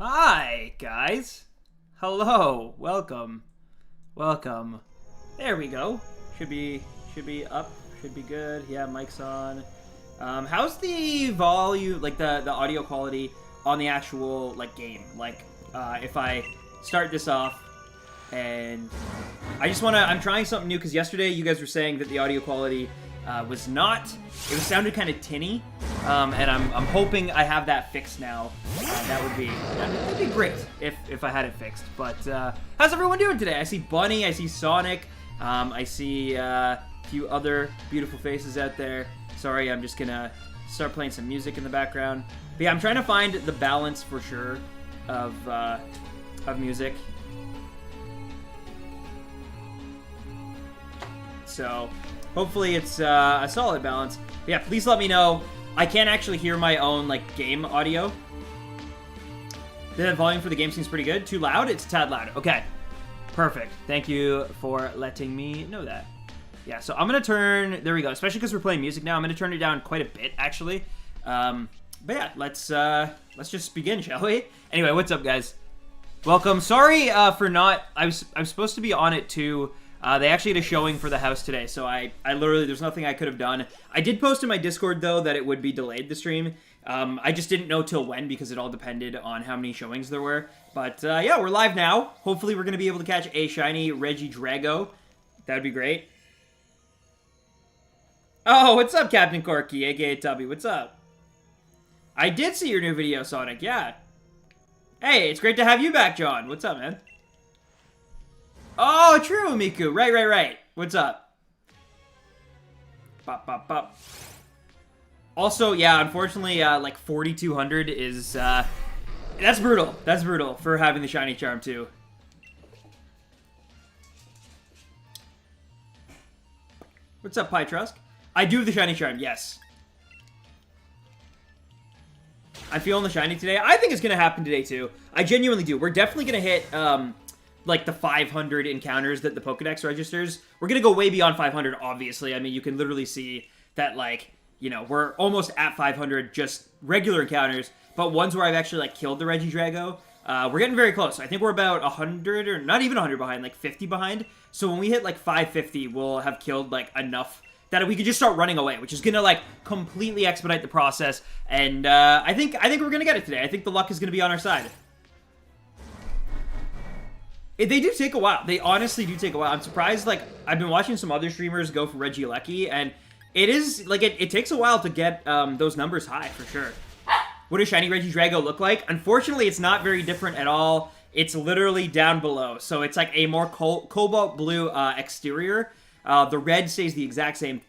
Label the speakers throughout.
Speaker 1: Hi, guys. Hello. Welcome. Welcome. There we go. Should be up. Should be good. Yeah, mic's on. How's the volume, like the audio quality on the actual like game? Like, if I start this off and I'm trying something new because yesterday you guys were saying that the audio quality sounded kind of tinny, and I'm hoping I have that fixed now. That'd be great if I had it fixed. But how's everyone doing today? I see Bunny, I see Sonic, I see a few other beautiful faces out there. Sorry, I'm just gonna start playing some music in the background. But yeah, I'm trying to find the balance for sure of music. So hopefully it's a solid balance. But yeah, please let me know. I can't actually hear my own like game audio. The volume for the game seems pretty good. Too loud? It's a tad loud. Okay, perfect. Thank you for letting me know that. Yeah, so I'm gonna turn. There we go. Especially because we're playing music now, I'm gonna turn it down quite a bit actually. But yeah, let's just begin, shall we? Anyway, what's up, guys? Welcome. Sorry for not. I'm supposed to be on it too. They actually had a showing for the house today, so I literally, there's nothing I could have done. I did post in my Discord, though, that it would be delayed, the stream. I just didn't know till when, because it all depended on how many showings there were. But, yeah, we're live now. Hopefully we're going to be able to catch a shiny Regidrago. That would be great. Oh, what's up, Captain Corky, aka Tubby? What's up? I did see your new video, Sonic, yeah. Hey, it's great to have you back, John. What's up, man? Oh, true, Miku. Right. What's up? Bop. Also, yeah, unfortunately, like 4,200 is, that's brutal. That's brutal for having the shiny charm, too. What's up, Pytrusk? I do have the shiny charm, yes. I'm feeling the shiny today. I think it's going to happen today, too. I genuinely do. We're definitely going to hit, like the 500 encounters that the Pokedex registers. We're gonna go way beyond 500, obviously. I mean, you can literally see that, like, you know, we're almost at 500 just regular encounters, but ones where I've actually, like, killed the Regidrago, we're getting very close. I think we're about 100, or not even 100 behind, like 50 behind. So when we hit, like, 550, we'll have killed, like, enough that we could just start running away, which is gonna, like, completely expedite the process. And, I think we're gonna get it today. I think the luck is gonna be on our side. They do take a while. They honestly do take a while. I'm surprised, like, I've been watching some other streamers go for Regirock, and it is, like, it takes a while to get those numbers high, for sure. What does shiny Regidrago look like? Unfortunately, it's not very different at all. It's literally down below. So it's like a more cobalt blue exterior. The red stays the exact same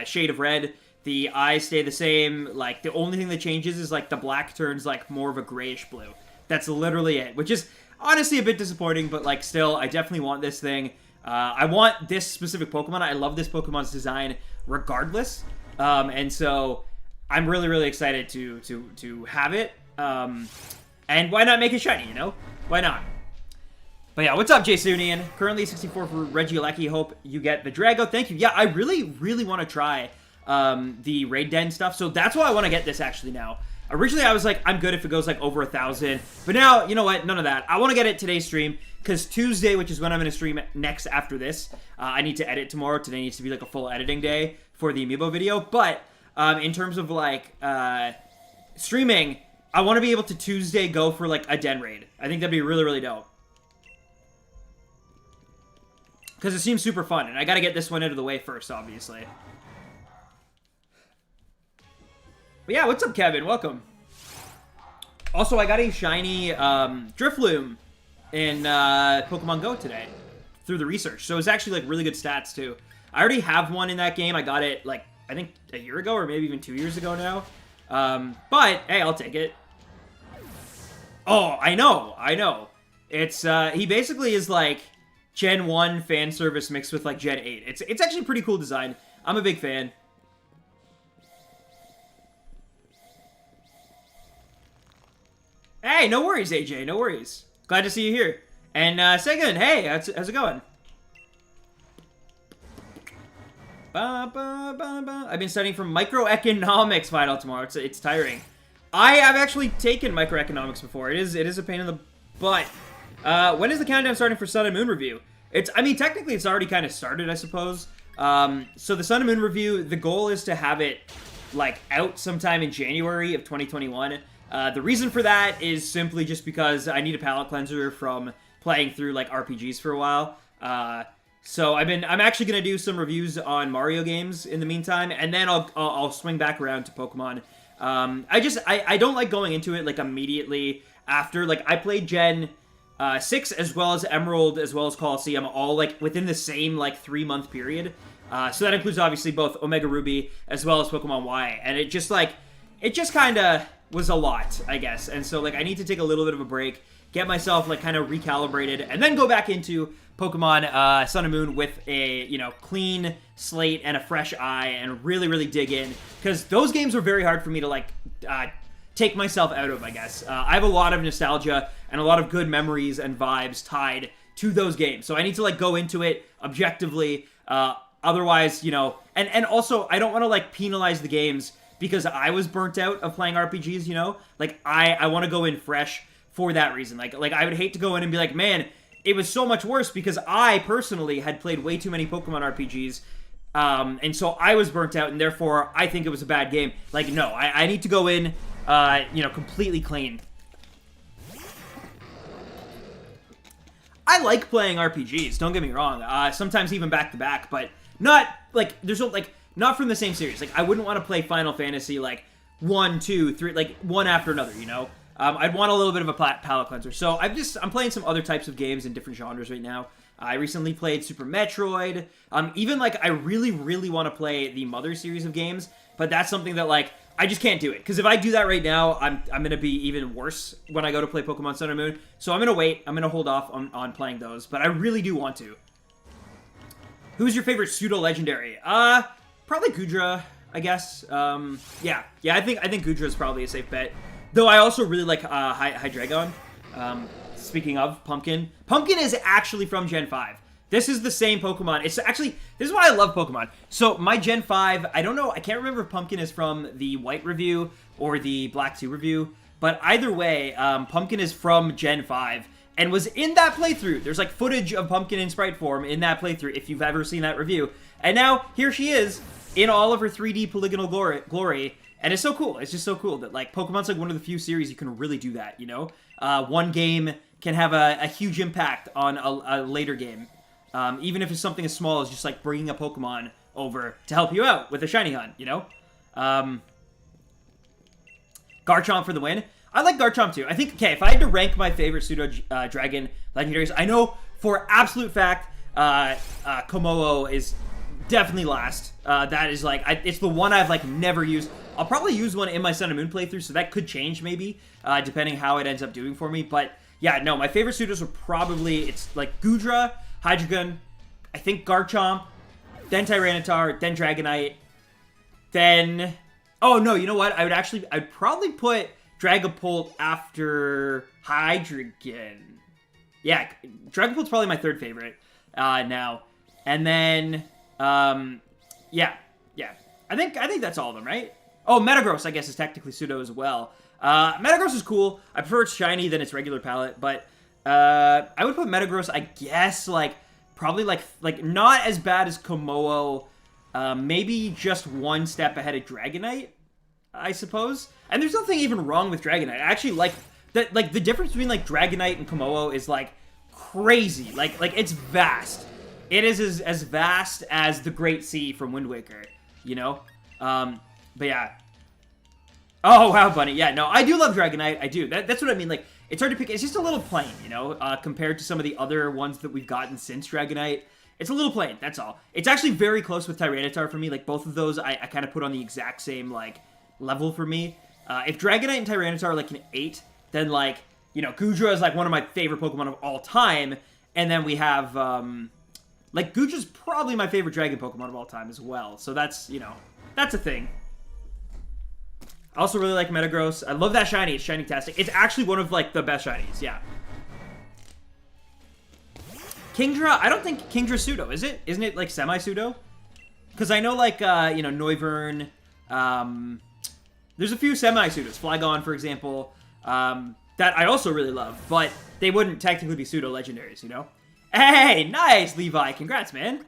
Speaker 1: shade of red. The eyes stay the same. Like, the only thing that changes is, like, the black turns, like, more of a grayish blue. That's literally it, which is honestly a bit disappointing, but, like, still, I definitely want this thing. I want this specific Pokemon. I love this Pokemon's design regardless. And so I'm really, really excited to have it. And why not make it shiny, you know? Why not? But yeah, what's up, Jasunian? Currently 64 for Regirock. Hope you get the Drago. Thank you. Yeah, I really, really want to try the Raid Den stuff. So that's why I want to get this actually now. Originally, I was like, I'm good if it goes, like, over 1,000. But now, you know what? None of that. I want to get it today's stream, because Tuesday, which is when I'm going to stream next after this, I need to edit tomorrow. Today needs to be, like, a full editing day for the Amiibo video. But in terms of, like, streaming, I want to be able to Tuesday go for, like, a Den raid. I think that'd be really, really dope. Because it seems super fun, and I got to get this one out of the way first, obviously. But yeah, what's up, Kevin? Welcome. Also, I got a shiny Drifloon in Pokemon Go today through the research. So it's actually, like, really good stats, too. I already have one in that game. I got it, like, I think a year ago or maybe even 2 years ago now. But, hey, I'll take it. Oh, I know. It's, he basically is, like, Gen 1 fan service mixed with, like, Gen 8. It's actually a pretty cool design. I'm a big fan. Hey, no worries, AJ. No worries. Glad to see you here. And, Segun, hey, how's it going? I've been studying for microeconomics final tomorrow. It's tiring. I have actually taken microeconomics before. It is a pain in the butt. When is the countdown starting for Sun and Moon review? I mean, technically it's already kind of started, I suppose. So the Sun and Moon review, the goal is to have it, like, out sometime in January of 2021. The reason for that is simply just because I need a palate cleanser from playing through, like, RPGs for a while. So I'm actually gonna do some reviews on Mario games in the meantime, and then I'll swing back around to Pokemon. I don't like going into it, like, immediately after. Like, I played Gen 6 as well as Emerald as well as Coliseum all, like, within the same, like, 3-month period. So that includes, obviously, both Omega Ruby as well as Pokemon Y. And it just kind of was a lot, I guess. And so, like, I need to take a little bit of a break, get myself, like, kind of recalibrated, and then go back into Pokemon Sun and Moon with a, you know, clean slate and a fresh eye and really, really dig in. Because those games were very hard for me to, like, take myself out of, I guess. I have a lot of nostalgia and a lot of good memories and vibes tied to those games. So I need to, like, go into it objectively. Otherwise, you know, and also I don't want to, like, penalize the games because I was burnt out of playing RPGs, you know? Like, I want to go in fresh for that reason. Like I would hate to go in and be like, man, it was so much worse because I personally had played way too many Pokemon RPGs. And so I was burnt out, and therefore I think it was a bad game. Like, no, I need to go in, you know, completely clean. I like playing RPGs, don't get me wrong. Sometimes even back-to-back, but not, like, there's no, like, not from the same series. Like, I wouldn't want to play Final Fantasy, like, 1, 2, 3, like, one after another, you know? I'd want a little bit of a palate cleanser. So I'm playing some other types of games in different genres right now. I recently played Super Metroid. Even, like, I really, really want to play the Mother series of games, but that's something that, like, I just can't do it. Because if I do that right now, I'm going to be even worse when I go to play Pokemon Sun and Moon. So I'm going to wait. I'm going to hold off on playing those, but I really do want to. Who's your favorite pseudo-legendary? Probably Gudra, I guess. Yeah, I think Gudra is probably a safe bet. Though I also really like Hydreigon. Speaking of Pumpkin. Pumpkin is actually from Gen 5. This is the same Pokemon. It's actually, this is why I love Pokemon. So my Gen 5, I don't know, I can't remember if Pumpkin is from the White review or the Black 2 review. But either way, Pumpkin is from Gen 5 and was in that playthrough. There's like footage of Pumpkin in sprite form in that playthrough if you've ever seen that review. And now here she is in all of her 3D polygonal glory. And it's so cool. It's just so cool that, like, Pokemon's like one of the few series you can really do that, you know? One game can have a huge impact on a later game. Even if it's something as small as just, like, bringing a Pokemon over to help you out with a shiny hunt, you know? Garchomp for the win. I like Garchomp, too. I think, okay, if I had to rank my favorite Pseudo-Dragon legendaries, I know for absolute fact Komodo is definitely last. That is, like, it's the one I've, like, never used. I'll probably use one in my Sun and Moon playthrough, so that could change, maybe, depending how it ends up doing for me. But, yeah, no, my favorite pseudos are probably, it's, like, Gudra, Hydreigon, I think Garchomp, then Tyranitar, then Dragonite, then... Oh, no, you know what? I'd probably put Dragapult after Hydreigon. Yeah, Dragapult's probably my third favorite now. And then, yeah. I think that's all of them, right? Oh, Metagross, I guess, is technically pseudo as well. Metagross is cool. I prefer its shiny than its regular palette, but I would put Metagross, I guess, like, probably, like not as bad as Komodo, maybe just one step ahead of Dragonite, I suppose. And there's nothing even wrong with Dragonite. I actually like, that. Like, the difference between, like, Dragonite and Komodo is, like, crazy. Like it's vast. It is as vast as the Great Sea from Wind Waker, you know? But yeah. Oh, wow, Bunny. Yeah, no, I do love Dragonite. I do. That's what I mean. Like, it's hard to pick. It's just a little plain, you know, compared to some of the other ones that we've gotten since Dragonite. It's a little plain, that's all. It's actually very close with Tyranitar for me. Like, both of those I kind of put on the exact same, like, level for me. If Dragonite and Tyranitar are, like, an 8, then, like, you know, Gudra is, like, one of my favorite Pokemon of all time. And then we have, like, Gudra's probably my favorite Dragon Pokemon of all time as well. So that's, you know, that's a thing. I also really like Metagross. I love that shiny. It's shiny-tastic. It's actually one of, like, the best shinies, yeah. Kingdra, I don't think Kingdra's pseudo, is it? Isn't it, like, semi-pseudo? Because I know, like, you know, Noivern, There's a few semi-pseudos. Flygon, for example, that I also really love, but they wouldn't technically be pseudo-legendaries, you know? Hey, nice, Levi. Congrats, man.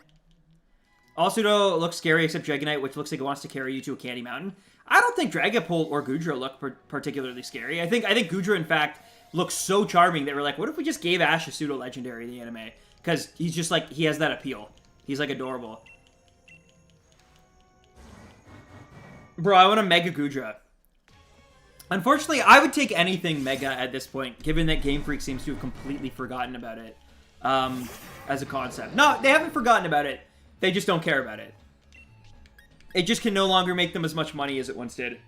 Speaker 1: All pseudo looks scary except Dragonite, which looks like it wants to carry you to a candy mountain. I don't think Dragapult or Goodra look particularly scary. I think Goodra, in fact, looks so charming that we're like, what if we just gave Ash a pseudo-legendary in the anime? Because he's just like, he has that appeal. He's like adorable. Bro, I want a Mega Goodra. Unfortunately, I would take anything Mega at this point, given that Game Freak seems to have completely forgotten about it as a concept. No, they haven't forgotten about it. They just don't care about it. It just can no longer make them as much money as it once did.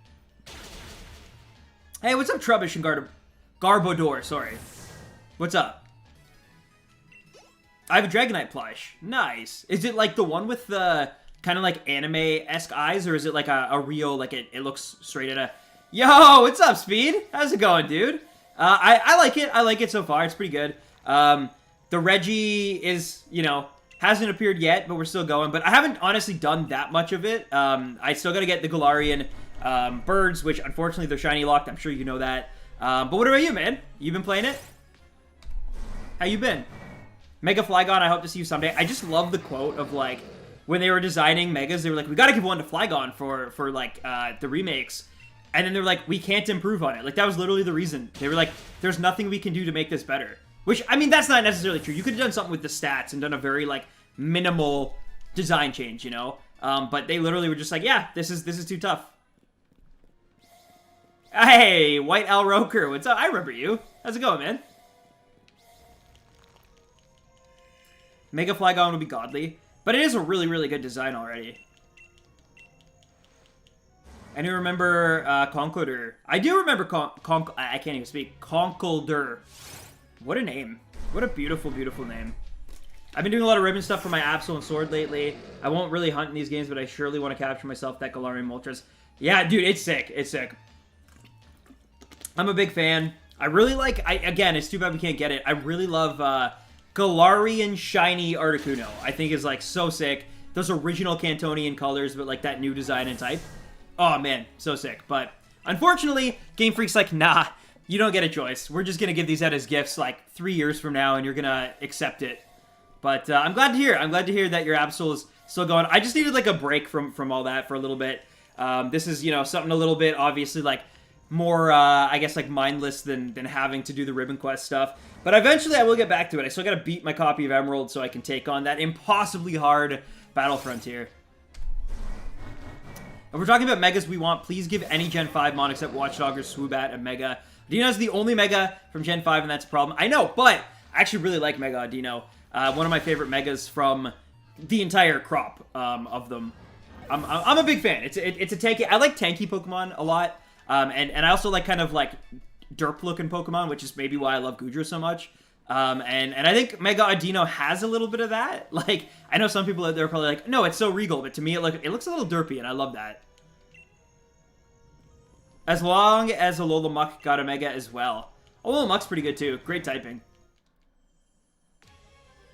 Speaker 1: Hey, what's up, Trubbish and Garbodor, sorry. What's up? I have a Dragonite plush. Nice. Is it like the one with the kind of like anime-esque eyes, or is it like a real, like it looks straight at a... Yo, what's up, Speed? How's it going, dude? I like it. I like it so far. It's pretty good. The Reggie is, you know... hasn't appeared yet, but we're still going. But I haven't honestly done that much of it. I still got to get the Galarian birds, which unfortunately they're shiny locked. I'm sure you know that. But what about you, man? You been playing it? How you been? Mega Flygon, I hope to see you someday. I just love the quote of like, when they were designing Megas, they were like, we got to give one to Flygon for like the remakes. And then they're like, we can't improve on it. Like, that was literally the reason. They were like, there's nothing we can do to make this better. Which, I mean, that's not necessarily true. You could have done something with the stats and done a very, like, minimal design change, you know? But they literally were just like, yeah, this is too tough. Hey, White Al Roker, what's up? I remember you. How's it going, man? Mega Flygon would be godly. But it is a really, really good design already. I do remember Conkeldurr. I do remember I can't even speak. Conkeldurr. What a name. What a beautiful, beautiful name. I've been doing a lot of ribbon stuff for my Absol and Sword lately. I won't really hunt in these games, but I surely want to capture myself that Galarian Moltres. Yeah, dude, it's sick. It's sick. I'm a big fan. I really like... Again, it's too bad we can't get it. I really love Galarian Shiny Articuno. I think is, like, so sick. Those original Cantonian colors, but, like, that new design and type. Oh, man. So sick. But, unfortunately, Game Freak's like, nah, you don't get a choice. We're just going to give these out as gifts, like, 3 years from now, and you're going to accept it. But I'm glad to hear. I'm glad to hear that your Absol is still going. I just needed, like, a break from all that for a little bit. This is, you know, something a little bit, obviously, like, more, I guess, like, mindless than having to do the Ribbon Quest stuff. But eventually I will get back to it. I still got to beat my copy of Emerald so I can take on that impossibly hard Battle Frontier. If we're talking about Megas we want, please give any Gen 5 mon except Watchdog or Swoobat a Mega. Adino's the only Mega from Gen 5, and that's a problem. I know, but I actually really like Mega Adino. One of my favorite Megas from the entire crop of them. I'm a big fan. It's a tanky... I like tanky Pokemon a lot. And I also like kind of like derp-looking Pokemon, which is maybe why I love Goodra so much. And I think Mega Adino has a little bit of that. Like, I know some people out there are probably like, no, it's so regal, but to me, it looks a little derpy, and I love that. As long as Alola Muck got a Mega as well. Alola Muck's pretty good, too. Great typing.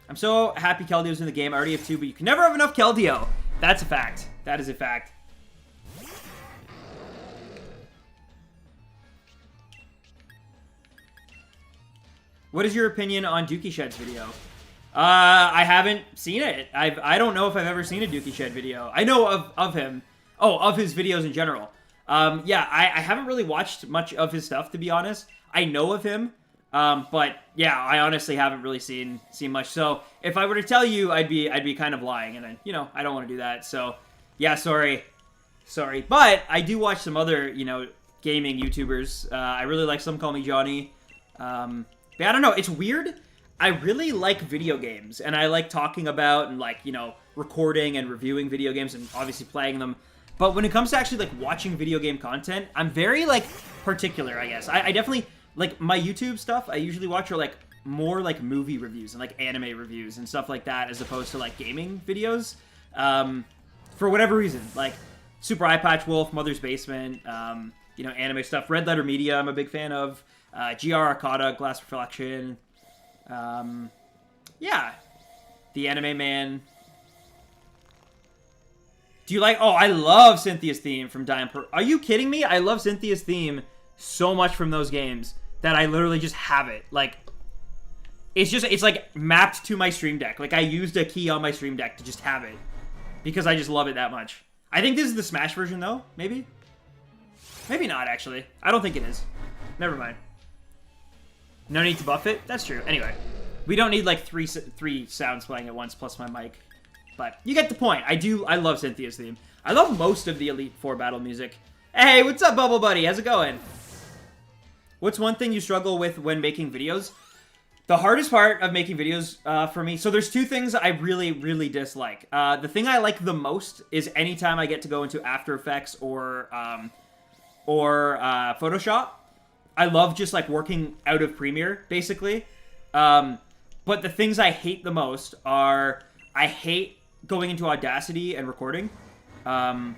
Speaker 1: I'm so happy Keldio's in the game. I already have 2, but you can never have enough Keldeo. That's a fact. That is a fact. What is your opinion on Dookie Shed's video? I haven't seen it. I don't know if I've ever seen a Dookie Shed video. I know of him. Oh, of his videos in general. Yeah, I haven't really watched much of his stuff, to be honest. I know of him, but yeah, I honestly haven't really seen much. So if I were to tell you, I'd be kind of lying, and you know, I don't want to do that. So yeah, sorry. But I do watch some other, you know, gaming YouTubers. I really like Some Call Me Johnny. But I don't know, it's weird. I really like video games, and I like talking about and, like, you know, recording and reviewing video games and obviously playing them. But when it comes to actually, like, watching video game content, I'm very, like, particular, I guess. I definitely, like, my YouTube stuff, I usually watch are, like, more, like, movie reviews and, like, anime reviews and stuff like that as opposed to, like, gaming videos. For whatever reason. Like, Super Eye Patch Wolf, Mother's Basement, you know, anime stuff. Red Letter Media, I'm a big fan of. GR Arcada, Glass Reflection. Yeah. The Anime Man. Do you like... Oh, I love Cynthia's theme from Diamond Pearl. Are you kidding me? I love Cynthia's theme so much from those games that I literally just have it. Like, it's like mapped to my Stream Deck. Like, I used a key on my Stream Deck to just have it because I just love it that much. I think this is the Smash version, though. Maybe? Maybe not, actually. I don't think it is. Never mind. No need to buff it? That's true. Anyway, we don't need, like, three sounds playing at once plus my mic. But you get the point. I love Cynthia's theme. I love most of the Elite Four battle music. Hey, what's up, Bubble Buddy? How's it going? What's one thing you struggle with when making videos? The hardest part of making videos for me... So there's two things I really, really dislike. The thing I like the most is anytime I get to go into After Effects or Photoshop. I love just, like, working out of Premiere, basically. But the things I hate the most are... I hate going into Audacity and recording. Or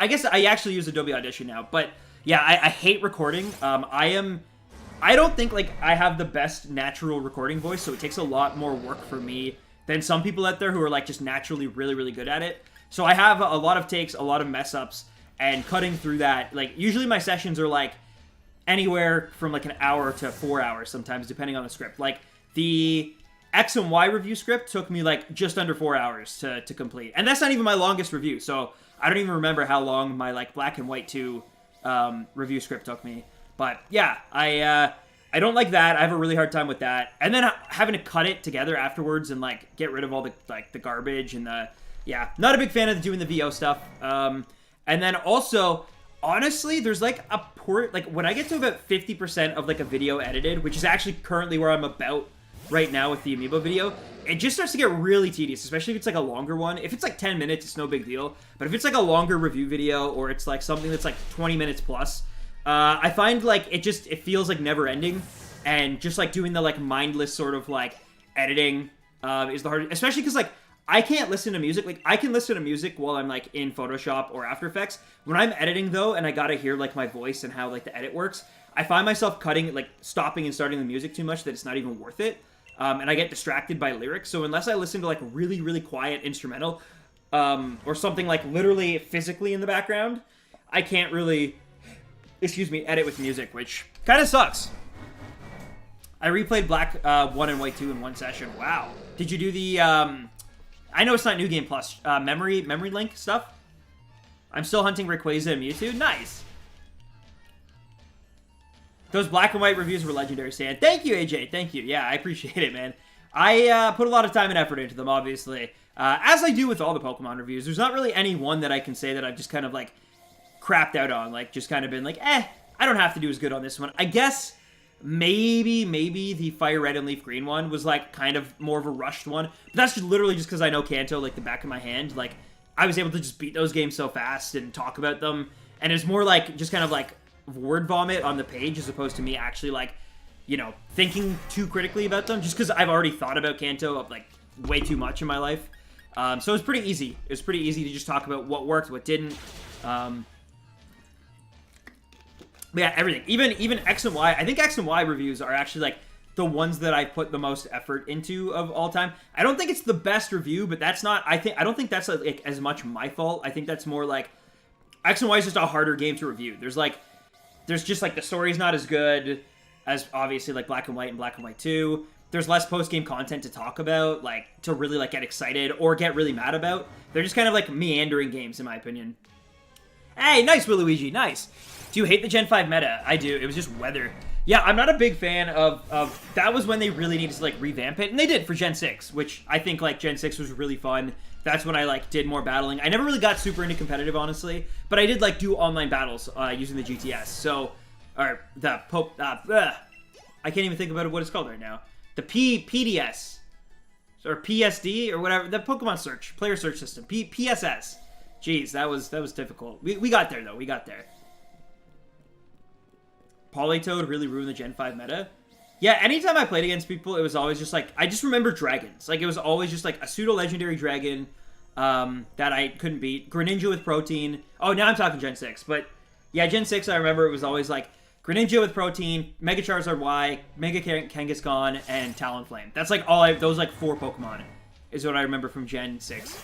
Speaker 1: I guess I actually use Adobe Audition now. But yeah, I hate recording. I don't think like I have the best natural recording voice, so it takes a lot more work for me than some people out there who are like just naturally really, really good at it. So I have a lot of takes, a lot of mess ups, and cutting through that, like usually my sessions are like anywhere from like an hour to 4 hours sometimes, depending on the script. Like the X and Y review script took me like just under 4 hours to complete. And that's not even my longest review. So I don't even remember how long my like Black and White 2 review script took me. But yeah, I don't like that. I have a really hard time with that. And then having to cut it together afterwards and like get rid of all the like the garbage and yeah, not a big fan of doing the VO stuff. And then also, honestly, there's like a poor, like when I get to about 50% of like a video edited, which is actually currently where I'm about right now with the Amiibo video, it just starts to get really tedious, especially if it's like a longer one. If it's like 10 minutes, it's no big deal. But if it's like a longer review video or it's like something that's like 20 minutes plus, I find like it feels like never ending. And just like doing the like mindless sort of like editing is the hardest, especially because like I can't listen to music. Like I can listen to music while I'm like in Photoshop or After Effects. When I'm editing though, and I gotta hear like my voice and how like the edit works, I find myself cutting, like stopping and starting the music too much that it's not even worth it. And I get distracted by lyrics. So unless I listen to like really, really quiet instrumental or something like literally physically in the background, I can't really, edit with music, which kind of sucks. I replayed Black 1 and White 2 in one session. Wow. Did you do the, I know it's not New Game Plus, memory link stuff? I'm still hunting Rayquaza and Mewtwo. Nice. Those Black and White reviews were legendary, Stan. Thank you, AJ. Thank you. Yeah, I appreciate it, man. I put a lot of time and effort into them, obviously. As I do with all the Pokemon reviews. There's not really any one that I can say that I've just kind of, like, crapped out on. Like, just kind of been like, I don't have to do as good on this one. I guess maybe the Fire Red and Leaf Green one was, like, kind of more of a rushed one. But that's just literally just because I know Kanto, like, the back of my hand. Like, I was able to just beat those games so fast and talk about them. And it's more like, just kind of, like, word vomit on the page as opposed to me actually like, you know, thinking too critically about them just because I've already thought about Kanto like way too much in my life. So it was pretty easy. It was pretty easy to just talk about what worked, what didn't. But yeah, everything. Even X and Y. I think X and Y reviews are actually like the ones that I put the most effort into of all time. I don't think it's the best review, but that's not, I don't think that's like as much my fault. I think that's more like X and Y is just a harder game to review. There's just, like, the story's not as good as, obviously, like, Black and White and Black and White 2. There's less post-game content to talk about, like, to really, like, get excited or get really mad about. They're just kind of, like, meandering games, in my opinion. Hey, nice, Waluigi, nice. Do you hate the Gen 5 meta? I do. It was just weather. Yeah, I'm not a big fan of that was when they really needed to, like, revamp it. And they did for Gen 6, which I think, like, Gen 6 was really fun. That's when I, like, did more battling. I never really got super into competitive, honestly. But I did, like, do online battles using the GTS. So, or the I can't even think about what it's called right now. The PDS. Or PSD, or whatever. The Pokemon search. Player search system. PSS. Jeez, that was difficult. We got there, though. We got there. Politoed really ruined the Gen 5 meta. Yeah, anytime I played against people, it was always just like, I just remember dragons. Like, it was always just like a pseudo-legendary dragon that I couldn't beat. Greninja with protein. Oh, now I'm talking Gen 6. But yeah, Gen 6, I remember it was always like Greninja with protein, Mega Charizard Y, Mega Kangaskhan, and Talonflame. That's like all those like 4 Pokemon is what I remember from Gen 6.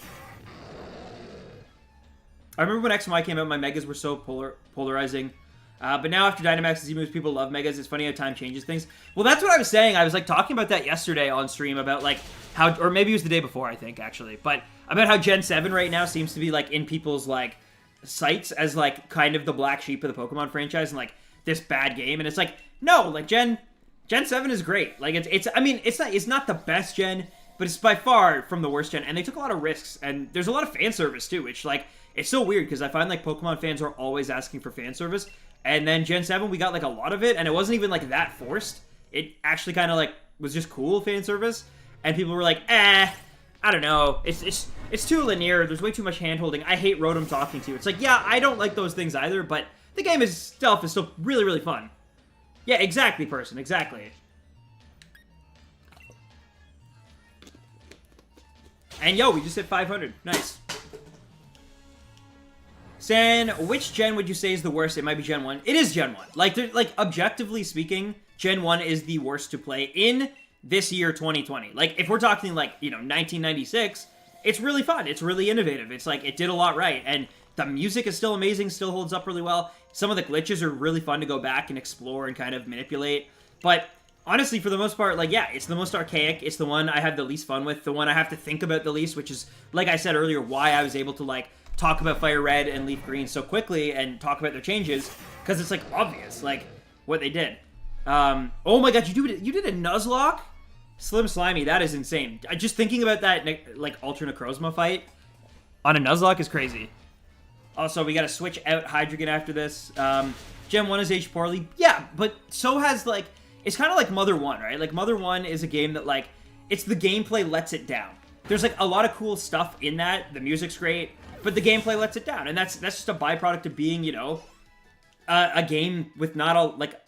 Speaker 1: I remember when X and Y came out, my Megas were so polarizing. But now after Dynamax and Z-moves, people love Megas. It's funny how time changes things. Well, that's what I was saying. I was like talking about that yesterday on stream about like how, or maybe it was the day before, I think, actually. But about how Gen 7 right now seems to be like in people's like sights as like kind of the black sheep of the Pokemon franchise and like this bad game. And it's like, no, like Gen 7 is great. Like I mean, it's not the best gen, but it's by far from the worst gen. And they took a lot of risks, and there's a lot of fan service too, which like, it's so weird because I find like Pokemon fans are always asking for fan service. And then Gen 7, we got like a lot of it, and it wasn't even like that forced. It actually kind of like was just cool fan service. And people were like, I don't know. It's too linear. There's way too much hand-holding. I hate Rotom talking to you. It's like, yeah, I don't like those things either, but the game itself is still really, really fun. Yeah, exactly, person. Exactly. And yo, we just hit 500. Nice. San, which gen would you say is the worst? It might be Gen 1. It is Gen 1. Like objectively speaking, Gen 1 is the worst to play in this year, 2020. Like, if we're talking, like, you know, 1996, it's really fun. It's really innovative. It's like, it did a lot right. And the music is still amazing, still holds up really well. Some of the glitches are really fun to go back and explore and kind of manipulate. But honestly, for the most part, like, yeah, it's the most archaic. It's the one I have the least fun with. The one I have to think about the least, which is, like I said earlier, why I was able to, like, talk about Fire Red and Leaf Green so quickly and talk about their changes, because it's, like, obvious, like, what they did. Oh my god, you did a Nuzlocke? Slim Slimy, that is insane. Just thinking about that, like, Ultra Necrozma fight on a Nuzlocke is crazy. Also, we gotta switch out Hydreigon after this. Gen 1 has aged poorly. Yeah, but so has, like, it's kind of like Mother 1, right? Like, Mother 1 is a game that, like, it's the gameplay lets it down. There's, like, a lot of cool stuff in that. The music's great, but the gameplay lets it down. And that's just a byproduct of being, you know, a game with not all, like,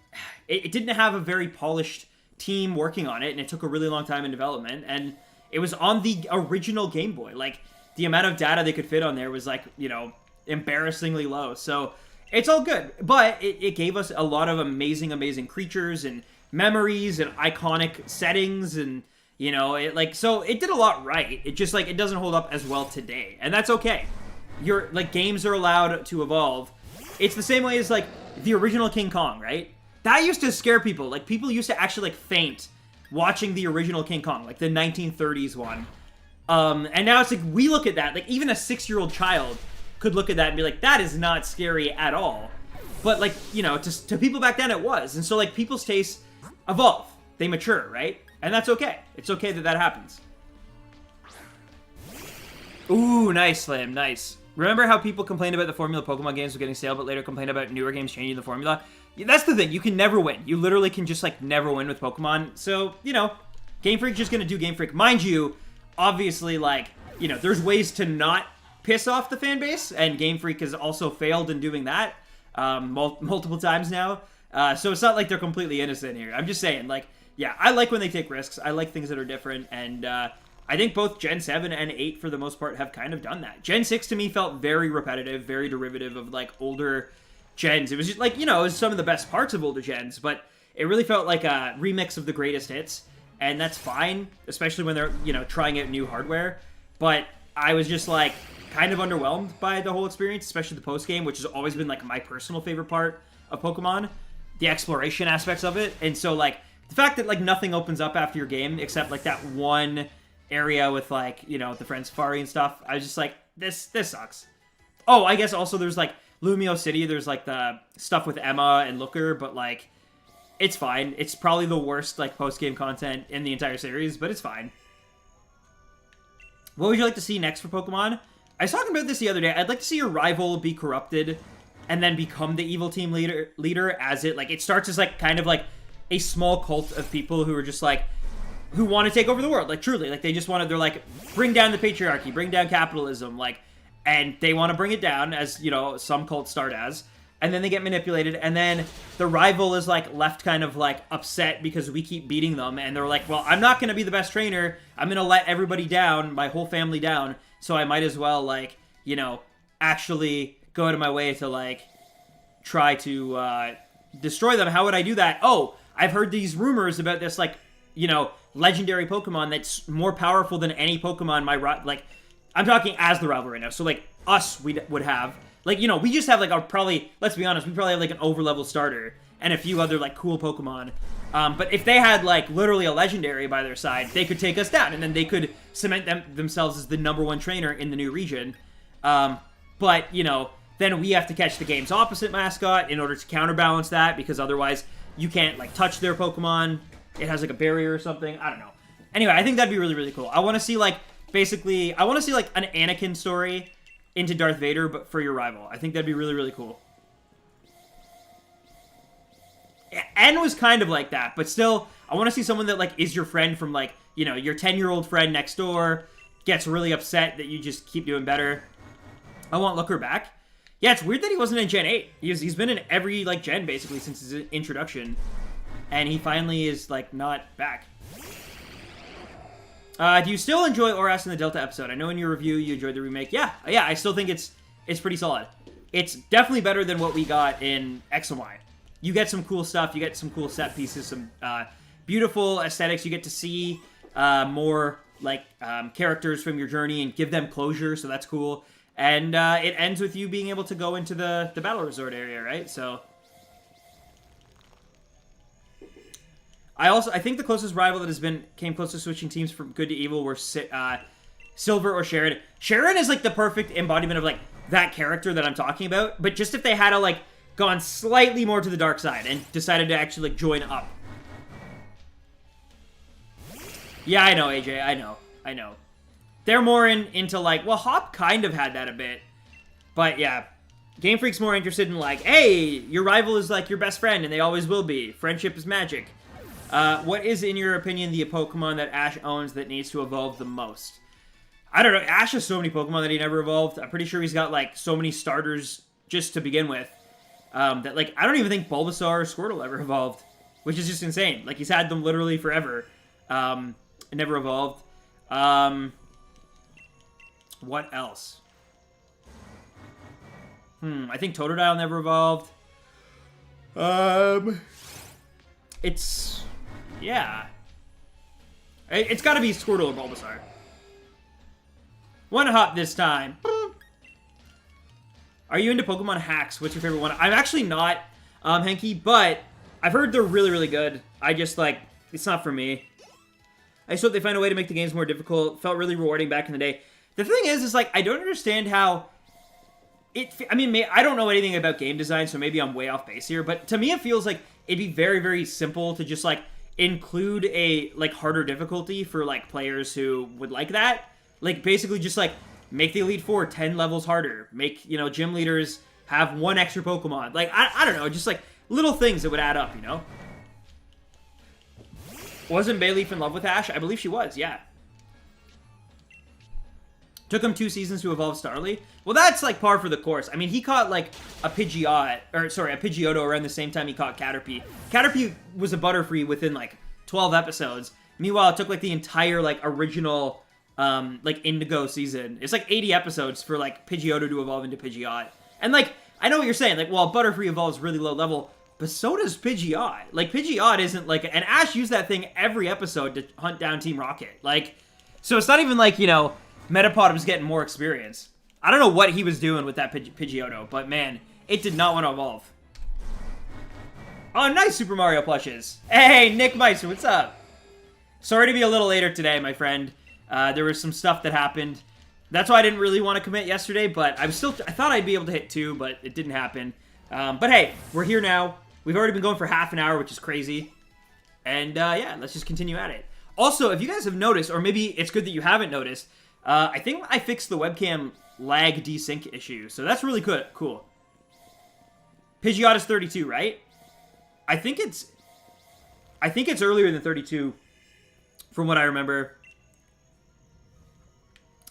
Speaker 1: it didn't have a very polished team working on it, and it took a really long time in development, and it was on the original Game Boy. Like, the amount of data they could fit on there was, like, you know, embarrassingly low. So it's all good, but it gave us a lot of amazing creatures and memories and iconic settings, and, you know, so it did a lot right. It just, like, it doesn't hold up as well today, and that's okay. Like, games are allowed to evolve. It's the same way as, like, the original King Kong, right? That used to scare people. Like, people used to actually, like, faint watching the original King Kong, like the 1930s one. And now it's like, we look at that, like, even a 6-year-old child could look at that and be like, that is not scary at all. But, like, you know, to people back then it was. And so, like, people's tastes evolve. They mature, right? And that's okay. It's okay that that happens. Ooh, nice, Slim, nice. Remember how people complained about the formula Pokemon games were getting stale, but later complained about newer games changing the formula? That's the thing. You can never win. You literally can just, like, never win with Pokemon. So, you know, Game Freak's just gonna do Game Freak. Mind you, obviously, like, you know, there's ways to not piss off the fan base, and Game Freak has also failed in doing that multiple times now. So it's not like they're completely innocent here. I'm just saying, like, yeah, I like when they take risks. I like things that are different, and I think both Gen 7 and 8, for the most part, have kind of done that. Gen 6, to me, felt very repetitive, very derivative of, like, older gens. It was just, like, you know, it was some of the best parts of older gens, but it really felt like a remix of the greatest hits, and that's fine, especially when they're, you know, trying out new hardware. But I was just, like, kind of underwhelmed by the whole experience, especially the post-game, which has always been, like, my personal favorite part of Pokemon, the exploration aspects of it. And so, like, the fact that, like, nothing opens up after your game except, like, that one area with, like, you know, the Friend Safari and stuff, I was just like, this sucks. Oh, I guess also there's, like, Lumio City, there's, like, the stuff with Emma and Looker, but, like, it's fine. It's probably the worst, like, post-game content in the entire series, but it's fine. What would you like to see next for Pokemon? I was talking about this the other day. I'd like to see your rival be corrupted and then become the evil team leader as it starts as, like, kind of, like, a small cult of people who are just, like, who want to take over the world, like, truly. Like, they just want to, they're like, bring down the patriarchy, bring down capitalism, like, and they want to bring it down, as, you know, some cults start as, and then they get manipulated, and then the rival is, like, left kind of, like, upset because we keep beating them, and they're like, well, I'm not going to be the best trainer, I'm going to let everybody down, my whole family down, so I might as well, like, you know, actually go out of my way to, like, try to destroy them. How would I do that? Oh, I've heard these rumors about this, like, you know, legendary Pokemon that's more powerful than any Pokemon I'm talking as the rival right now. So, like, us, we would have, like, you know, we just have, like, probably, let's be honest, we probably have, like, an over-level starter and a few other, like, cool Pokemon. But if they had, like, literally a legendary by their side, they could take us down, and then they could cement themselves as the #1 trainer in the new region. But, you know, then we have to catch the game's opposite mascot in order to counterbalance that, because otherwise you can't, like, touch their Pokemon. It has, like, a barrier or something. I don't know. Anyway, I think that'd be really, really cool. I want to see, like, basically, I want to see, like, an Anakin story into Darth Vader, but for your rival. I think that'd be really, really cool. N was kind of like that, but still, I want to see someone that, like, is your friend from, like, you know, your 10-year-old friend next door, gets really upset that you just keep doing better. I want Looker back. Yeah, it's weird that he wasn't in Gen 8. He's been in every, like, gen, basically, since his introduction. And he finally is, like, not back. Do you still enjoy Oras in the Delta episode? I know in your review you enjoyed the remake. Yeah, I still think it's pretty solid. It's definitely better than what we got in X and Y. You get some cool stuff. You get some cool set pieces, some beautiful aesthetics. You get to see more, like, characters from your journey and give them closure, so that's cool. And it ends with you being able to go into the Battle Resort area, right? So I think the closest rival that came close to switching teams from good to evil were Silver or Sharon. Sharon is, like, the perfect embodiment of, like, that character that I'm talking about. But just if they had, like, gone slightly more to the dark side and decided to actually, like, join up. Yeah, I know, AJ. I know. They're more into, like, well, Hop kind of had that a bit. But, yeah. Game Freak's more interested in, like, hey, your rival is, like, your best friend, and they always will be. Friendship is magic. What is, in your opinion, the Pokemon that Ash owns that needs to evolve the most? I don't know. Ash has so many Pokemon that he never evolved. I'm pretty sure he's got, like, so many starters just to begin with. That, like, I don't even think Bulbasaur or Squirtle ever evolved. Which is just insane. Like, he's had them literally forever. Never evolved. What else? I think Totodile never evolved. It's... yeah. It's gotta be Squirtle or Bulbasaur. One hop this time. Are you into Pokemon hacks? What's your favorite one? I'm actually not, Henky, but I've heard they're really, really good. I just, like, it's not for me. I just hope they find a way to make the games more difficult. Felt really rewarding back in the day. The thing is like, I don't understand how I mean, I don't know anything about game design, so maybe I'm way off base here, but to me it feels like it'd be very, very simple to just, like, include a, like, harder difficulty for, like, players who would like that. Like, basically just, like, make the Elite Four 10 levels harder. Make, you know, gym leaders have one extra Pokemon. Like, I don't know, just, like, little things that would add up, you know? Wasn't Bayleaf in love with Ash? I believe she was, yeah. Took him 2 seasons to evolve Starly. Well, that's, like, par for the course. I mean, he caught, like, a Pidgeotto around the same time he caught Caterpie. Caterpie was a Butterfree within, like, 12 episodes. Meanwhile, it took, like, the entire, like, original, like, Indigo season. It's, like, 80 episodes for, like, Pidgeotto to evolve into Pidgeot. And, like, I know what you're saying. Like, well, Butterfree evolves really low level, but so does Pidgeot. Like, Pidgeot isn't, like... And Ash used that thing every episode to hunt down Team Rocket. Like, so it's not even like, you know... Metapod was getting more experience. I don't know what he was doing with that Pidgeotto, but man, it did not want to evolve. Oh, nice Super Mario plushes. Hey, Nick Meister, what's up? Sorry to be a little later today, my friend. There was some stuff that happened. That's why I didn't really want to commit yesterday, but I thought I'd be able to hit 2, but it didn't happen. But hey, we're here now. We've already been going for half an hour, which is crazy. And yeah, let's just continue at it. Also, if you guys have noticed, or maybe it's good that you haven't noticed, I think I fixed the webcam lag desync issue, so that's really good. Cool. Pidgeot is 32, right? I think it's earlier than 32, from what I remember.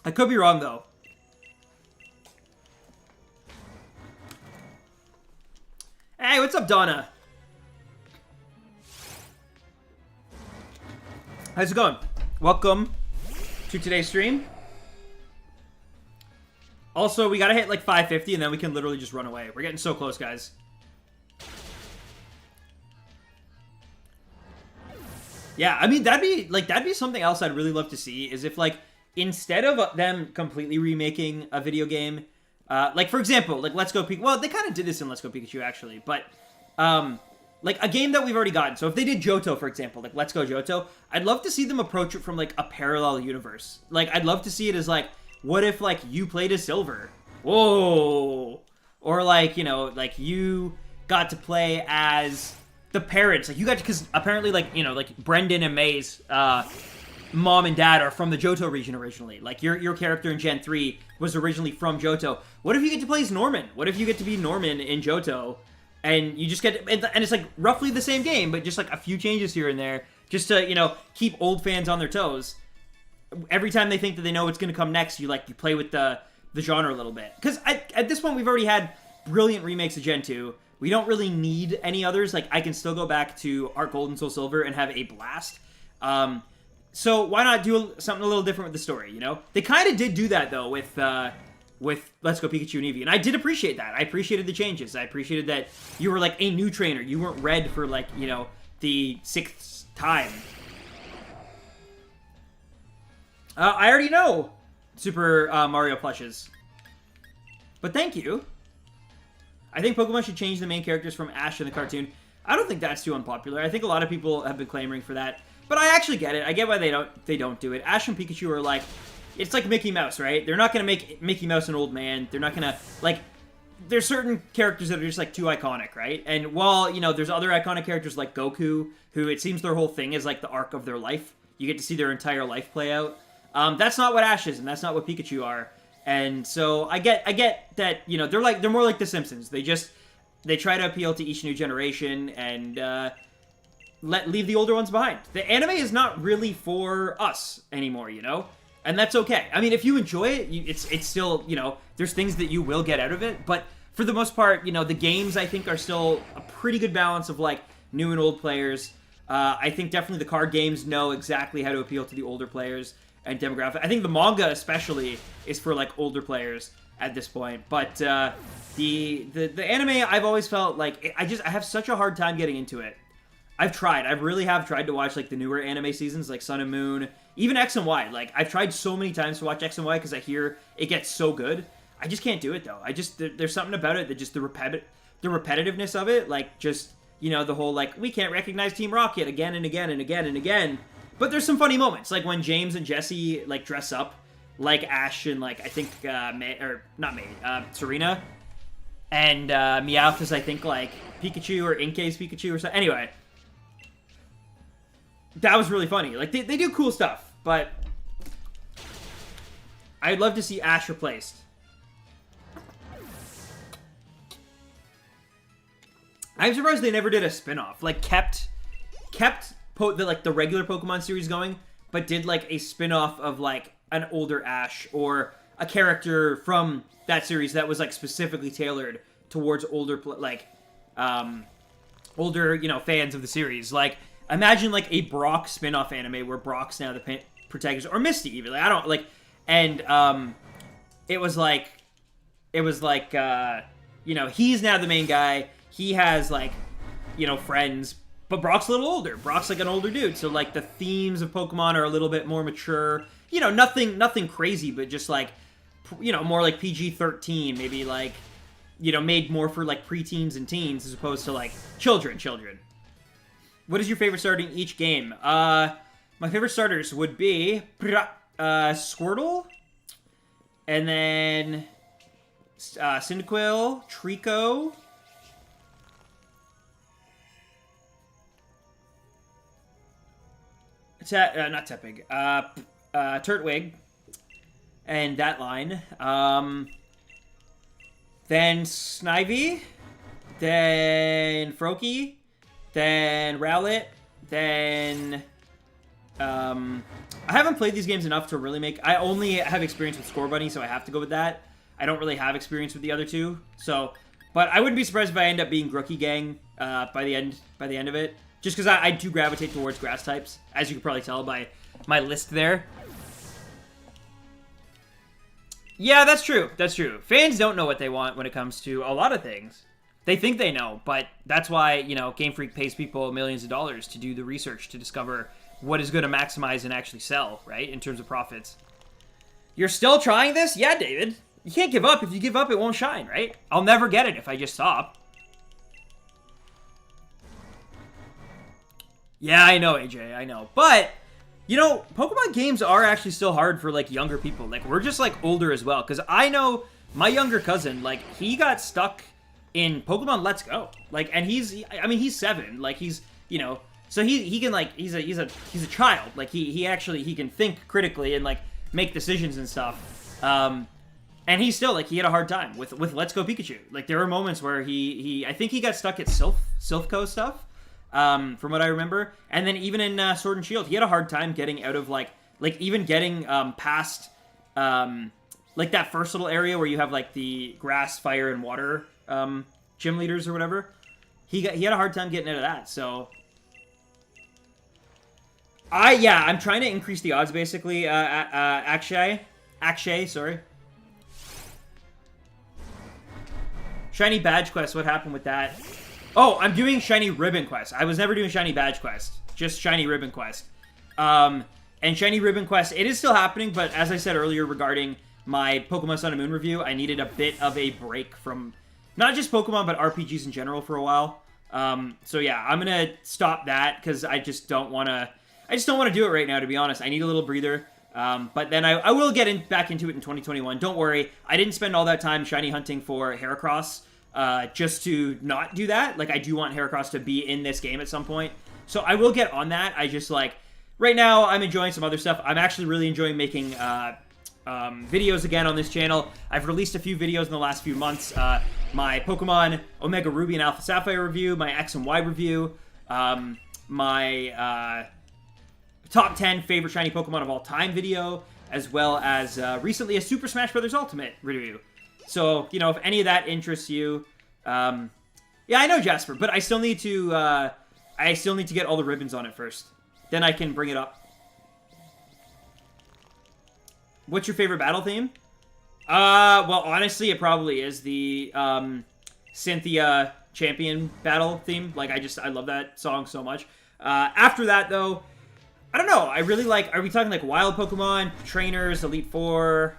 Speaker 1: I could be wrong though. Hey, what's up, Donna? How's it going? Welcome to today's stream. Also, we gotta hit like 550 and then we can literally just run away. We're getting so close, guys. Yeah, I mean, that'd be something else I'd really love to see, is if, like, instead of them completely remaking a video game, like for example, like Let's Go Pikachu. Well, they kind of did this in Let's Go Pikachu actually, but like a game that we've already gotten. So if they did Johto, for example, like Let's Go Johto, I'd love to see them approach it from like a parallel universe. Like I'd love to see it as like, what if like you played as Silver? Whoa! Or like, you know, like you got to play as the parents. Like you got to, because apparently like, you know, like Brendan and May's mom and dad are from the Johto region originally. Like your character in Gen 3 was originally from Johto. What if you get to play as Norman? What if you get to be Norman in Johto? And you just get to, and it's like roughly the same game, but just like a few changes here and there, just to, you know, keep old fans on their toes. Every time they think that they know what's going to come next, you play with the genre a little bit. Because at this point, we've already had brilliant remakes of Gen 2. We don't really need any others. Like, I can still go back to Art Gold and Soul Silver and have a blast. So why not do something a little different with the story, you know? They kind of did do that, though, with Let's Go Pikachu and Eevee. And I did appreciate that. I appreciated the changes. I appreciated that you were, like, a new trainer. You weren't red for, like, you know, the 6th time. I already know Super Mario plushes. But thank you. I think Pokemon should change the main characters from Ash in the cartoon. I don't think that's too unpopular. I think a lot of people have been clamoring for that. But I actually get it. I get why they don't do it. Ash and Pikachu are like... It's like Mickey Mouse, right? They're not going to make Mickey Mouse an old man. They're not going to... Like, there's certain characters that are just, like, too iconic, right? And while, you know, there's other iconic characters like Goku, who it seems their whole thing is, like, the arc of their life. You get to see their entire life play out. That's not what Ash is, and that's not what Pikachu are. And so I get that, you know, they're more like The Simpsons. They try to appeal to each new generation and leave the older ones behind. The anime is not really for us anymore, you know? And that's okay. I mean, if you enjoy it, it's still, you know, there's things that you will get out of it. But for the most part, you know, the games, I think, are still a pretty good balance of, like, new and old players. I think definitely the card games know exactly how to appeal to the older players and demographic. I think the manga, especially, is for, like, older players at this point. But the anime, I've always felt like, I have such a hard time getting into it. I really have tried to watch, like, the newer anime seasons, like Sun and Moon, even X and Y. Like, I've tried so many times to watch X and Y because I hear it gets so good. I just can't do it, though. There's something about it that just the repetitiveness of it, like, just, you know, the whole, like, we can't recognize Team Rocket again and again and again and again. But there's some funny moments, like when James and Jesse, like, dress up like Ash and, like, I think, Serena. And Meowth is, I think, like, Pikachu or Inkay's Pikachu or something. Anyway. That was really funny. Like, they do cool stuff, but I'd love to see Ash replaced. I'm surprised they never did a spin-off. Like, kept the regular Pokemon series going, but did, like, a spin-off of, like, an older Ash or a character from that series that was, like, specifically tailored towards older, you know, fans of the series. Like, imagine, like, a Brock spin-off anime where Brock's now the protagonist, or Misty even. Like, I don't, like, and, it was like, you know, he's now the main guy. He has, like, you know, friends, but Brock's a little older. Brock's, like, an older dude. So, like, the themes of Pokemon are a little bit more mature. You know, nothing crazy, but just, like, you know, more like PG-13, maybe, like, you know, made more for, like, preteens and teens as opposed to, like, children. What is your favorite starter in each game? My favorite starters would be Squirtle, and then Cyndaquil, Trico, not Tepig, Turtwig, and that line. Then Snivy, then Froakie, then Rowlet, then... I haven't played these games enough to really make... I only have experience with Scorbunny, so I have to go with that. I don't really have experience with the other two, so... But I wouldn't be surprised if I end up being Grookie Gang by the end of it. Just because I do gravitate towards grass types, as you can probably tell by my list there. Yeah, that's true. That's true. Fans don't know what they want when it comes to a lot of things. They think they know, but that's why, you know, Game Freak pays people millions of dollars to do the research to discover what is going to maximize and actually sell, right, in terms of profits. You're still trying this? Yeah, David. You can't give up. If you give up, it won't shine, right? I'll never get it if I just stop. Yeah, I know, AJ. I know. But, you know, Pokemon games are actually still hard for, like, younger people. Like, we're just, like, older as well. Because I know my younger cousin, like, he got stuck in Pokemon Let's Go. Like, and he's 7. Like, he's, you know, so he can, like, he's a child. Like, he can think critically and, like, make decisions and stuff. And he's still, like, he had a hard time with Let's Go Pikachu. Like, there were moments where I think he got stuck at Silphco stuff. From what I remember. And then even in Sword and Shield, he had a hard time getting out of, like even getting past, like, that first little area where you have, like, the grass, fire, and water gym leaders or whatever. He had a hard time getting out of that, so... I'm trying to increase the odds, basically, Akshay, sorry. Shiny Badge Quest, what happened with that? Oh, I'm doing Shiny Ribbon Quest. I was never doing Shiny Badge Quest. Just Shiny Ribbon Quest. And Shiny Ribbon Quest, it is still happening, but as I said earlier regarding my Pokemon Sun and Moon review, I needed a bit of a break from not just Pokemon, but RPGs in general for a while. So yeah, I'm gonna stop that because I just don't want to do it right now, to be honest. I need a little breather. But then I will get back into it in 2021. Don't worry. I didn't spend all that time shiny hunting for Heracross. Just to not do that. Like, I do want Heracross to be in this game at some point. So I will get on that. I just, like, right now I'm enjoying some other stuff. I'm actually really enjoying making videos again on this channel. I've released a few videos in the last few months. My Pokemon Omega Ruby and Alpha Sapphire review, my X and Y review, my top 10 favorite shiny Pokemon of all time video, as well as recently a Super Smash Bros. Ultimate review. So, you know, if any of that interests you, yeah, I know, Jasper, but I still need to get all the ribbons on it first. Then I can bring it up. What's your favorite battle theme? Well, honestly, it probably is the, Cynthia Champion battle theme. Like, I love that song so much. After that, though, I don't know. I really like, are we talking, like, wild Pokemon, trainers, Elite Four?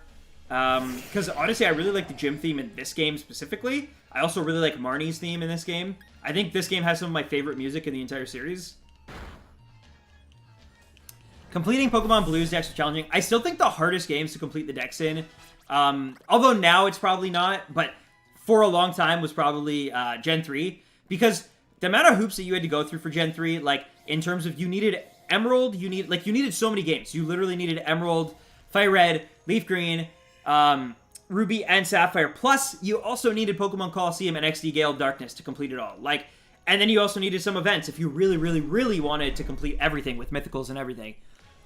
Speaker 1: Because honestly, I really like the gym theme in this game specifically. I also really like Marnie's theme in this game. I think this game has some of my favorite music in the entire series. Completing Pokemon Blue's decks was challenging. I still think the hardest games to complete the decks in, although now it's probably not, but for a long time was probably Gen 3. Because the amount of hoops that you had to go through for Gen 3, like, in terms of you needed Emerald, you needed so many games. You literally needed Emerald, Fire Red, Leaf Green, Ruby and Sapphire. Plus, you also needed Pokemon Coliseum and XD Gale Darkness to complete it all. Like, and then you also needed some events if you really, really, really wanted to complete everything with Mythicals and everything.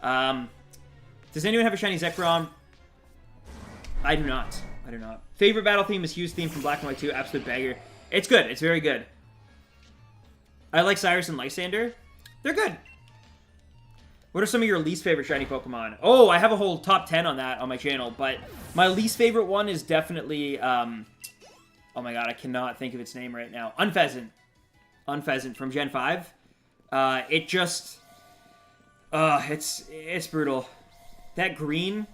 Speaker 1: Does anyone have a shiny Zekrom? I do not. I do not. Favorite battle theme is Hugh's theme from Black and White 2. Absolute banger. It's good. It's very good. I like Cyrus and Lysander. They're good. What are some of your least favorite shiny Pokemon? Oh, I have a whole top 10 on that on my channel, but my least favorite one is definitely, oh my god, I cannot think of its name right now. Unpheasant. Unpheasant from Gen 5. It just, it's brutal. That green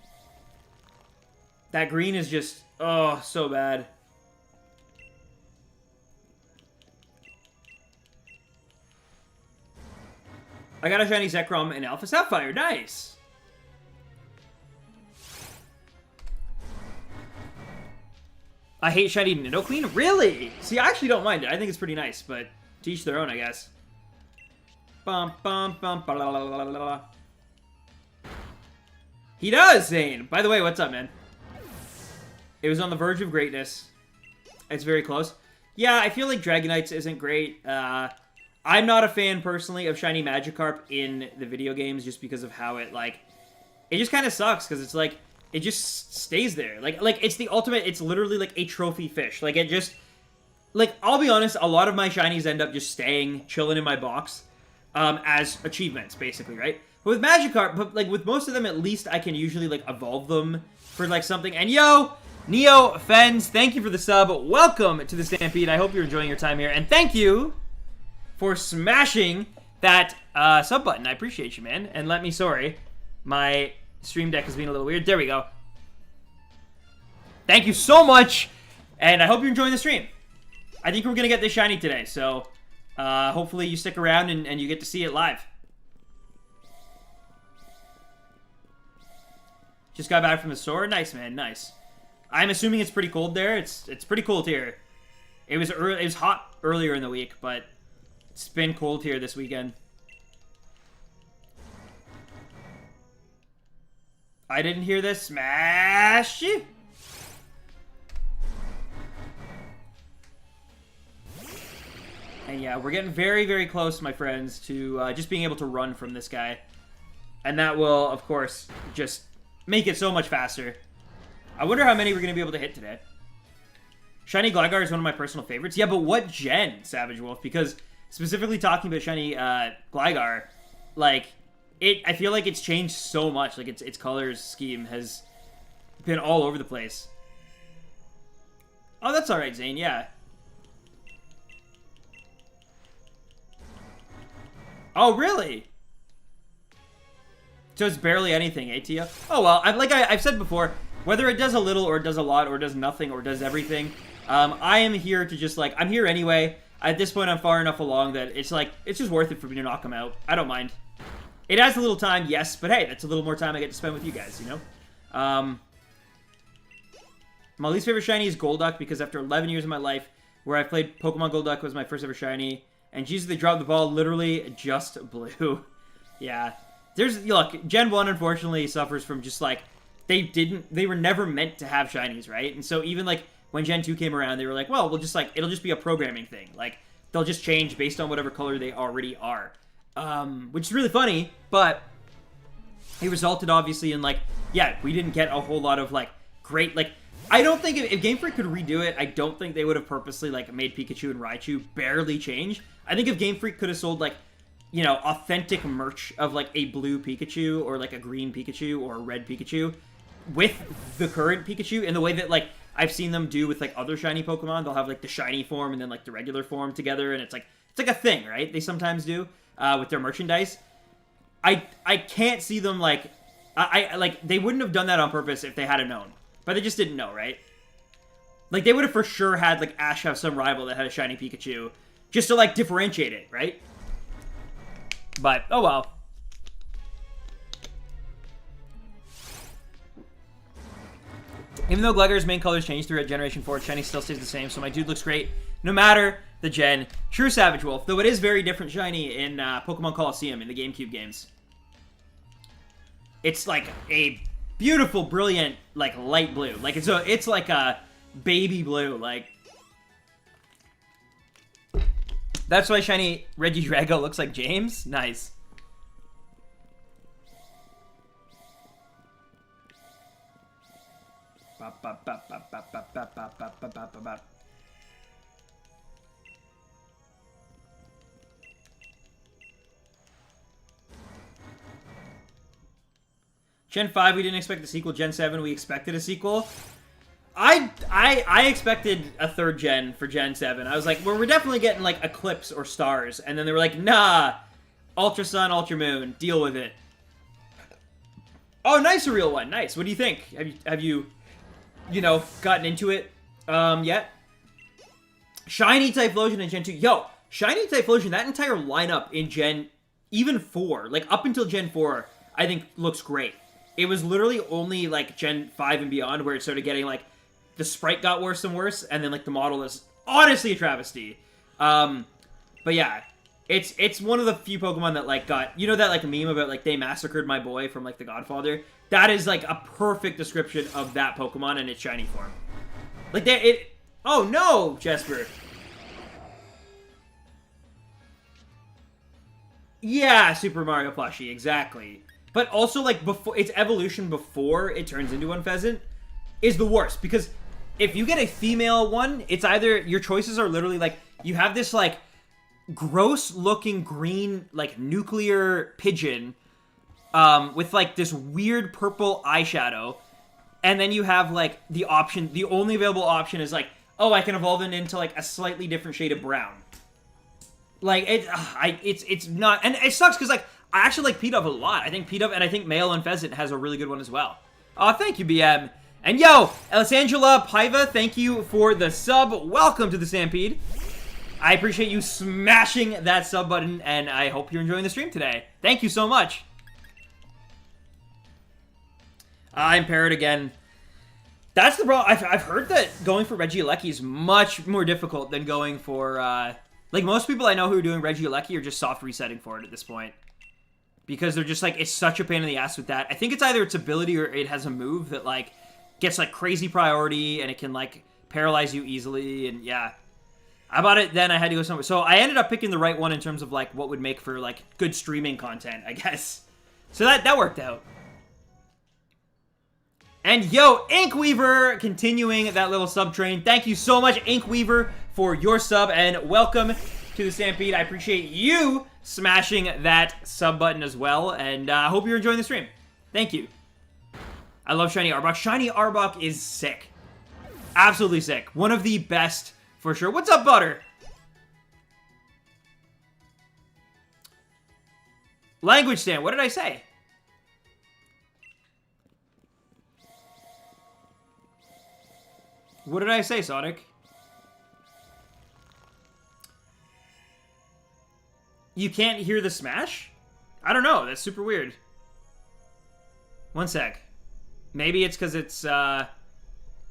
Speaker 1: is just, oh, so bad. I got a shiny Zekrom and Alpha Sapphire. Nice. I hate shiny Nidoqueen? Really? See, I actually don't mind it. I think it's pretty nice, but to each their own, I guess. Bum, bum, bum, ba, la, la, la, la, la. He does, Zane. By the way, what's up, man? It was on the verge of greatness. It's very close. Yeah, I feel like Dragonites isn't great. I'm not a fan, personally, of shiny Magikarp in the video games just because of how it, like... It just kind of sucks, because it's like... It just stays there. Like, it's the ultimate... It's literally, like, a trophy fish. Like, it just... Like, I'll be honest, a lot of my shinies end up just staying, chilling in my box, as achievements, basically, right? But with Magikarp, but, like, with most of them, at least I can usually, like, evolve them for, like, something. And, yo, Neo Fens, thank you for the sub. Welcome to the Stampede. I hope you're enjoying your time here. And thank you for smashing that sub button. I appreciate you, man. And let me, sorry, my stream deck is being a little weird. There we go. Thank you so much, and I hope you're enjoying the stream. I think we're going to get this shiny today, so hopefully you stick around and you get to see it live. Just got back from the store. Nice, man. Nice. I'm assuming it's pretty cold there. It's pretty cold here. It was hot earlier in the week, but it's been cold here this weekend. I didn't hear this. Smash! And yeah, we're getting very, very close, my friends, to just being able to run from this guy. And that will, of course, just make it so much faster. I wonder how many we're going to be able to hit today. Shiny Gligar is one of my personal favorites. Yeah, but what gen, Savage Wolf? Because specifically talking about Shiny Gligar, like, I feel like it's changed so much. Like, its colors scheme has been all over the place. Oh, that's alright, Zane, yeah. Oh, really? So it's barely anything, ATF? Oh, well, I've said before, whether it does a little or it does a lot or does nothing or does everything, I am here to just, like, I'm here anyway. At this point, I'm far enough along that it's, like, it's just worth it for me to knock him out. I don't mind. It has a little time, yes, but hey, that's a little more time I get to spend with you guys, you know? My least favorite shiny is Golduck because after 11 years of my life where I played Pokemon, Golduck was my first ever shiny. And Jesus, they dropped the ball literally just blue. Yeah. Look, Gen 1 unfortunately suffers from just like, they were never meant to have shinies, right? And so even like when Gen 2 came around, they were like, well, we'll just like, it'll just be a programming thing. Like, they'll just change based on whatever color they already are. Which is really funny, but it resulted obviously in like, yeah, we didn't get a whole lot of like great, like, I don't think if Game Freak could redo it, I don't think they would have purposely like made Pikachu and Raichu barely change. I think if Game Freak could have sold like, you know, authentic merch of like a blue Pikachu or like a green Pikachu or a red Pikachu with the current Pikachu in the way that like I've seen them do with like other shiny Pokemon, they'll have like the shiny form and then like the regular form together, and it's like a thing, right? They sometimes do with their merchandise. I can't see them like I like they wouldn't have done that on purpose if they had known. But they just didn't know, right? Like, they would have for sure had, like, Ash have some rival that had a shiny Pikachu. Just to, like, differentiate it, right? But, oh well. Even though Gligar's main colors changed throughout Generation 4, shiny still stays the same, so my dude looks great no matter the gen. True Savage Wolf, though it is very different shiny in Pokemon Coliseum in the GameCube games. It's, like, a beautiful, brilliant, like, light blue. Like, it's like a baby blue, like. That's why shiny Regidrago looks like James? Nice. Gen 5, we didn't expect a sequel. Gen 7, we expected a sequel. I expected a third gen for Gen 7. I was like, well, we're definitely getting, like, Eclipse or Stars. And then they were like, nah, Ultra Sun, Ultra Moon, deal with it. Oh, nice, a real one. Nice. What do you think? Have you, you know, gotten into it yet? Shiny Typhlosion in Gen 2. Yo, Shiny Typhlosion, that entire lineup in Gen, even 4, like, up until Gen 4, I think looks great. It was literally only, like, Gen 5 and beyond where it started getting, like, the sprite got worse and worse, and then, like, the model is honestly a travesty. But yeah, it's one of the few Pokemon that, like, got, you know that, like, meme about, like, they massacred my boy from, like, The Godfather? That is, like, a perfect description of that Pokemon in its shiny form. Like, oh, no, Jesper. Yeah, Super Mario plushie, exactly. But also, like, before its evolution before it turns into Unpheasant is the worst. Because if you get a female one, it's either, your choices are literally, like, you have this, like, gross-looking green, like, nuclear pigeon with, like, this weird purple eyeshadow. And then you have, like, the option, the only available option is, like, oh, I can evolve it into, like, a slightly different shade of brown. Like, it's not, and it sucks because, like, I actually like P-Dove a lot. I think P-Dove, and I think Male Unpheasant has a really good one as well. Oh, thank you, BM. And yo, Alessandra Paiva, thank you for the sub. Welcome to the Stampede. I appreciate you smashing that sub button, and I hope you're enjoying the stream today. Thank you so much. I'm Parrot again. That's the problem. I've heard that going for Regieleki is much more difficult than going for, like, most people I know who are doing Regieleki are just soft resetting for it at this point. Because they're just, like, it's such a pain in the ass with that. I think it's either its ability or it has a move that, like, gets, like, crazy priority, and it can, like, paralyze you easily, and yeah. I bought it, then I had to go somewhere. So I ended up picking the right one in terms of, like, what would make for, like, good streaming content, I guess. So that worked out. And yo, Inkweaver, continuing that little sub train. Thank you so much, Inkweaver, for your sub, and welcome to the Stampede. I appreciate you smashing that sub button as well, and I hope you're enjoying the stream. Thank you. I love Shiny Arbok. Shiny Arbok is sick. Absolutely sick. One of the best, for sure. What's up, Butter? Language stand. What did I say? What did I say, Sonic? You can't hear the smash? I don't know. That's super weird. One sec. Maybe it's because it's, let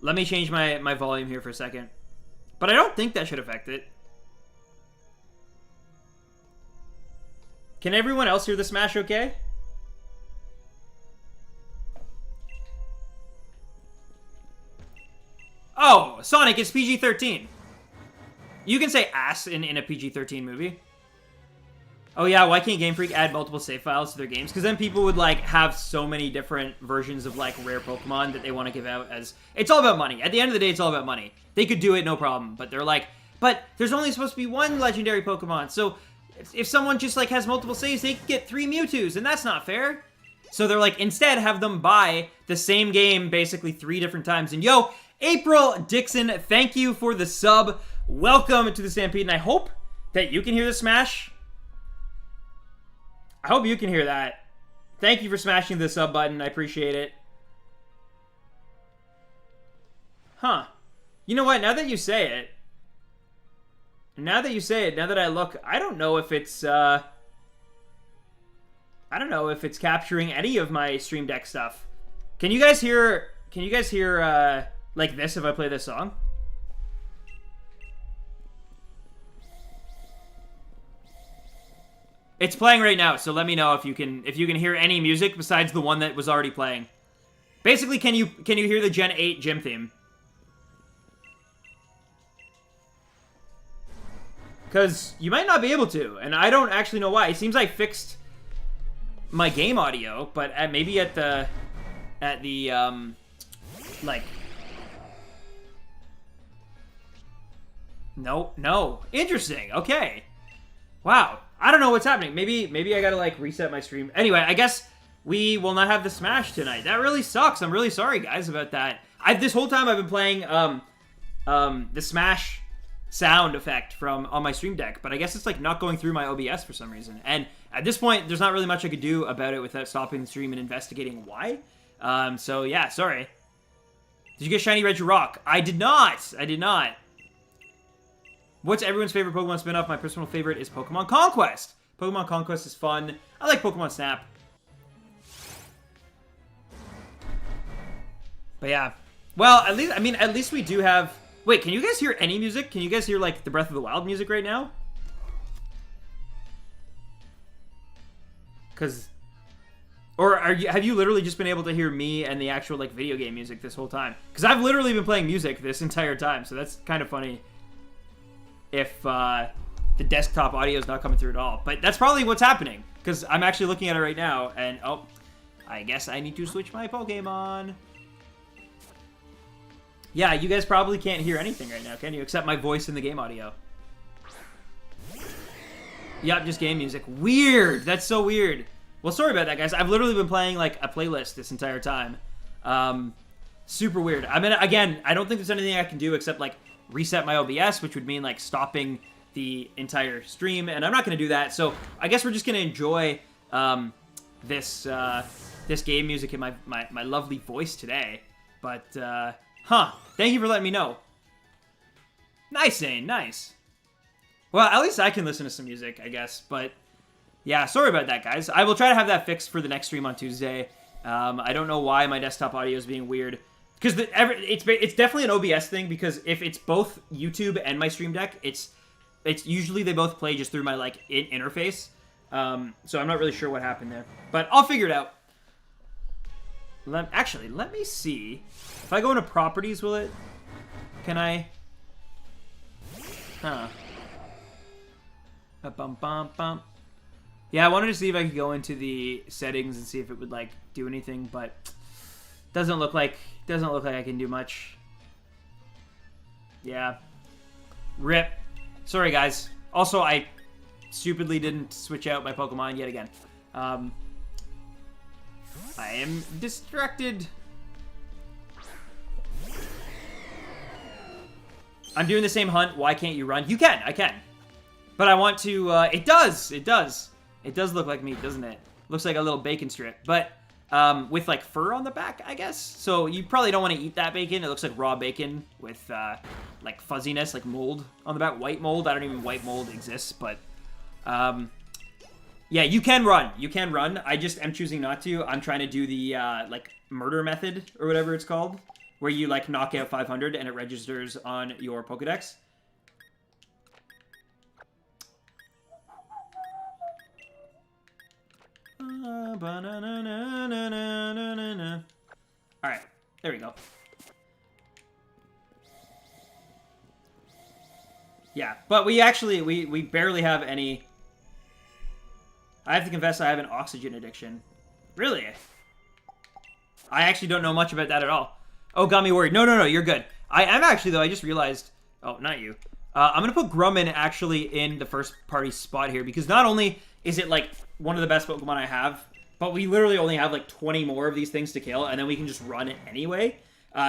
Speaker 1: me change my volume here for a second. But I don't think that should affect it. Can everyone else hear the smash okay? Oh, Sonic, it's PG-13. You can say ass in a PG-13 movie. Oh yeah, why can't Game Freak add multiple save files to their games? Because then people would, like, have so many different versions of, like, rare Pokemon that they want to give out as... It's all about money. At the end of the day, it's all about money. They could do it, no problem. But they're like, but there's only supposed to be one legendary Pokemon. So if someone just, like, has multiple saves, they could get 3 Mewtwo's, and that's not fair. So they're like, instead, have them buy the same game basically 3 different times. And yo, April Dixon, thank you for the sub. Welcome to the Stampede, and I hope that you can hear the smash. I hope you can hear that. Thank you for smashing the sub button. I appreciate it. Huh. You know what? Now that you say it, now that I look, I don't know if it's, capturing any of my Stream Deck stuff. Can you guys hear, like this if I play this song? It's playing right now, so let me know if you can hear any music besides the one that was already playing. Basically, can you hear the Gen 8 gym theme? Because you might not be able to, and I don't actually know why. It seems I fixed my game audio, but maybe at the like... No. Interesting. Okay. Wow. I don't know what's happening. Maybe I gotta, like, reset my stream. Anyway, I guess we will not have the Smash tonight. That really sucks. I'm really sorry, guys, about that. This whole time I've been playing, the Smash sound effect on my Stream Deck, but I guess it's, like, not going through my OBS for some reason. And at this point, there's not really much I could do about it without stopping the stream and investigating why. So, yeah, sorry. Did you get Shiny Regirock? I did not. What's everyone's favorite Pokemon spin-off? My personal favorite is Pokemon Conquest. Pokemon Conquest is fun. I like Pokemon Snap. But yeah. Well, at least we do have... Wait, can you guys hear any music? Can you guys hear, like, the Breath of the Wild music right now? Because... Or have you literally just been able to hear me and the actual, like, video game music this whole time? Because I've literally been playing music this entire time, so that's kind of funny. If the desktop audio is not coming through at all. But that's probably what's happening, because I'm actually looking at it right now, and oh, I guess I need to switch my Pokemon. Yeah, you guys probably can't hear anything right now, can you? Except my voice in the game audio. Yep, just game music. Weird! That's so weird. Well, sorry about that, guys. I've literally been playing, like, a playlist this entire time. Super weird. I mean, again, I don't think there's anything I can do except, like, reset my OBS, which would mean, like, stopping the entire stream, and I'm not going to do that, so I guess we're just going to enjoy this game music in my lovely voice today. But, huh. Thank you for letting me know. Nice, Zane. Nice. Well, at least I can listen to some music, I guess. But, yeah, sorry about that, guys. I will try to have that fixed for the next stream on Tuesday. I don't know why my desktop audio is being weird. Because it's definitely an OBS thing, because if it's both YouTube and my Stream Deck, it's usually they both play just through my, like, interface. So I'm not really sure what happened there. But I'll figure it out. Actually, let me see. If I go into properties, will it... Can I... Huh. Bum. Yeah, I wanted to see if I could go into the settings and see if it would, like, do anything, but... Doesn't look like I can do much. Yeah. RIP. Sorry, guys. Also, I stupidly didn't switch out my Pokemon yet again. I am distracted. I'm doing the same hunt. Why can't you run? You can. I can. But I want to... It does. It does. It does look like meat, doesn't it? Looks like a little bacon strip. But with, like, fur on the back, I guess. So you probably don't want to eat that bacon. It looks like raw bacon with, like, fuzziness, like mold on the back. White mold. I don't even know white mold exists, but... Yeah, you can run. You can run. I just am choosing not to. I'm trying to do the, like, murder method, or whatever it's called, where you, like, knock out 500 and it registers on your Pokedex. Alright, there we go. Yeah, but we actually, we barely have any... I have to confess I have an oxygen addiction. Really? I actually don't know much about that at all. Oh, got me worried. No, you're good. I am actually, though, I just realized... Oh, not you. I'm going to put Grumman actually in the first party spot here, because not only is it, like, one of the best Pokemon I have, but we literally only have, like, 20 more of these things to kill, and then we can just run it anyway.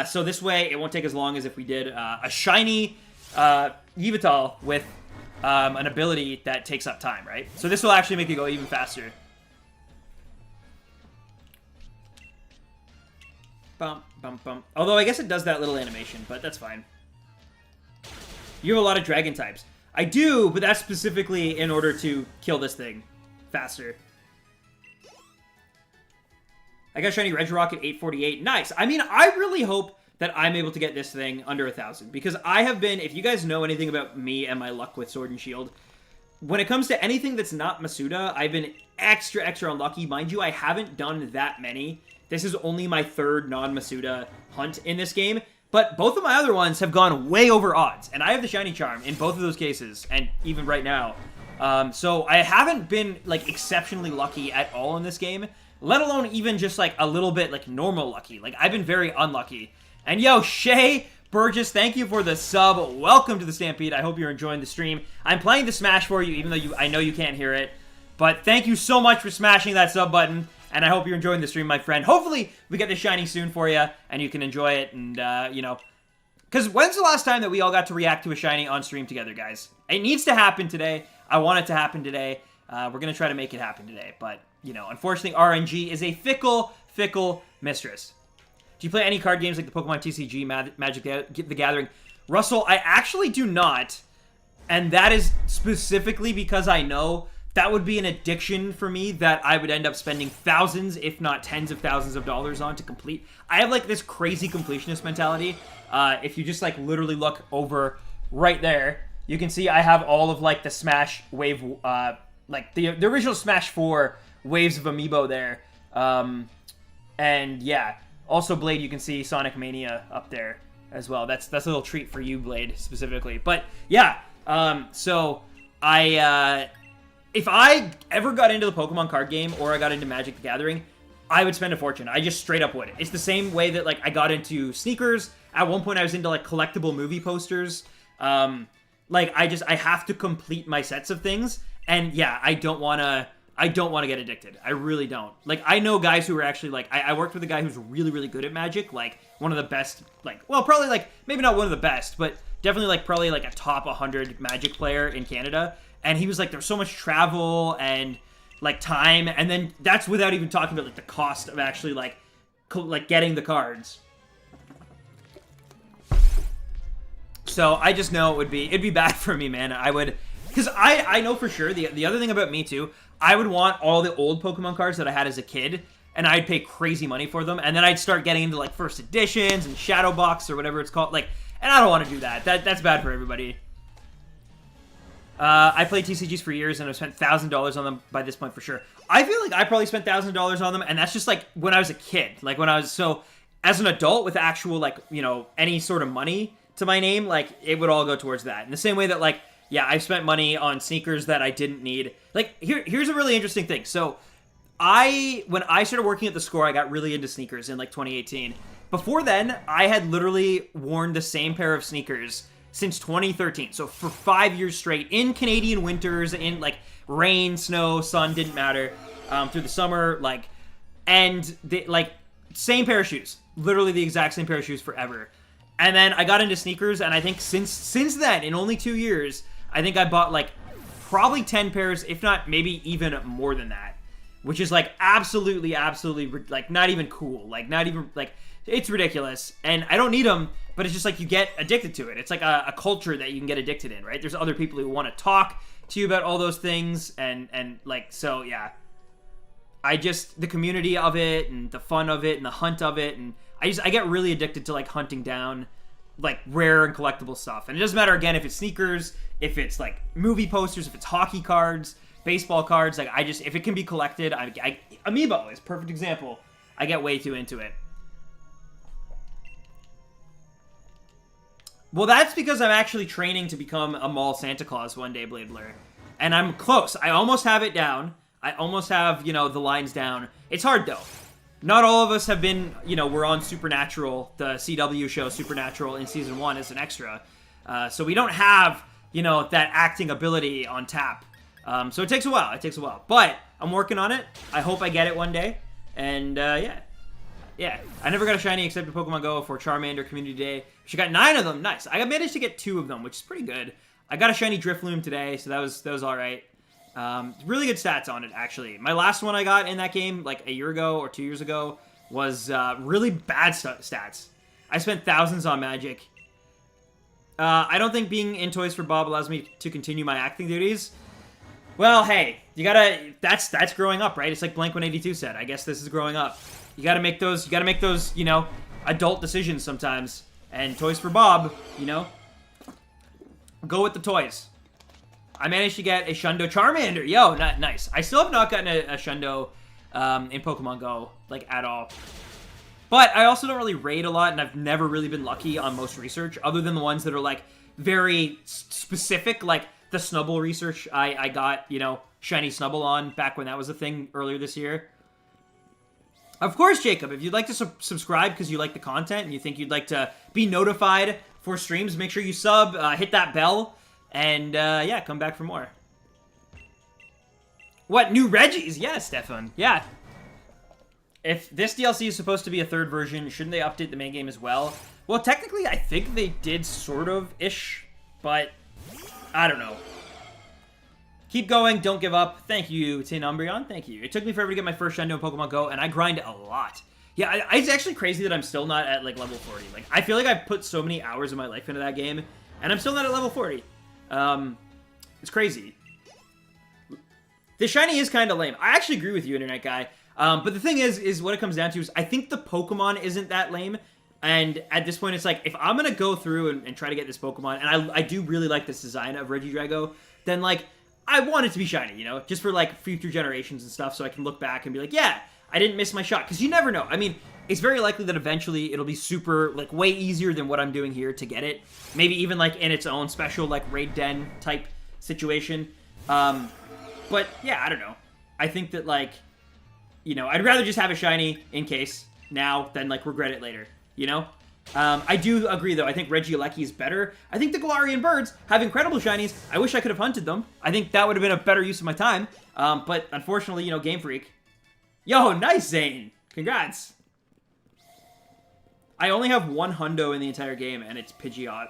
Speaker 1: So this way, it won't take as long as if we did a shiny Yveltal with... an ability that takes up time, right? So this will actually make it go even faster. Bump. Although I guess it does that little animation, but that's fine. You have a lot of dragon types. I do, but that's specifically in order to kill this thing faster. I got shiny Regirock at 848. Nice. I mean, I really hope that I'm able to get this thing under 1,000. Because I have been, if you guys know anything about me and my luck with Sword and Shield, when it comes to anything that's not Masuda, I've been extra unlucky. Mind you, I haven't done that many. This is only my third non-Masuda hunt in this game. But both of my other ones have gone way over odds. And I have the Shiny Charm in both of those cases, and even right now. So I haven't been, like, exceptionally lucky at all in this game. Let alone even just, like, a little bit, like, normal lucky. Like, I've been very unlucky. And yo, Shay Burgess, thank you for the sub. Welcome to the Stampede. I hope you're enjoying the stream. I'm playing the Smash for you, even though I know you can't hear it. But thank you so much for smashing that sub button. And I hope you're enjoying the stream, my friend. Hopefully, we get the shiny soon for you, and you can enjoy it. And, you know, because when's the last time that we all got to react to a shiny on stream together, guys? It needs to happen today. I want it to happen today. We're going to try to make it happen today. But, you know, unfortunately, RNG is a fickle mistress. Do you play any card games like the Pokemon TCG, Magic the Gathering? Russell, I actually do not. And that is specifically because I know that would be an addiction for me that I would end up spending thousands, if not tens of thousands of dollars on to complete. I have, like, this crazy completionist mentality. If you just, like, literally look over right there, you can see I have all of, like, the Smash wave, like, the original Smash 4 waves of Amiibo there. And, yeah. Also, Blade, you can see Sonic Mania up there as well. That's a little treat for you, Blade, specifically. But, yeah. So, if I ever got into the Pokemon card game or I got into Magic the Gathering, I would spend a fortune. I just straight up would. It's the same way that, like, I got into sneakers. At one point, I was into, like, collectible movie posters. Like, I have to complete my sets of things. And, yeah, I don't want to get addicted. I really don't. Like, I know guys who are actually, like... I worked with a guy who's really good at Magic. Like, one of the best... Like, well, probably, like... Maybe not one of the best, but definitely, like, probably, like, a top 100 Magic player in Canada. And he was like, there's so much travel and, like, time. And then that's without even talking about, like, the cost of actually, like getting the cards. So I just know it'd be bad for me, man. I would, because I know for sure, the other thing about me too, I would want all the old Pokemon cards that I had as a kid, and I'd pay crazy money for them, and then I'd start getting into like first editions and Shadow Box or whatever it's called, like, and I don't want to do that. That's bad for everybody. I played TCGs for years, and I've spent $1,000 on them by this point for sure. I feel like I probably spent $1,000 on them, and that's just like when I was a kid. Like when I was, so as an adult with actual, like, you know, any sort of money to my name, like it would all go towards that. In the same way that, like, yeah, I've spent money on sneakers that I didn't need. Like, here's a really interesting thing. So when I started working at the Score, I got really into sneakers in like 2018. Before then, I had literally worn the same pair of sneakers since 2013. So for 5 years straight, in Canadian winters, in like rain, snow, sun, didn't matter, through the summer, like, and they, like, same pair of shoes, literally the exact same pair of shoes forever. And then I got into sneakers, and I think since then, in only 2 years, I think I bought like probably 10 pairs, if not maybe even more than that, which is like absolutely, like not even cool, like not even, like, it's ridiculous. And I don't need them, but it's just like you get addicted to it. It's like a culture that you can get addicted in, right? There's other people who want to talk to you about all those things, and like, so yeah. The community of it, and the fun of it, and the hunt of it, and I get really addicted to like hunting down like rare and collectible stuff. And it doesn't matter, again, if it's sneakers, if it's like movie posters, if it's hockey cards, baseball cards, like if it can be collected, Amiibo is a perfect example. I get way too into it. Well, that's because I'm actually training to become a mall Santa Claus one day, Bladebler. And I'm close. I almost have it down. I almost have, you know, the lines down. It's hard, though. Not all of us have been, you know, we're on Supernatural, the CW show Supernatural in Season 1 as an extra. So we don't have, you know, that acting ability on tap. So it takes a while. But I'm working on it. I hope I get it one day. And, yeah. Yeah. I never got a shiny except in Pokemon Go for Charmander Community Day. She got 9 of them. Nice. I managed to get 2 of them, which is pretty good. I got a shiny Drifloon today, so that was all right. Really good stats on it, actually. My last one I got in that game, like a year ago or 2 years ago, was really bad stats. I spent thousands on Magic. I don't think being in Toys for Bob allows me to continue my acting duties. Well, hey, you gotta, that's growing up, right? It's like Blink-182 said. I guess this is growing up. You gotta make those, you know, adult decisions sometimes. And Toys for Bob, you know, go with the toys. I managed to get a Shundo Charmander. Yo, nice. I still have not gotten a Shundo in Pokemon Go, like, at all. But I also don't really raid a lot, and I've never really been lucky on most research, other than the ones that are, like, very specific, like the Snubble research I got, you know, shiny Snubble on back when that was a thing earlier this year. Of course, Jacob, if you'd like to subscribe because you like the content and you think you'd like to be notified for streams, make sure you sub, hit that bell. And, yeah, come back for more. What, new Regis? Yeah, Stefan. Yeah. If this DLC is supposed to be a third version, shouldn't they update the main game as well? Well, technically, I think they did sort of-ish, but I don't know. Keep going, don't give up. Thank you, Tin Umbreon. Thank you. It took me forever to get my first Shundo in Pokemon Go, and I grind a lot. Yeah, it's actually crazy that I'm still not at, like, level 40. Like, I feel like I've put so many hours of my life into that game, and I'm still not at level 40. It's crazy. The shiny is kind of lame. I actually agree with you, Internet Guy. But the thing is what it comes down to is I think the Pokemon isn't that lame. And at this point, it's like, if I'm going to go through and try to get this Pokemon, and I do really like this design of Regidrago, then, like, I want it to be shiny, you know? Just for, like, future generations and stuff, so I can look back and be like, yeah, I didn't miss my shot. Because you never know. I mean, it's very likely that eventually it'll be super, like, way easier than what I'm doing here to get it. Maybe even, like, in its own special, like, raid den type situation. But, yeah, I don't know. I think that, like, you know, I'd rather just have a shiny in case now than, like, regret it later, you know? I do agree, though. I think Regieleki is better. I think the Galarian birds have incredible shinies. I wish I could have hunted them. I think that would have been a better use of my time. But, unfortunately, you know, Game Freak. Yo, nice, Zane! Congrats! I only have one hundo in the entire game, and it's Pidgeot.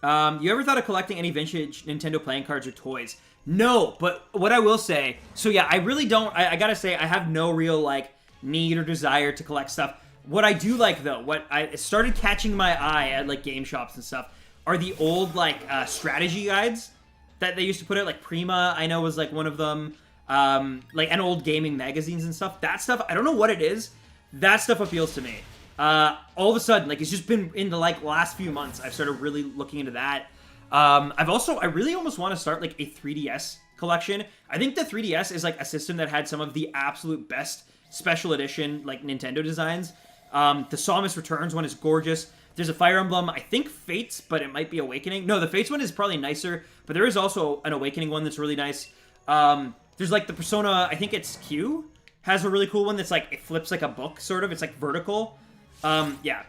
Speaker 1: You ever thought of collecting any vintage Nintendo playing cards or toys? No, but what I will say, so yeah, I really don't, I gotta say, I have no real, like, need or desire to collect stuff. What I do like, though, what I started catching my eye at, like, game shops and stuff, are the old, like, strategy guides that they used to put out. Like, Prima, I know, was, like, one of them. Like, and old gaming magazines and stuff. That stuff, I don't know what it is. That stuff appeals to me. All of a sudden, like, it's just been in the, like, last few months, I've started really looking into that. I really almost want to start, like, a 3DS collection. I think the 3DS is, like, a system that had some of the absolute best special edition, like, Nintendo designs. The Samus Returns one is gorgeous. There's a Fire Emblem, I think Fates, but it might be Awakening. No, the Fates one is probably nicer, but there is also an Awakening one that's really nice. There's, like, the Persona, I think it's Q, has a really cool one that's, like, it flips like a book, sort of. It's, like, vertical. Yeah.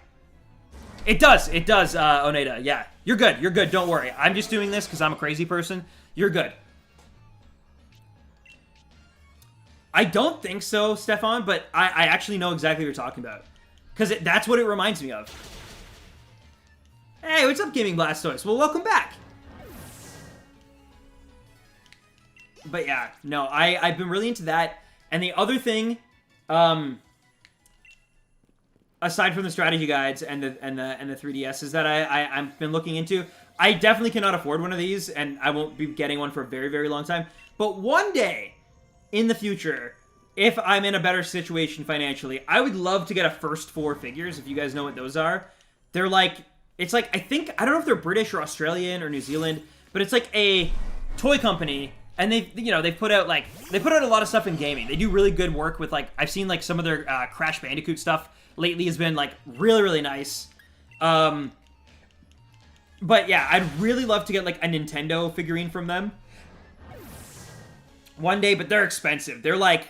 Speaker 1: It does, Oneda, yeah. You're good, don't worry. I'm just doing this because I'm a crazy person. You're good. I don't think so, Stefan, but I actually know exactly what you're talking about. Because that's what it reminds me of. Hey, what's up, Gaming Blastoise? Well, welcome back. But yeah, no, I've been really into that. And the other thing, aside from the strategy guides and the 3DS, is that I've been looking into. I definitely cannot afford one of these, and I won't be getting one for a very, very long time. But one day in the future, if I'm in a better situation financially, I would love to get a first 4 figures, if you guys know what those are. They're like, it's like, I don't know if they're British or Australian or New Zealand, but it's like a toy company, and they've put out a lot of stuff in gaming. They do really good work with, like, I've seen, like, some of their Crash Bandicoot stuff lately has been, like, really, really nice. But yeah, I'd really love to get, like, a Nintendo figurine from them one day, but they're expensive. They're like,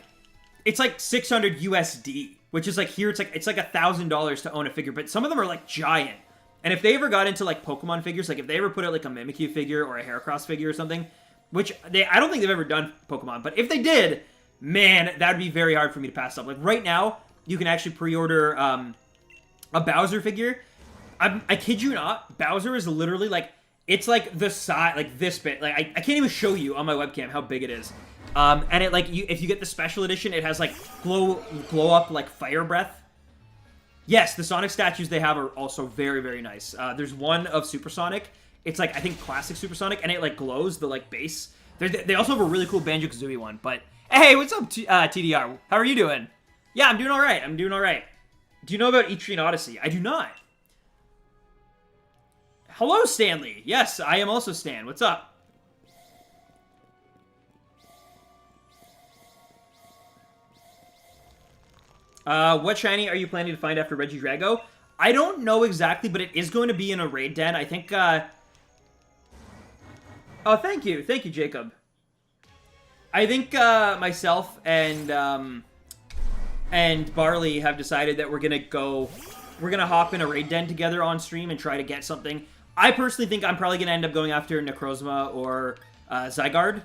Speaker 1: it's like 600 USD, which is like, here it's like $1,000 to own a figure, but some of them are like giant. And if they ever got into like Pokemon figures, like if they ever put out like a Mimikyu figure or a Heracross figure or something, which I don't think they've ever done Pokemon, but if they did, man, that would be very hard for me to pass up. Like right now, you can actually pre-order a Bowser figure. I kid you not, Bowser is literally like, it's like the size, like this bit. Like I can't even show you on my webcam how big it is. And it like, if you get the special edition, it has like glow up like fire breath. Yes, the Sonic statues they have are also very, very nice. There's one of Supersonic. It's like, I think classic Supersonic, and it like glows the like base. They also have a really cool Banjo-Kazooie one. But hey, what's up, TDR? How are you doing? Yeah, I'm doing all right. Do you know about Etrian Odyssey? I do not. Hello, Stanley. Yes, I am also Stan. What's up? What shiny are you planning to find after Regidrago? I don't know exactly, but it is going to be in a raid den. I think, Oh, thank you. Thank you, Jacob. I think, myself and Barley have decided that we're gonna hop in a raid den together on stream and try to get something. I personally think I'm probably gonna end up going after Necrozma or, Zygarde.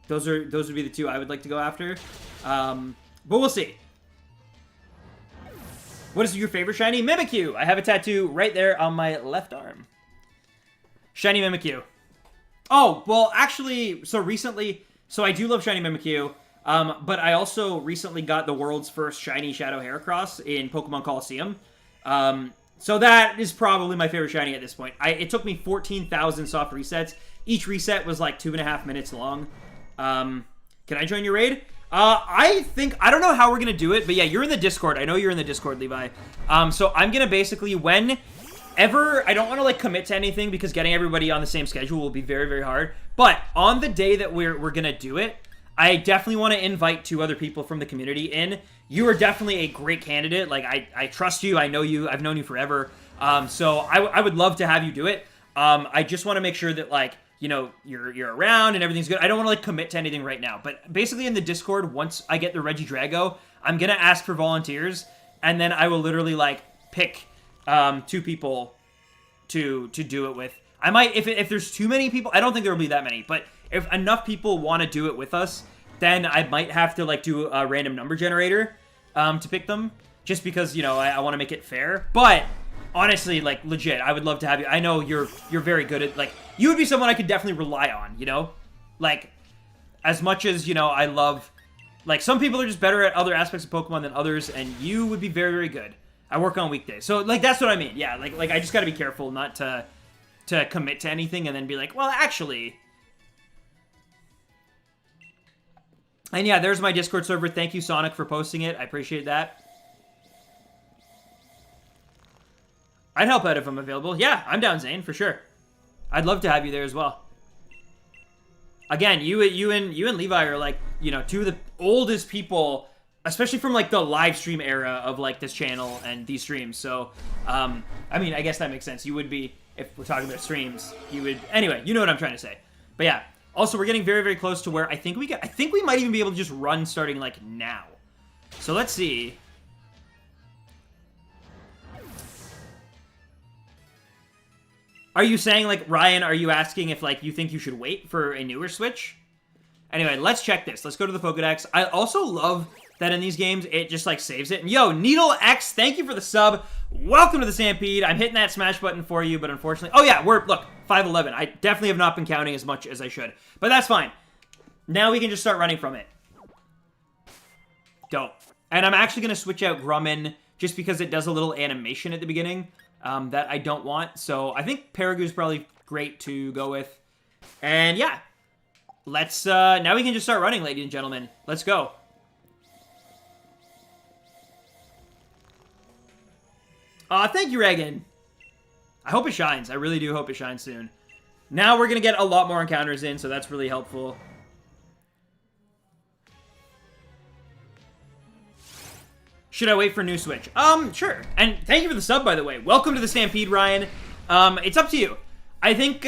Speaker 1: Those would be the two I would like to go after. But we'll see. What is your favorite shiny? Mimikyu! I have a tattoo right there on my left arm. Shiny Mimikyu. Oh, well, actually, so I do love shiny Mimikyu, but I also recently got the world's first shiny Shadow Heracross in Pokemon Coliseum. So that is probably my favorite shiny at this point. It took me 14,000 soft resets. Each reset was like 2.5 minutes long. Can I join your raid? I don't know how we're gonna do it, but yeah, you're in the Discord. I know you're in the Discord, Levi. So I'm gonna basically, whenever, I don't want to like commit to anything because getting everybody on the same schedule will be very, very hard. But on the day that we're gonna do it, I definitely want to invite 2 other people from the community in. You are definitely a great candidate. Like I trust you. I know you. I've known you forever. So I would love to have you do it. I just want to make sure that like, you know, you're around and everything's good. I don't want to like commit to anything right now, but basically in the Discord, once I get the Regidrago, I'm gonna ask for volunteers, and then I will literally like pick 2 people to do it with. I might, if there's too many people, I don't think there will be that many, but if enough people want to do it with us, then I might have to like do a random number generator to pick them, just because, you know, I want to make it fair. But honestly, like legit, I would love to have you. I know you're very good at, like, you would be someone I could definitely rely on, you know? Like, as much as, you know, I love, like, some people are just better at other aspects of Pokemon than others, and you would be very, very good. I work on weekdays. So, like, that's what I mean. Yeah, like I just gotta be careful not to commit to anything and then be like, well, actually. And yeah, there's my Discord server. Thank you, Sonic, for posting it. I appreciate that. I'd help out if I'm available. Yeah, I'm down, Zane, for sure. I'd love to have you there as well. Again, you and Levi are like, you know, two of the oldest people, especially from like the live stream era of like this channel and these streams. So, I mean, I guess that makes sense. You would be, if we're talking about streams, you would, anyway, you know what I'm trying to say. But yeah, also we're getting very, very close to where I think we might even be able to just run starting like now. So let's see. Are you saying, like, Ryan, are you asking if, like, you think you should wait for a newer Switch? Anyway, let's check this. Let's go to the Pokedex. I also love that in these games, it just, like, saves it. And, yo, Needle X, thank you for the sub. Welcome to the Stampede. I'm hitting that smash button for you, but unfortunately... Oh, yeah, look, 511. I definitely have not been counting as much as I should. But that's fine. Now we can just start running from it. Dope. And I'm actually going to switch out Grumman just because it does a little animation at the beginning. That I don't want. So I think Paragoo's probably great to go with. And yeah, let's, now we can just start running, ladies and gentlemen. Let's go. Thank you, Reagan. I hope it shines. I really do hope it shines soon. Now we're going to get a lot more encounters in, so that's really helpful. Should I wait for new Switch? Sure. And thank you for the sub, by the way. Welcome to the Stampede, Ryan. It's up to you. I think,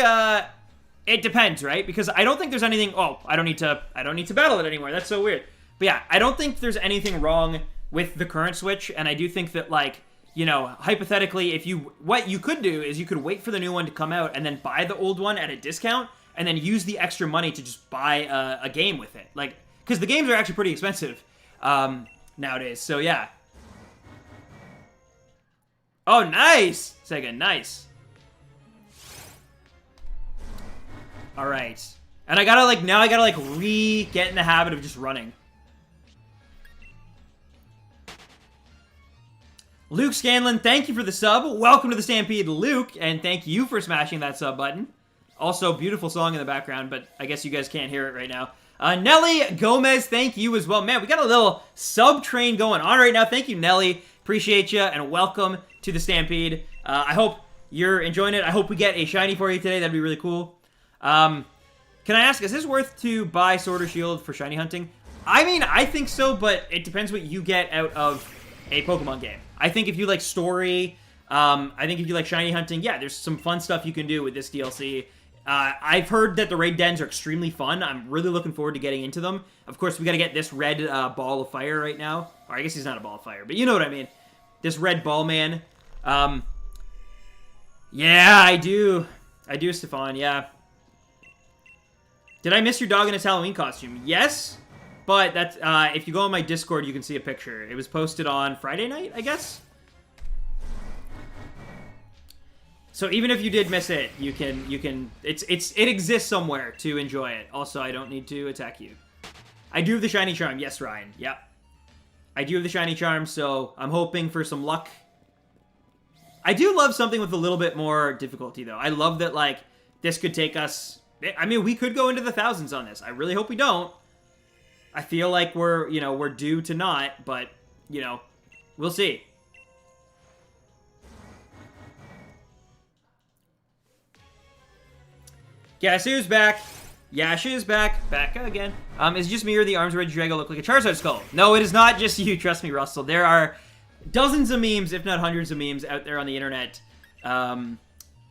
Speaker 1: it depends, right? Because I don't think there's anything... Oh, I don't need to battle it anymore. That's so weird. But yeah, I don't think there's anything wrong with the current Switch, and I do think that, like, you know, hypothetically, what you could do is you could wait for the new one to come out and then buy the old one at a discount, and then use the extra money to just buy a game with it. Like, because the games are actually pretty expensive, nowadays. So yeah. Oh, nice! Sega, nice. Alright. And I gotta, like, now I gotta, like, get in the habit of just running. Luke Scanlon, thank you for the sub. Welcome to the Stampede, Luke. And thank you for smashing that sub button. Also, beautiful song in the background, but I guess you guys can't hear it right now. Nelly Gomez, thank you as well. Man, we got a little sub train going on right now. Thank you, Nelly. Appreciate you, and welcome to the Stampede. I hope you're enjoying it. I hope we get a shiny for you today. That'd be really cool. Can I ask, is this worth to buy Sword or Shield for shiny hunting? I mean, I think so, but it depends what you get out of a Pokemon game. I think if you like story, I think if you like shiny hunting, yeah, there's some fun stuff you can do with this DLC. I've heard that the raid dens are extremely fun. I'm really looking forward to getting into them. Of course, we got to get this red ball of fire right now. Or I guess he's not a ball of fire, but you know what I mean. This red ball man. Yeah, I do. I do, Stefan, yeah. Did I miss your dog in his Halloween costume? Yes, but that's, if you go on my Discord, you can see a picture. It was posted on Friday night, I guess? So even if you did miss it, it exists somewhere to enjoy it. Also, I don't need to attack you. I do have the shiny charm. Yes, Ryan. Yep. I do have the shiny charm, so I'm hoping for some luck. I do love something with a little bit more difficulty, though. I love that, like, this could take us... I mean, we could go into the thousands on this. I really hope we don't. I feel like we're due to not, but, you know, we'll see. Yasu's back. Yashu's back. Back again. Is it just me or the arms of Regidrago look like a Charizard skull? No, it is not just you. Trust me, Russell. There are dozens of memes, if not hundreds of memes, out there on the internet.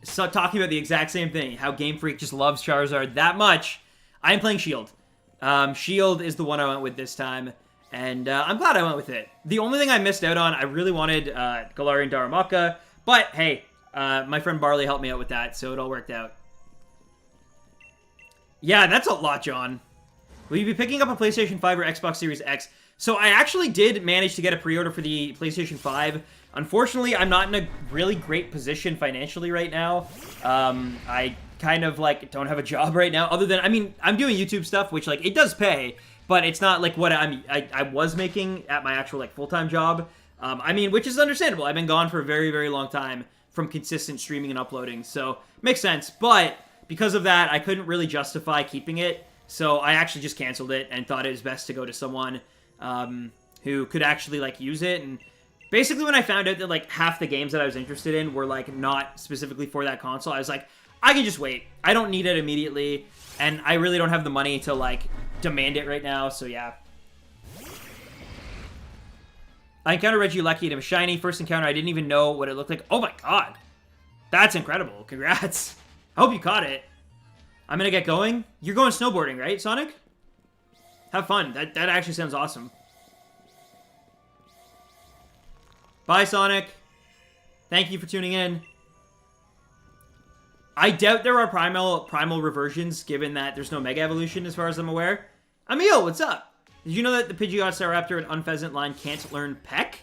Speaker 1: So talking about the exact same thing. How Game Freak just loves Charizard that much. I'm playing Shield. Shield is the one I went with this time. And I'm glad I went with it. The only thing I missed out on, I really wanted Galarian Darumaka. But hey, my friend Barley helped me out with that, so it all worked out. Yeah, that's a lot, John. Will you be picking up a PlayStation 5 or Xbox Series X? So I actually did manage to get a pre-order for the PlayStation 5. Unfortunately, I'm not in a really great position financially right now. I kind of, like, don't have a job right now. Other than, I mean, I'm doing YouTube stuff, which, like, it does pay. But it's not, like, what I was making at my actual, like, full-time job. I mean, which is understandable. I've been gone for a very, very long time from consistent streaming and uploading, so makes sense. But because of that, I couldn't really justify keeping it, so I actually just canceled it and thought it was best to go to someone who could actually, like, use it. And basically when I found out that, like, half the games that I was interested in were, like, not specifically for that console, I was like, I can just wait. I don't need it immediately, and I really don't have the money to, like, demand it right now, so yeah. I encountered Regirock, it was shiny. First encounter, I didn't even know what it looked like. Oh my god. That's incredible. Congrats. I hope you caught it. I'm gonna get going. You're going snowboarding, right, Sonic? Have fun. That actually sounds awesome. Bye, Sonic. Thank you for tuning in. I doubt there are primal reversions, given that there's no Mega Evolution, as far as I'm aware. Emil, what's up? Did you know that the Pidgeotto and Unpheasant line can't learn Peck?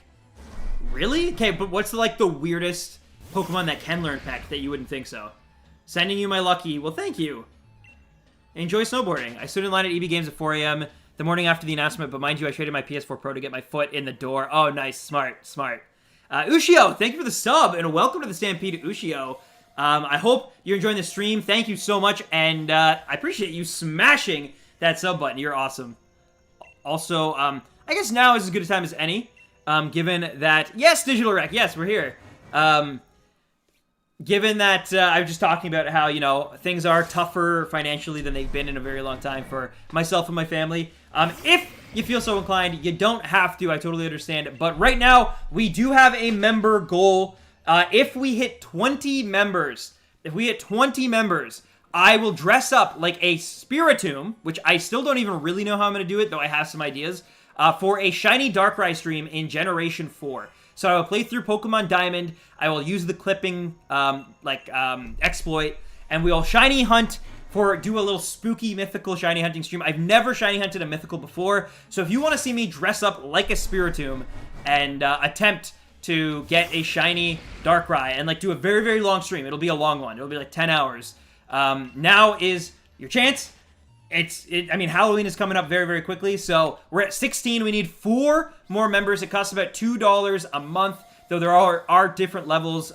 Speaker 1: Really? Okay, but what's, like, the weirdest Pokemon that can learn Peck that you wouldn't think so? Sending you my lucky. Well, thank you. Enjoy snowboarding. I stood in line at EB Games at 4 a.m. the morning after the announcement, but mind you, I traded my PS4 Pro to get my foot in the door. Oh, nice. Smart. Smart. Ushio, thank you for the sub, and welcome to the Stampede, Ushio. I hope you're enjoying the stream. Thank you so much, and I appreciate you smashing that sub button. You're awesome. Also, I guess now is as good a time as any, given that... Yes, Digital Rec, yes, we're here. Given that I was just talking about how, you know, things are tougher financially than they've been in a very long time for myself and my family. If you feel so inclined, you don't have to, I totally understand. But right now, we do have a member goal. If we hit 20 members, I will dress up like a Spiritomb, which I still don't even really know how I'm going to do it, though I have some ideas, for a shiny Darkrai stream in Generation 4. So I will play through Pokemon Diamond, I will use the clipping, exploit, and we'll shiny hunt do a little spooky mythical shiny hunting stream. I've never shiny hunted a mythical before, so if you want to see me dress up like a Spiritomb and attempt to get a shiny Darkrai and, like, do a very, very long stream, it'll be a long one, it'll be like 10 hours. Now is your chance. I mean, Halloween is coming up very, very quickly, so we're at 16. We need 4 more members. It costs about $2 a month, though there are different levels,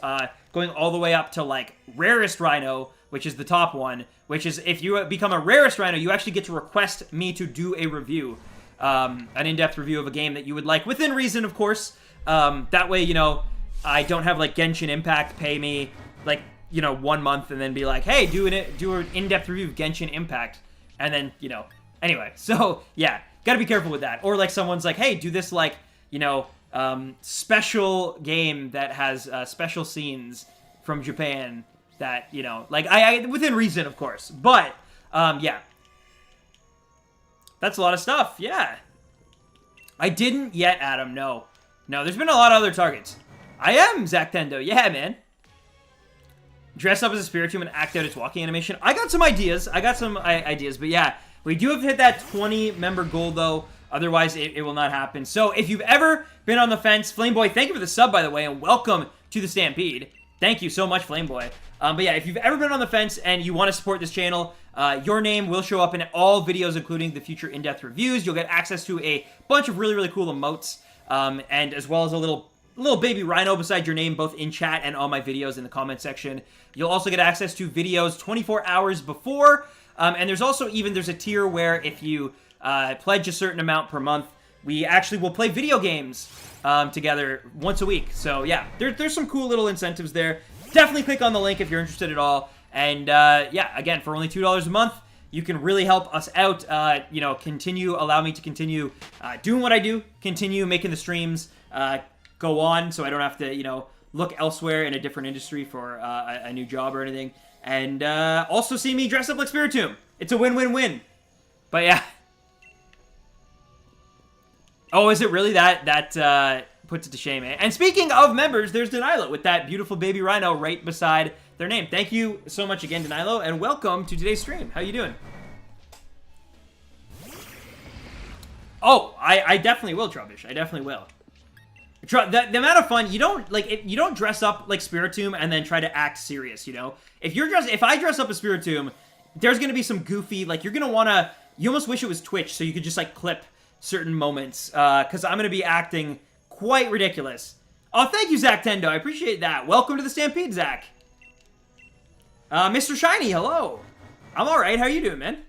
Speaker 1: going all the way up to, like, Rarest Rhino, which is the top one, which is, if you become a Rarest Rhino, you actually get to request me to do a review, an in-depth review of a game that you would like, within reason, of course. That way, you know, I don't have, like, Genshin Impact pay me, like, you know, 1 month and then be like, hey, do an in-depth review of Genshin Impact. And then, you know, anyway. So, yeah, gotta be careful with that. Or, like, someone's like, hey, do this, like, you know, special game that has special scenes from Japan that, you know, like, I within reason, of course. But, yeah. That's a lot of stuff, yeah. I didn't yet, Adam, no. No, there's been a lot of other targets. I am Zach Tendo, yeah, man. Dress up as a Spiritomb and act out its walking animation. I got some ideas. But yeah, we do have to hit that 20 member goal, though. Otherwise, it will not happen. So if you've ever been on the fence, Flameboy, thank you for the sub, by the way, and welcome to the Stampede. Thank you so much, Flameboy. But yeah, if you've ever been on the fence and you want to support this channel, your name will show up in all videos, including the future in-depth reviews. You'll get access to a bunch of really, really cool emotes, and as well as a little baby rhino beside your name, both in chat and on my videos in the comment section. You'll also get access to videos 24 hours before, and there's a tier where if you pledge a certain amount per month, we actually will play video games together once a week. So yeah, there's some cool little incentives there. Definitely click on the link if you're interested at all. And yeah, again, for only $2 a month, you can really help us out, you know, allow me to continue doing what I do, continue making the streams, go on, so I don't have to, you know, look elsewhere in a different industry for a new job or anything. And also see me dress up like Spiritomb. It's a win-win-win. But yeah. Oh, is it really? That puts it to shame, eh? And speaking of members, there's Danilo with that beautiful baby rhino right beside their name. Thank you so much again, Danilo, and welcome to today's stream. How you doing? Oh, I definitely will, Trubbish. I definitely will. The amount of fun, you don't dress up like Spiritomb and then try to act serious, you know? If I dress up as Spiritomb, there's gonna be some goofy, like, you're gonna wanna, you almost wish it was Twitch so you could just, like, clip certain moments, because I'm gonna be acting quite ridiculous. Oh, thank you, Zach Tendo. I appreciate that. Welcome to the Stampede, Zach. Mr. Shiny, hello. I'm all right. How you doing, man?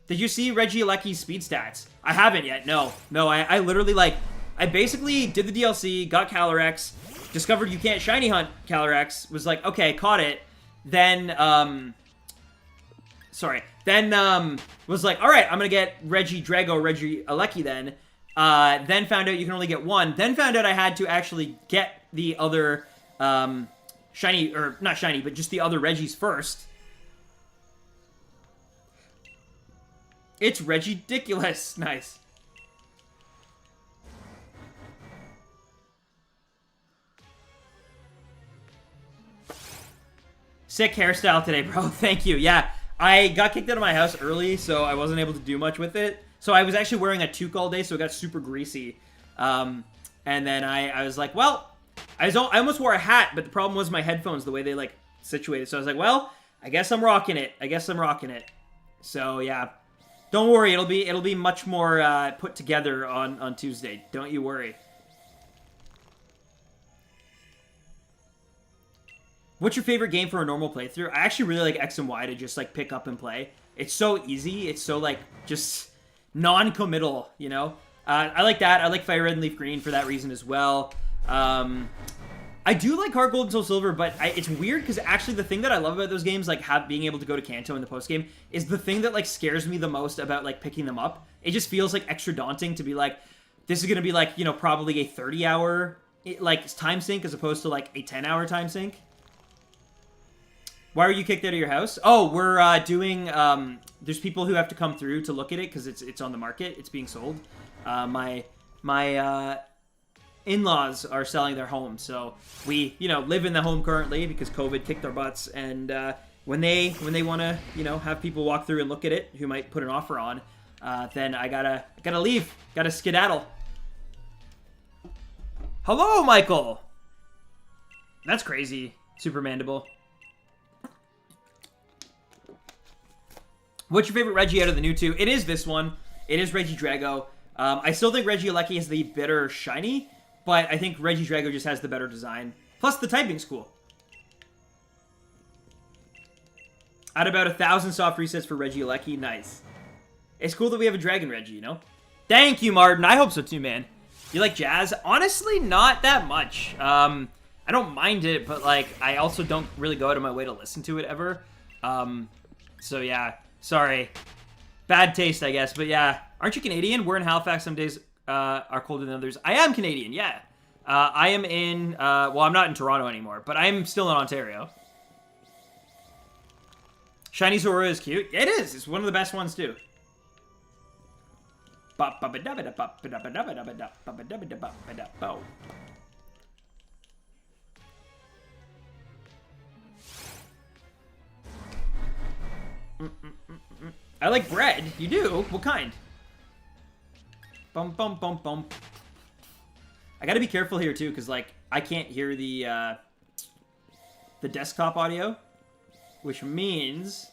Speaker 1: Did you see Regilecki's speed stats? I haven't yet. No. I literally, like, I basically did the DLC, got Calyrex, discovered you can't shiny hunt Calyrex, was like, okay, caught it. Then, was like, all right, I'm gonna get Regidrago, Regilecki then. Then found out you can only get one. Then found out I had to actually get the other, shiny, or not shiny, but just the other Regis first. It's Regidiculous. Nice. Sick hairstyle today, bro. Thank you. Yeah, I got kicked out of my house early, so I wasn't able to do much with it. So I was actually wearing a toque all day, so it got super greasy. And then I was like, well, I almost wore a hat, but the problem was my headphones, the way they, like, situated. So I was like, well, I guess I'm rocking it. So, yeah. Don't worry, it'll be much more put together on Tuesday. Don't you worry. What's your favorite game for a normal playthrough? I actually really like X and Y to just, like, pick up and play. It's so easy. It's so, like, just non-committal, you know? I like that. I like Fire Red and Leaf Green for that reason as well. I do like Heart Gold and Soul Silver, but it's weird because actually the thing that I love about those games, like being able to go to Kanto in the postgame, is the thing that like scares me the most about like picking them up. It just feels like extra daunting to be like, this is going to be like, you know, probably a 30-hour like time sink as opposed to like a 10-hour time sink. Why are you kicked out of your house? Oh, we're doing, there's people who have to come through to look at it because it's on the market. It's being sold. My in-laws are selling their home, so we, you know, live in the home currently because COVID kicked our butts, and when they want to, you know, have people walk through and look at it who might put an offer on, then I gotta leave, gotta skedaddle. Hello, Michael. That's crazy. Super Mandible. What's your favorite Regi out of the new two? It is this one. It is Regidrago. I still think Regilecki is the better shiny, but I think Regidrago just has the better design. Plus, the typing's cool. At about 1,000 soft resets for Regilecki. Nice. It's cool that we have a Dragon Regi, you know? Thank you, Martin. I hope so too, man. You like jazz? Honestly, not that much. I don't mind it, but, like, I also don't really go out of my way to listen to it ever. So, yeah. Sorry. Bad taste, I guess. But, yeah. Aren't you Canadian? We're in Halifax. Some days are colder than others. I am Canadian, yeah. I am in... well, I'm not in Toronto anymore, but I'm still in Ontario. Shiny Zora is cute. It is. It's one of the best ones, too. I like bread. You do? What kind? Bum, bum, bum, bum. I gotta be careful here, too, because, like, I can't hear the desktop audio, which means...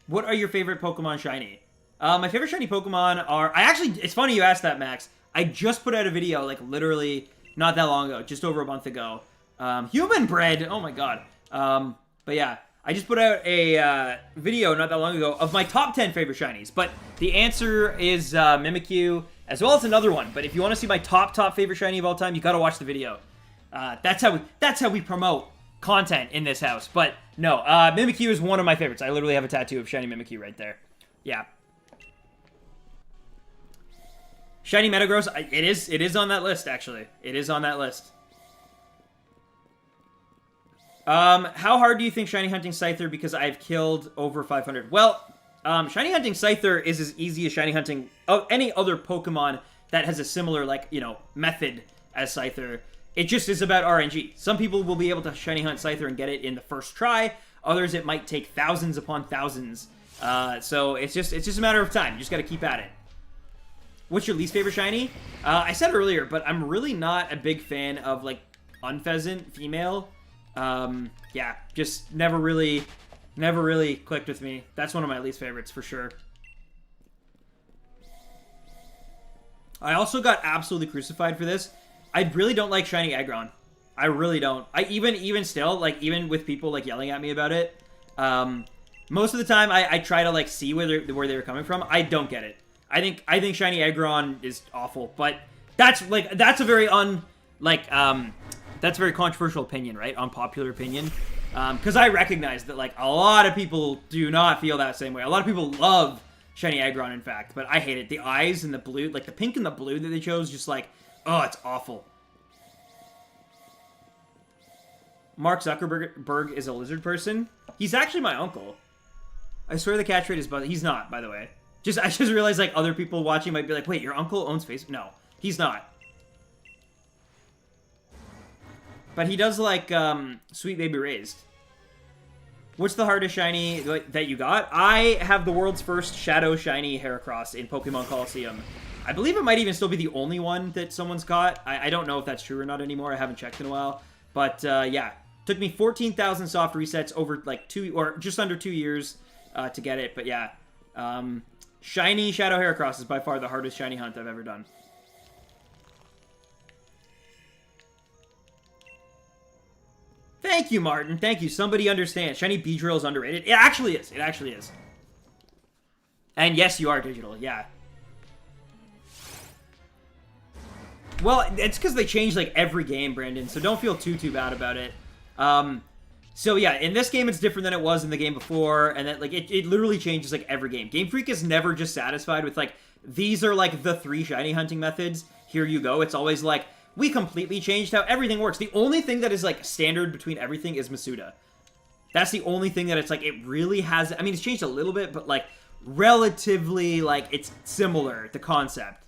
Speaker 1: What are your favorite Pokemon shiny? My favorite shiny Pokemon are... It's funny you asked that, Max. I just put out a video, like, literally not that long ago, just over a month ago. Human bread! Oh, my God. But, yeah. I just put out a video not that long ago of my top 10 favorite shinies, but the answer is Mimikyu, as well as another one. But if you want to see my top favorite shiny of all time, you gotta watch the video. That's how we promote content in this house. But no, Mimikyu is one of my favorites. I literally have a tattoo of shiny Mimikyu right there. Yeah. Shiny Metagross, it is on that list, actually. It is on that list. How hard do you think shiny hunting Scyther because I've killed over 500? Well, shiny hunting Scyther is as easy as shiny hunting any other Pokemon that has a similar, like, you know, method as Scyther. It just is about RNG. Some people will be able to shiny hunt Scyther and get it in the first try. Others, it might take thousands upon thousands. So it's just a matter of time. You just gotta keep at it. What's your least favorite shiny? I said earlier, but I'm really not a big fan of, like, Unpheasant female. Yeah, just never really clicked with me. That's one of my least favorites for sure. I also got absolutely crucified for this. I really don't like shiny Aggron. I really don't. I even still, like, even with people, like, yelling at me about it, most of the time I try to, like, see where they were coming from. I don't get it. I think shiny Aggron is awful, but that's a very that's a very controversial opinion, right? Unpopular opinion. Because I recognize that, like, a lot of people do not feel that same way. A lot of people love shiny Aggron, in fact, but I hate it. The eyes and the blue, like, the pink and the blue that they chose, just like, oh, it's awful. Mark Zuckerberg is a lizard person. He's actually my uncle. I swear the catch rate is he's not, by the way. I just realized, like, other people watching might be like, wait, your uncle owns Facebook? No, he's not. But he does like Sweet Baby Raised. What's the hardest shiny that you got? I have the world's first Shadow Shiny Heracross in Pokemon Coliseum. I believe it might even still be the only one that someone's got. I don't know if that's true or not anymore. I haven't checked in a while. But yeah, took me 14,000 soft resets over like just under 2 years to get it. But yeah, shiny Shadow Heracross is by far the hardest shiny hunt I've ever done. Thank you, Martin. Thank you. Somebody understands. Shiny Beedrill is underrated. It actually is. It actually is. And yes, you are digital. Yeah. Well, it's because they change, like, every game, Brandon, so don't feel too bad about it. So, yeah, in this game, it's different than it was in the game before, and that, like, it literally changes, like, every game. Game Freak is never just satisfied with, like, these are, like, the 3 shiny hunting methods. Here you go. It's always, like, we completely changed how everything works. The only thing that is, like, standard between everything is Masuda. That's the only thing that it's, like, it really has... I mean, it's changed a little bit, but, like, relatively, like, it's similar, the concept.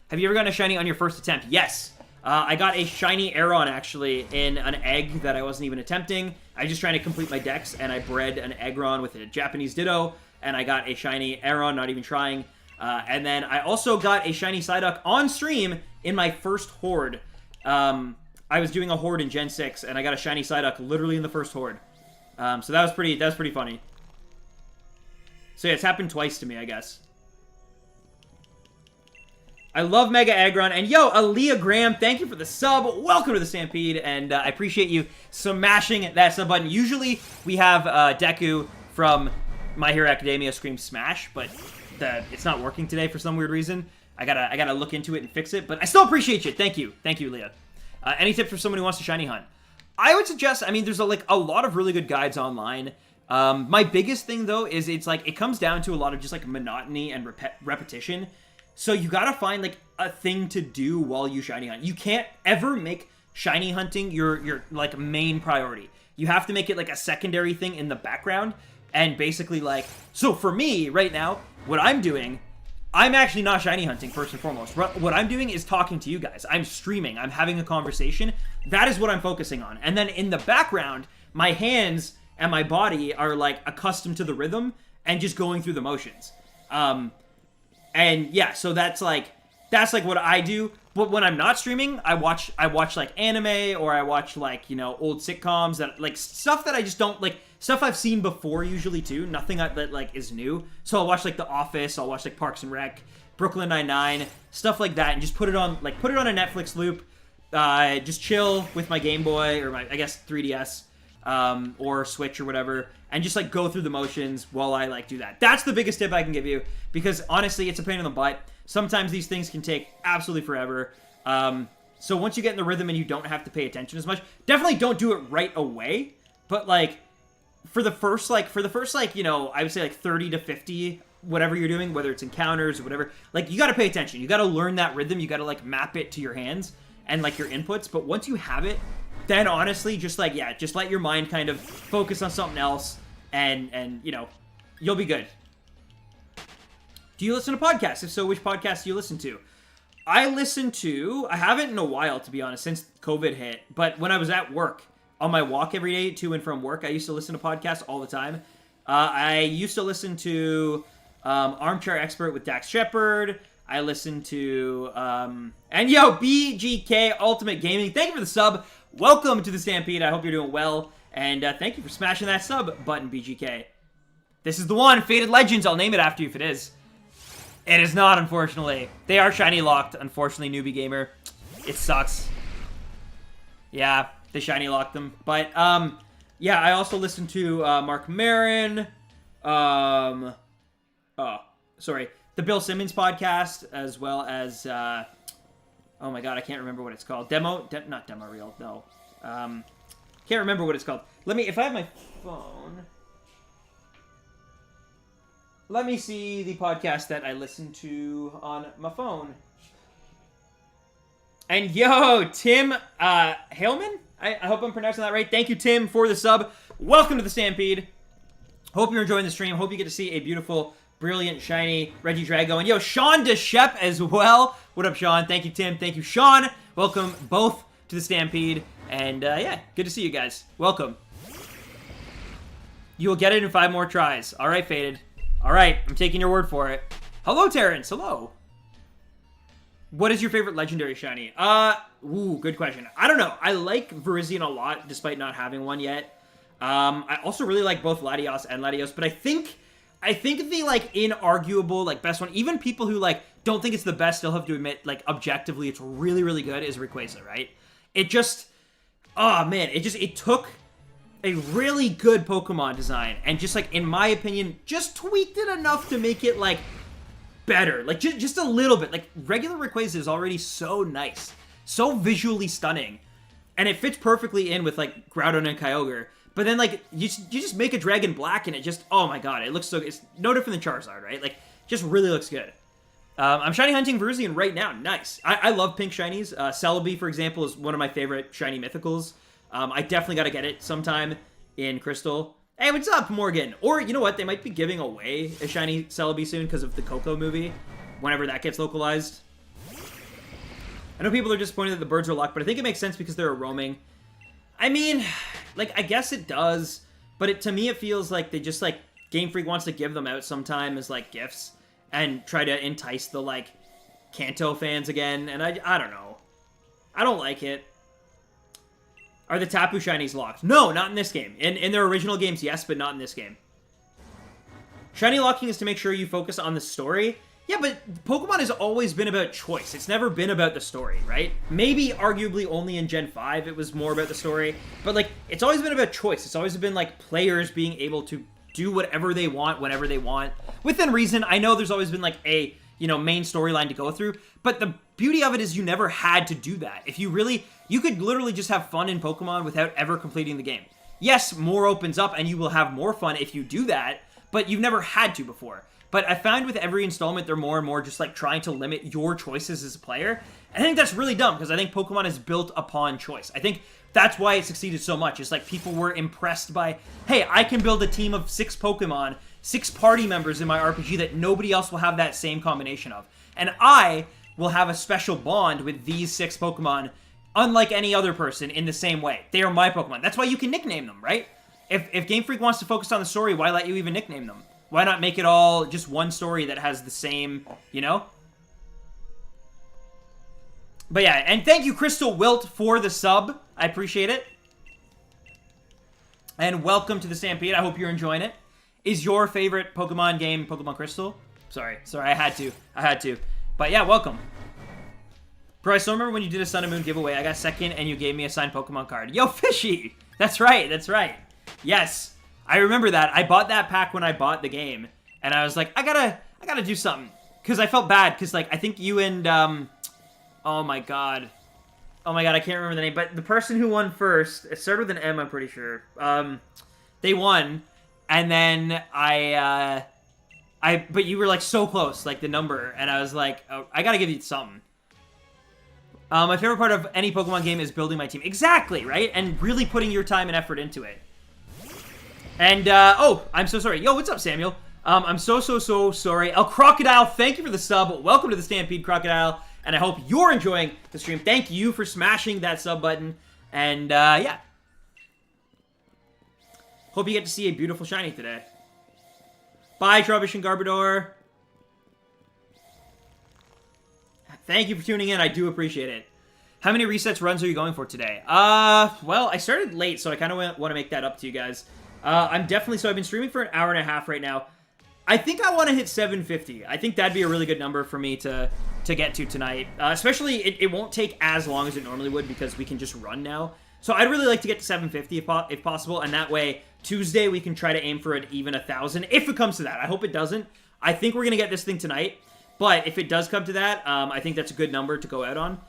Speaker 1: Have you ever gotten a shiny on your first attempt? Yes. I got a shiny Aeron, actually, in an egg that I wasn't even attempting. I was just trying to complete my dex, and I bred an Aggron with a Japanese Ditto, and I got a shiny Aeron, not even trying. And then I also got a shiny Psyduck on stream in my first Horde. I was doing a Horde in Gen 6, and I got a shiny Psyduck literally in the first Horde. So that was pretty funny. So yeah, it's happened twice to me, I guess. I love Mega Aggron. And yo, Aaliyah Graham, thank you for the sub. Welcome to the Stampede. And I appreciate you smashing that sub button. Usually we have Deku from My Hero Academia scream smash, but it's not working today for some weird reason. I gotta look into it and fix it. But I still appreciate you. Thank you. Thank you, Leah. Any tips for someone who wants to shiny hunt? I would suggest, I mean, there's a lot of really good guides online. My biggest thing, though, is it's like, it comes down to a lot of just, like, monotony and repetition. So you gotta find, like, a thing to do while you shiny hunt. You can't ever make shiny hunting your like, main priority. You have to make it, like, a secondary thing in the background. And basically, like, so for me, right now, what I'm doing, I'm actually not shiny hunting, first and foremost. What I'm doing is talking to you guys. I'm streaming. I'm having a conversation. That is what I'm focusing on. And then in the background, my hands and my body are, like, accustomed to the rhythm and just going through the motions. And yeah, so that's like what I do. But when I'm not streaming, I watch like anime, or I watch, like, you know, old sitcoms, that, like, stuff that I just don't like, stuff I've seen before usually too. Nothing that like is new. So I'll watch, like, The Office, I'll watch, like, Parks and Rec, Brooklyn Nine-Nine, stuff like that, and just put it on a Netflix loop. Just chill with my Game Boy, or my, I guess, 3DS, or Switch or whatever, and just, like, go through the motions while I, like, do that. That's the biggest tip I can give you, because honestly, it's a pain in the butt. Sometimes these things can take absolutely forever. So once you get in the rhythm and you don't have to pay attention as much, definitely don't do it right away. But, like, for the first, you know, I would say, like, 30 to 50, whatever you're doing, whether it's encounters or whatever, like, you gotta pay attention. You gotta learn that rhythm. You gotta, like, map it to your hands and, like, your inputs. But once you have it, then honestly, just, like, yeah, just let your mind kind of focus on something else, and you know, you'll be good. Do you listen to podcasts? If so, which podcasts do you listen to? I haven't in a while, to be honest, since COVID hit, but when I was at work, on my walk every day to and from work, I used to listen to podcasts all the time. I used to listen to Armchair Expert with Dax Shepard. I listened to, and yo, BGK Ultimate Gaming, thank you for the sub. Welcome to the Stampede. I hope you're doing well. And thank you for smashing that sub button, BGK. This is the one, Faded Legends. I'll name it after you if it is. It is not, unfortunately. They are shiny locked, unfortunately, newbie gamer. It sucks. Yeah, they shiny locked them. But, yeah, I also listened to Mark Maron. The Bill Simmons podcast, as well as, oh my god, I can't remember what it's called. Not Demo Reel, no. Can't remember what it's called. If I have my phone... Let me see the podcast that I listened to on my phone. And yo, Tim Haleman? I hope I'm pronouncing that right. Thank you, Tim, for the sub. Welcome to the Stampede. Hope you're enjoying the stream. Hope you get to see a beautiful, brilliant, shiny Regidrago. And yo, Sean DeShep as well. What up, Sean? Thank you, Tim. Thank you, Sean. Welcome both to the Stampede. And yeah, good to see you guys. Welcome. You will get it in 5 more tries. All right, Faded. All right, I'm taking your word for it. Hello, Terrence. Hello. What is your favorite legendary shiny? Good question. I don't know. I like Virizion a lot, despite not having one yet. I also really like both Latios and Latios, but I think the, like, inarguable, like, best one, even people who, like, don't think it's the best still have to admit, like, objectively it's really, really good, is Rayquaza, right? It just, oh, man, it took a really good Pokemon design, and just, like, in my opinion, just tweaked it enough to make it, like, better. Like, just a little bit. Like, regular Rayquaza is already so nice. So visually stunning. And it fits perfectly in with, like, Groudon and Kyogre. But then, like, you just make a Dragon Black, and it just, oh my god, it looks so good. It's no different than Charizard, right? Like, just really looks good. I'm shiny hunting Virizion right now. Nice. I love pink shinies. Celebi, for example, is one of my favorite shiny mythicals. I definitely got to get it sometime in Crystal. Hey, what's up, Morgan? Or, you know what? They might be giving away a shiny Celebi soon because of the Coco movie, whenever that gets localized. I know people are disappointed that the birds are locked, but I think it makes sense because they're a roaming. I mean, like, I guess it does, but to me it feels like they just, like, Game Freak wants to give them out sometime as, like, gifts and try to entice the, like, Kanto fans again, and I don't know. I don't like it. Are the Tapu Shinies locked? No, not in this game. In their original games, yes, but not in this game. Shiny locking is to make sure you focus on the story. Yeah, but Pokemon has always been about choice. It's never been about the story, right? Maybe, arguably, only in Gen 5 it was more about the story. But, like, it's always been about choice. It's always been, like, players being able to do whatever they want, whenever they want. Within reason, I know there's always been, like, a, you know, main storyline to go through. But the beauty of it is you never had to do that. If you really... You could literally just have fun in Pokemon without ever completing the game. Yes, more opens up and you will have more fun if you do that, but you've never had to before. But I found with every installment, they're more and more just like trying to limit your choices as a player. I think that's really dumb because I think Pokemon is built upon choice. I think that's why it succeeded so much. It's like people were impressed by, hey, I can build a team of 6 Pokemon, 6 party members in my RPG that nobody else will have that same combination of. And I will have a special bond with these 6 Pokemon unlike any other person in the same way. They are my Pokemon. That's why you can nickname them, right? If Game Freak wants to focus on the story, why let you even nickname them? Why not make it all just one story that has the same, you know? But yeah, and thank you, Crystal Wilt, for the sub. I appreciate it. And welcome to the Stampede. I hope you're enjoying it. Is your favorite Pokemon game Pokemon Crystal? Sorry, I had to. But yeah, welcome. Bro, I still remember when you did a Sun and Moon giveaway. I got second, and you gave me a signed Pokemon card. Yo, Fishy! That's right. Yes, I remember that. I bought that pack when I bought the game, and I was like, I gotta do something. Because I felt bad, because, like, I think you and, oh my god, I can't remember the name, but the person who won first, it started with an M, I'm pretty sure. They won, and then but you were, like, so close, like, the number, and I was like, oh, I gotta give you something. My favorite part of any Pokemon game is building my team. Exactly, right? And really putting your time and effort into it. And, oh, I'm so sorry. Yo, what's up, Samuel? I'm so sorry. El Crocodile, thank you for the sub. Welcome to the Stampede, Crocodile. And I hope you're enjoying the stream. Thank you for smashing that sub button. And, yeah. Hope you get to see a beautiful shiny today. Bye, Trubbish and Garbodor. Thank you for tuning in. I do appreciate it. How many resets runs are you going for today? Well, I started late, so I kind of want to make that up to you guys. I've been streaming for an hour and a half right now. I think I want to hit 750. I think that'd be a really good number for me to get to tonight. Especially, it won't take as long as it normally would because we can just run now. So I'd really like to get to 750 if possible, and that way, Tuesday, we can try to aim for even 1,000, if it comes to that. I hope it doesn't. I think we're going to get this thing tonight, but if it does come to that, I think that's a good number to go out on.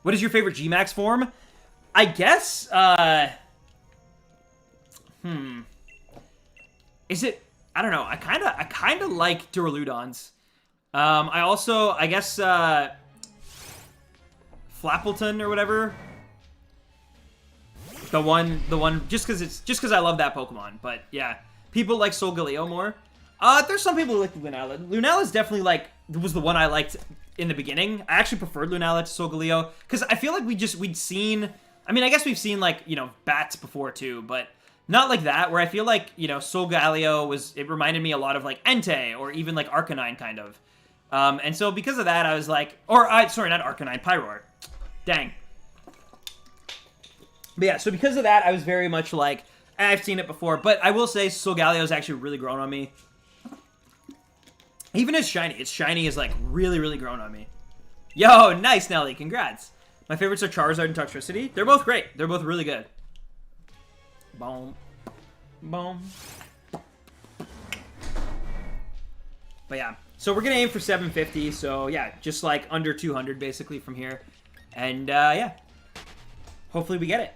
Speaker 1: What is your favorite G-Max form? I guess, Is it... I don't know. I kind of like Duraludons. I also, I guess, Flappleton or whatever. The one, just because I love that Pokemon. But, yeah. People like Solgaleo more. There's some people who like Lunala. Lunala's definitely, like, was the one I liked in the beginning. I actually preferred Lunala to Solgaleo. Because I feel like we'd seen... I mean, I guess we've seen, like, you know, bats before, too. But not like that, where I feel like, you know, Solgaleo was... It reminded me a lot of, like, Entei, or even, like, Arcanine, kind of. And so because of that, I was like... sorry, not Arcanine, Pyroar. Dang. But yeah, so because of that, I was very much like, I've seen it before. But I will say, Solgaleo's actually really grown on me. Even as shiny, its shiny is like really, really grown on me. Yo, nice, Nelly. Congrats. My favorites are Charizard and Toxtricity. They're both great. They're both really good. Boom. Boom. But yeah, so we're going to aim for 750. So yeah, just like under 200 basically from here. And yeah, hopefully we get it.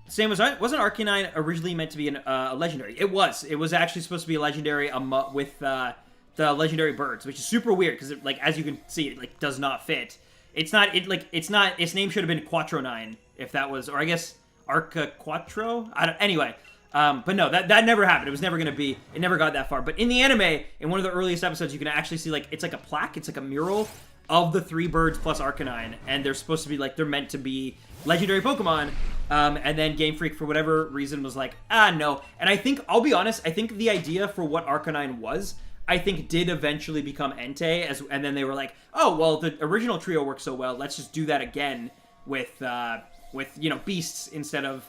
Speaker 1: Same as, wasn't Arcanine originally meant to be a legendary? It was. It was actually supposed to be a legendary with the legendary birds, which is super weird because, like, as you can see, it like does not fit. It's not. Its name should have been Quattronine if that was, or I guess Arca Quattro. Anyway, but no, that never happened. It was never gonna be. It never got that far. But in the anime, in one of the earliest episodes, you can actually see like it's like a plaque. It's like a mural of the 3 birds plus Arcanine, and they're supposed to be like they're meant to be legendary Pokemon. And then Game Freak, for whatever reason, was like, no. And I think, I'll be honest, I think the idea for what Arcanine was, I think did eventually become Entei, and then they were like, oh, well, the original trio worked so well, let's just do that again with you know, beasts instead of...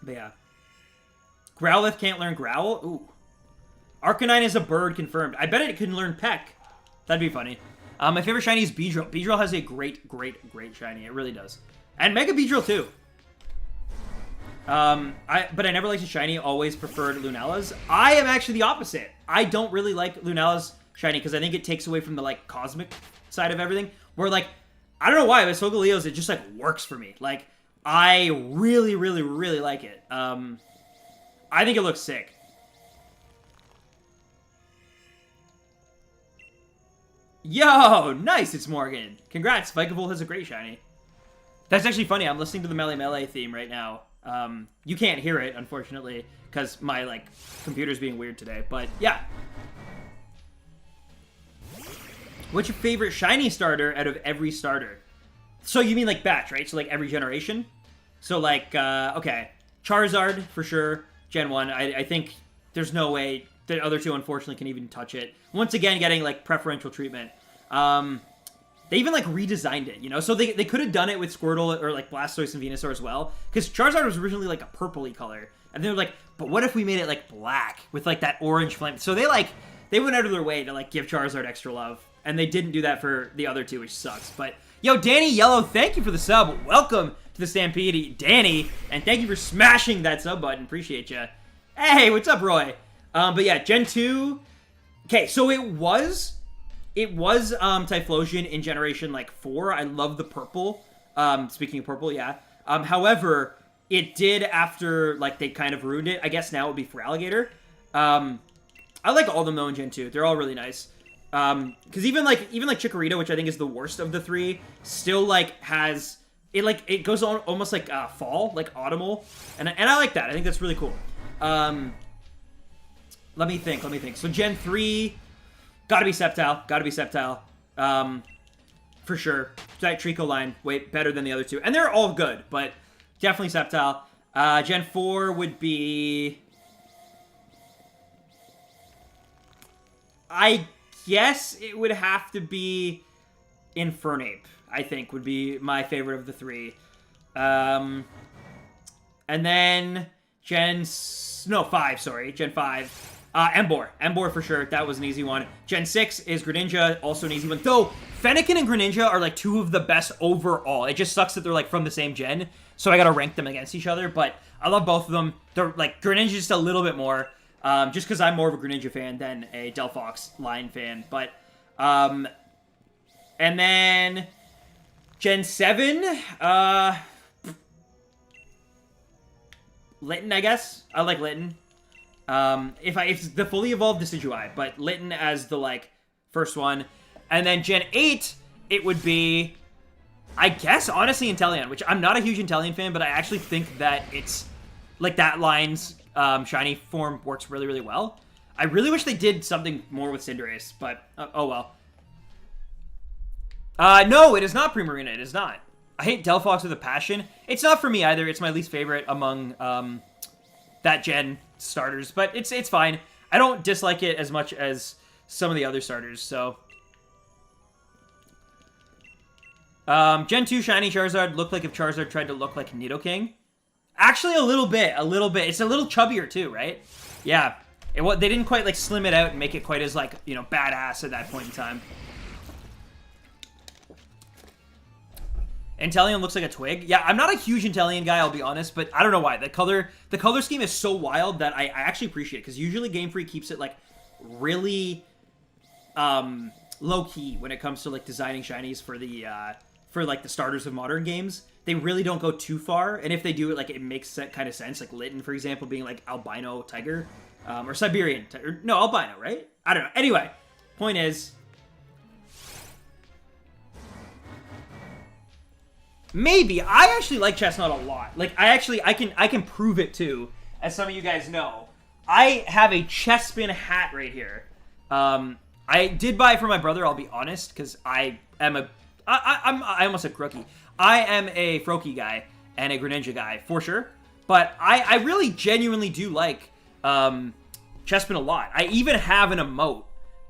Speaker 1: But yeah. Growlithe can't learn Growl? Ooh. Arcanine is a bird, confirmed. I bet it can learn Peck. That'd be funny. My favorite shiny is Beedrill. Beedrill has a great, great, great shiny. It really does. And Mega Beedrill, too. But I never liked a shiny, always preferred Lunala's. I am actually the opposite. I don't really like Lunala's shiny because I think it takes away from the, like, cosmic side of everything. Where, like, I don't know why, but Solgaleo's, it just, like, works for me. Like, I really, really, really like it. I think it looks sick. Yo, nice, it's Morgan. Congrats, Vikavolt has a great shiny. That's actually funny, I'm listening to the Melee theme right now. You can't hear it, unfortunately, because my, like, computer's being weird today, but yeah. What's your favorite shiny starter out of every starter? So you mean, like, batch, right? So, like, every generation? So, like, okay. Charizard, for sure. Gen 1. I think there's no way the other two, unfortunately, can even touch it. Once again, getting, like, preferential treatment. They even, like, redesigned it, you know? So they could have done it with Squirtle or, like, Blastoise and Venusaur as well. Because Charizard was originally, like, a purpley color. And they were like, but what if we made it, like, black with, like, that orange flame? So they went out of their way to, like, give Charizard extra love. And they didn't do that for the other two, which sucks. But, yo, Danny Yellow, thank you for the sub. Welcome to the Stampede, Danny. And thank you for smashing that sub button. Appreciate you. Hey, what's up, Roy? But yeah, Gen 2. Okay, so it was Typhlosion in Generation, like, 4. I love the purple. Speaking of purple, yeah. However, it did after, like, they kind of ruined it. I guess now it would be Feraligatr. I like all of them, though, in Gen 2. They're all really nice. Because even Chikorita, which I think is the worst of the 3, still, like, has... It goes on almost like fall, like autumnal. And I like that. I think that's really cool. Let me think. So Gen 3, gotta be Sceptile. For sure. That Trico line, way better than the other two. And they're all good, but definitely Sceptile. Gen 4 would be... I guess it would have to be Infernape, I think, would be my favorite of the 3. And then No, 5, sorry. Gen 5. Emboar. Emboar for sure. That was an easy one. Gen 6 is Greninja, also an easy one. Though, Fennekin and Greninja are, like, 2 of the best overall. It just sucks that they're, like, from the same gen, so I gotta rank them against each other, but I love both of them. They're, like, Greninja just a little bit more, just because I'm more of a Greninja fan than a Delphox line fan, but, and then, Gen 7, Litten, I guess. I like Litten. If the fully evolved Decidueye, but Litten as the, like, first one. And then Gen 8, it would be, I guess, honestly, Inteleon, which I'm not a huge Inteleon fan, but I actually think that it's, like, that line's shiny form works really, really well. I really wish they did something more with Cinderace, but, oh well. No, it is not Primarina, it is not. I hate Delphox with a passion. It's not for me either. It's my least favorite among that gen starters, but it's fine. I don't dislike it as much as some of the other starters, so. Gen 2 Shiny Charizard looked like if Charizard tried to look like Nidoking. Actually, a little bit. It's a little chubbier too, right? Yeah. They didn't quite, like, slim it out and make it quite as, like, you know, badass at that point in time. Inteleon looks like a twig. Yeah, I'm not a huge Inteleon guy, I'll be honest, but I don't know why. The color scheme is so wild that I actually appreciate it, because usually Game Freak keeps it, like, really low-key when it comes to, like, designing shinies for the like, the starters of modern games. They really don't go too far, and if they do it, like, it makes kind of sense. Like, Litten, for example, being, like, albino tiger, or Siberian tiger. No, albino, right? I don't know. Anyway, point is, maybe. I actually like Chestnut a lot. Like, I can prove it too, as some of you guys know. I have a Chespin hat right here. I did buy it for my brother, I'll be honest, because I almost said Crookie. I am a Froakie guy and a Greninja guy, for sure. But I really genuinely do like Chespin a lot. I even have an emote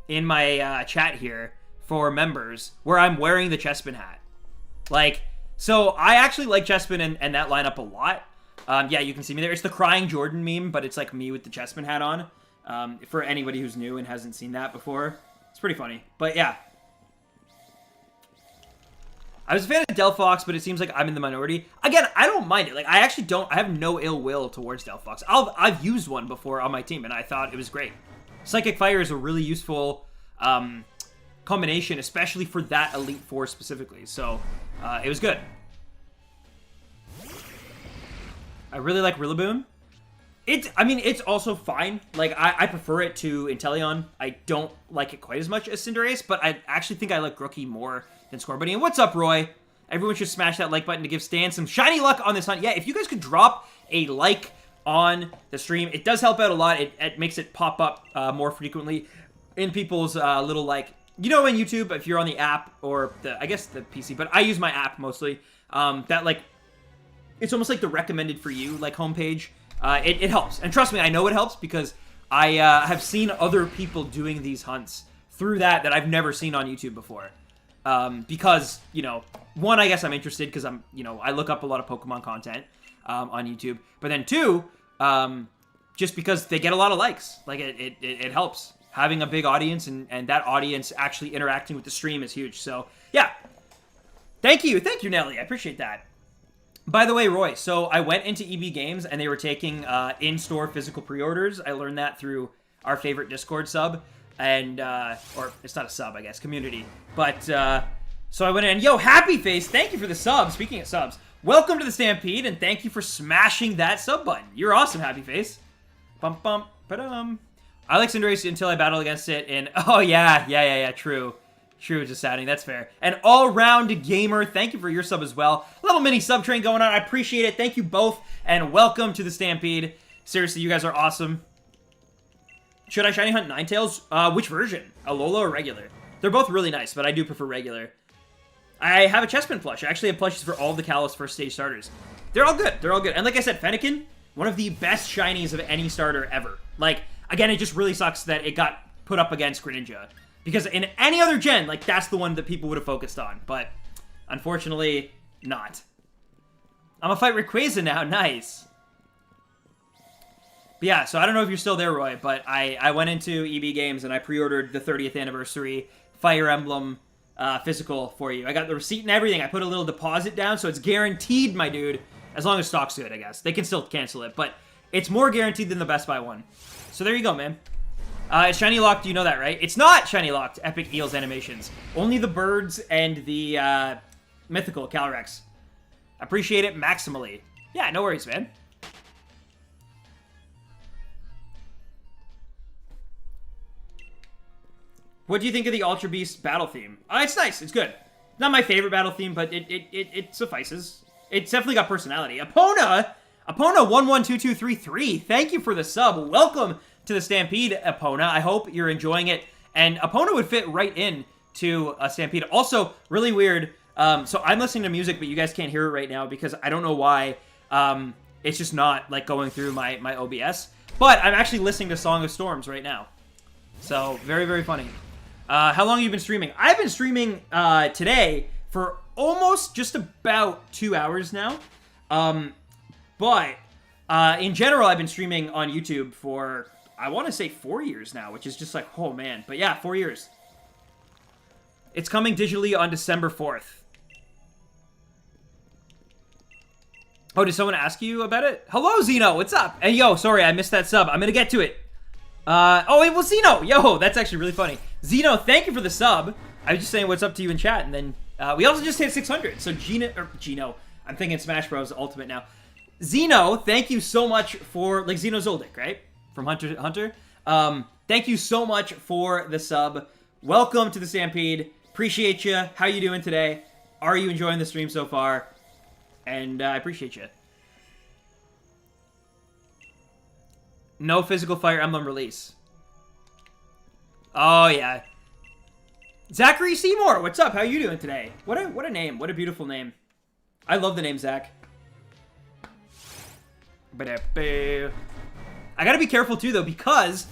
Speaker 1: in my chat here for members where I'm wearing the Chespin hat. Like, so I actually like Chespin and that lineup a lot. Yeah, you can see me there. It's the Crying Jordan meme, but it's like me with the Chespin hat on. For anybody who's new and hasn't seen that before. It's pretty funny. But yeah. I was a fan of Delphox, but it seems like I'm in the minority. Again, I don't mind it. Like, I actually don't. I have no ill will towards Delphox. I've used one before on my team, and I thought it was great. Psychic Fire is a really useful combination, especially for that Elite Four specifically. So, it was good. I really like Rillaboom. I mean, it's also fine. Like, I prefer it to Inteleon. I don't like it quite as much as Cinderace, but I actually think I like Grookey more than Scorbunny. And what's up, Roy? Everyone should smash that like button to give Stan some shiny luck on this hunt. Yeah, if you guys could drop a like on the stream, it does help out a lot. It makes it pop up more frequently in people's little, like, you know, on YouTube, if you're on the app or I guess the PC, but I use my app mostly. That, like, it's almost like the recommended for you, like, homepage. It helps. And trust me, I know it helps because I have seen other people doing these hunts through that I've never seen on YouTube before. Because, you know, one, I guess I'm interested because I look up a lot of Pokemon content on YouTube. But then two, just because they get a lot of likes. Like, it helps. Having a big audience and that audience actually interacting with the stream is huge. So, yeah. Thank you, Nelly. I appreciate that. By the way, Roy, so I went into EB Games and they were taking in-store physical pre-orders. I learned that through our favorite Discord sub. And, or it's not a sub, I guess, community. But, so I went in, yo, Happy Face, thank you for the sub. Speaking of subs, welcome to the Stampede, and thank you for smashing that sub button. You're awesome, Happy Face. Bum, bum, ba-dum. I like Cinderace until I battle against it in, oh, yeah, true. True, just adding, that's fair. And all-round gamer, thank you for your sub as well. Little mini sub train going on, I appreciate it. Thank you both, and welcome to the Stampede. Seriously, you guys are awesome. Should I shiny hunt Ninetales? Which version? Alola or regular? They're both really nice, but I do prefer regular. I have a Chespin plush. I actually have plushes for all the Kalos first stage starters. They're all good. They're all good. And like I said, Fennekin, one of the best shinies of any starter ever. Like, again, it just really sucks that it got put up against Greninja. Because in any other gen, like, that's the one that people would have focused on. But, unfortunately, not. I'm gonna fight Rayquaza now. Nice. But yeah, so I don't know if you're still there, Roy, but I went into EB Games and I pre-ordered the 30th anniversary Fire Emblem physical for you. I got the receipt and everything. I put a little deposit down, so it's guaranteed, my dude. As long as stock's good, I guess. They can still cancel it, but it's more guaranteed than the Best Buy one. So there you go, man. It's shiny locked, you know that, right? It's not shiny locked, Epic Eels animations. Only the birds and the mythical Calyrex. Appreciate it maximally. Yeah, no worries, man. What do you think of the Ultra Beast battle theme? It's nice. It's good. Not my favorite battle theme, but it suffices. It's definitely got personality. Epona112233. Thank you for the sub. Welcome to the Stampede, Epona. I hope you're enjoying it. And Epona would fit right in to a Stampede. Also, really weird. So I'm listening to music, but you guys can't hear it right now because I don't know why. It's just not like going through my OBS. But I'm actually listening to Song of Storms right now. So very, very funny. How long have you been streaming? I've been streaming today for almost just about 2 hours now. But in general, I've been streaming on YouTube for, I want to say 4 years now, which is just like, oh man. But yeah, 4 years. It's coming digitally on December 4th. Oh, did someone ask you about it? Hello, Zeno. What's up? Hey, yo, sorry, I missed that sub. I'm going to get to it. Oh, it was Zeno. Yo, that's actually really funny. Zeno, thank you for the sub. I was just saying what's up to you in chat, and then we also just hit 600. So Gino, I'm thinking Smash Bros. Ultimate now. Zeno, thank you so much for, like Zeno Zoldyck, right? From Hunter x Hunter. Thank you so much for the sub. Welcome to the Stampede. Appreciate you. How you doing today? Are you enjoying the stream so far? And I appreciate you. No physical Fire Emblem release. Oh, yeah. Zachary Seymour, what's up? How you doing today? What a name. What a beautiful name. I love the name Zach. I gotta be careful, too, though, because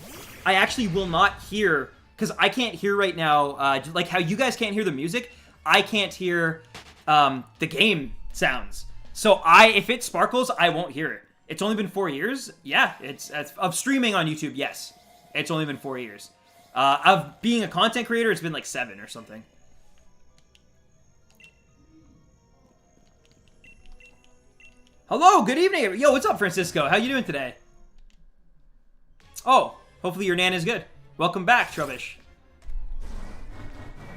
Speaker 1: I actually will not hear... Because I can't hear right now, like how you guys can't hear the music, I can't hear the game sounds. So if it sparkles, I won't hear it. It's only been 4 years? Yeah, it's of streaming on YouTube, yes. It's only been 4 years. Of being a content creator, it's been like 7 or something. Hello, good evening. Yo, what's up, Francisco? How you doing today? Oh, hopefully your nan is good. Welcome back, Trubbish.